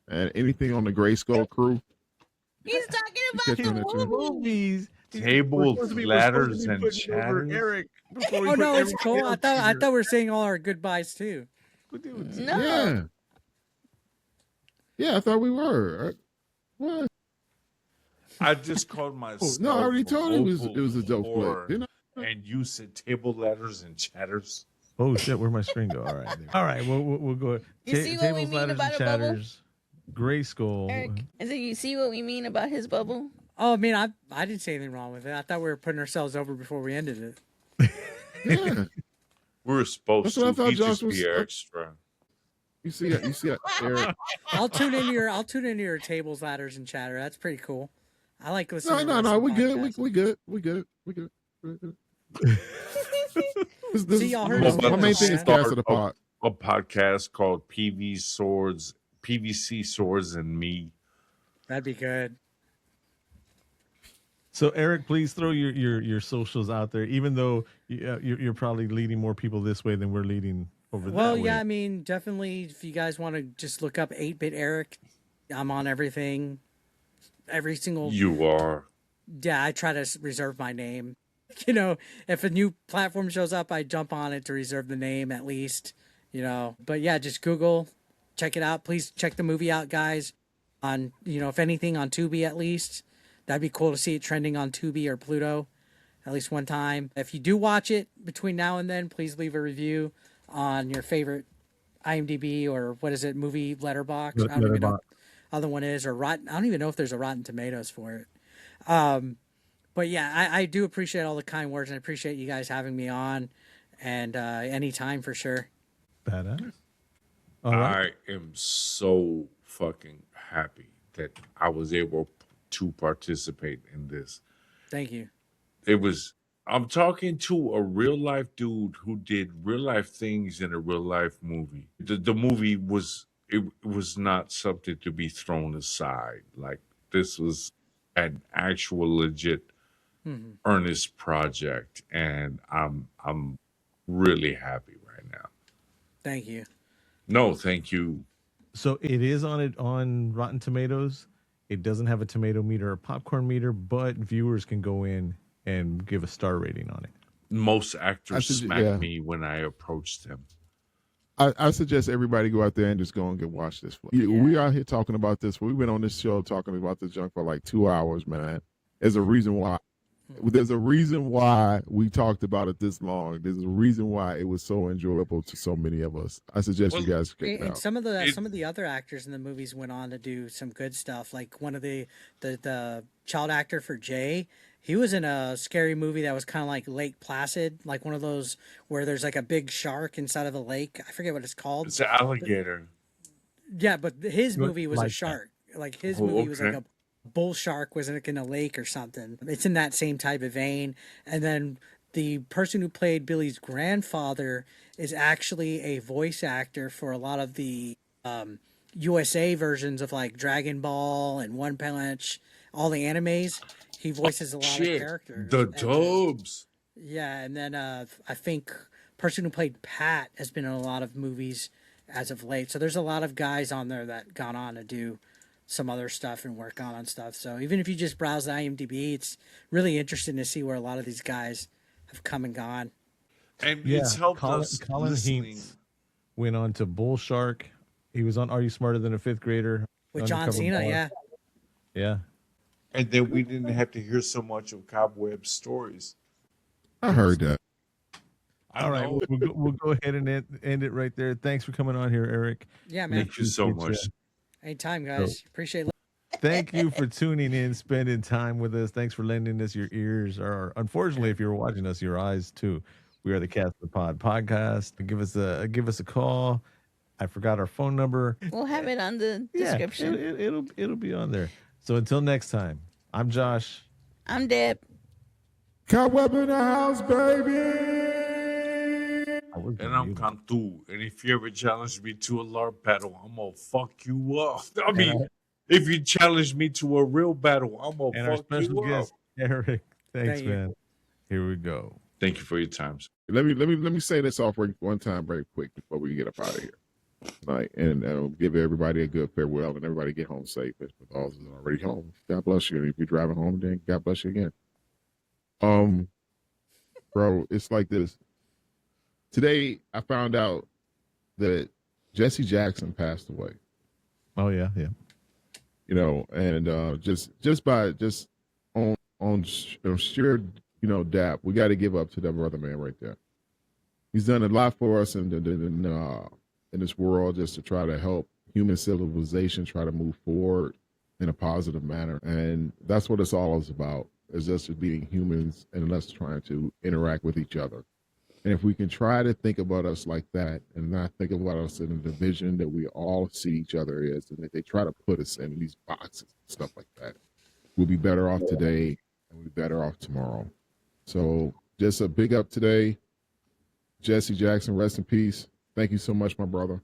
And anything on the Gray Skull crew. He's talking about the movies. Tables, ladders, and chatters. Eric. Oh no, it's cool. I thought we were saying all our goodbyes too. No. Yeah, I thought we were. What? I just called myself. No, I already told you it was a dope flick. Didn't I? And you said table ladders and chatters. Oh shit, where'd my screen go? All right. All right, we'll go. You see what we mean about a bubble? Gray Skull. Eric, is it you see what we mean about his bubble? Oh, I mean, I didn't say anything wrong with it. I thought we were putting ourselves over before we ended it. Yeah. We were supposed That's what to. I thought He Josh just was- be extra. You see it, Eric. I'll tune into your tables, ladders, and chatter. That's pretty cool. I like listening. No, to we good. podcasts. We good. We good. See, y'all heard my, his my main voice, thing is man. Cast of the Pod. a podcast called PVC Swords and Me. That'd be good. So Eric, please throw your socials out there. Even though you're probably leading more people this way than we're leading over Well, that way. yeah, I mean, definitely. If you guys want to just look up 8-Bit Eric, I'm on everything. Every single. You are. Yeah, I try to reserve my name. You know, if a new platform shows up, I jump on it to reserve the name at least. You know, but yeah, just Google, check it out. Please check the movie out, guys. On if anything, on Tubi at least. That'd be cool to see it trending on Tubi or Pluto at least one time. If you do watch it between now and then, please leave a review on your favorite IMDb or what is it, movie letterbox. I don't even know what the other one is, or Rotten. I don't even know if there's a Rotten Tomatoes for it. But yeah, I do appreciate all the kind words, and I appreciate you guys having me on, and anytime for sure. Badass. All right. I am so fucking happy that I was able to participate in this. Thank you. I'm talking to a real life dude who did real life things in a real life movie. The movie was not something to be thrown aside. Like, this was an actual legit earnest project, and I'm really happy right now. Thank you. No, thank you. So it is on Rotten Tomatoes. It doesn't have a tomato meter or popcorn meter, but viewers can go in and give a star rating on it. Most actors smacked yeah. me when I approached them. I suggest everybody go out there and just go and watch this. We are here talking about this. We've been on this show talking about this junk for like 2 hours, man. There's a reason why. There's a reason why we talked about it this long. There's a reason why it was so enjoyable to so many of us. I suggest you guys check it out. And some of the other actors in the movies went on to do some good stuff. Like one of the child actor for Jay, he was in a scary movie that was kind of like Lake Placid, like one of those where there's like a big shark inside of a lake. I forget what it's called. It's an alligator. Yeah, but his movie was like a shark. Like his movie was like okay. a bull shark was in a lake or something. It's in that same type of vein. And then the person who played Billy's grandfather is actually a voice actor for a lot of the USA versions of like Dragon Ball and One Punch, all the animes. He voices a lot of characters. The dubs. Yeah, and then I think person who played Pat has been in a lot of movies as of late. So there's a lot of guys on there that gone on to do some other stuff and work on stuff. So even if you just browse the IMDb, it's really interesting to see where a lot of these guys have come and gone. And it's helped Colin listening. Heintz went on to Bull Shark. He was on Are You Smarter Than a Fifth Grader? With John Undercover Cena, Boss. yeah. Yeah. And then we didn't have to hear so much of Cobweb stories. I heard that. All right. We'll go ahead and end it right there. Thanks for coming on here, Eric. Yeah, man. Thank you so much. Anytime, guys. Appreciate it. Thank you for tuning in, spending time with us. Thanks for lending us your ears, or unfortunately, if you're watching us, your eyes too. We are the Cast of the Pod podcast. Give us a call. I forgot our phone number. We'll have it on the description. It'll be on there. So until next time, I'm Josh. I'm Deb. Cobweb in the house, baby. And I'm Cantu. And if you ever challenge me to a LARP battle, I'm going to fuck you up. I mean, if you challenge me to a real battle, I'm going to fuck you up. And our special guest, Eric. Thanks, man. Here we go. Thank you for your time. Let me say this off one time very quick before we get up out of here. Like, and give everybody a good farewell and everybody get home safe. But for those who are already home, God bless you. And if you're driving home, then God bless you again. Bro, it's like this. Today, I found out that Jesse Jackson passed away. Oh yeah. You know, and just on sheer dap, we got to give up to that brother man right there. He's done a lot for us in this world just to try to help human civilization try to move forward in a positive manner, and that's what it's all about. Is just being humans and us trying to interact with each other. And if we can try to think about us like that and not think about us in the division that we all see each other as, and that they try to put us in these boxes and stuff like that, we'll be better off today and we'll be better off tomorrow. So just a big up today. Jesse Jackson, rest in peace. Thank you so much, my brother.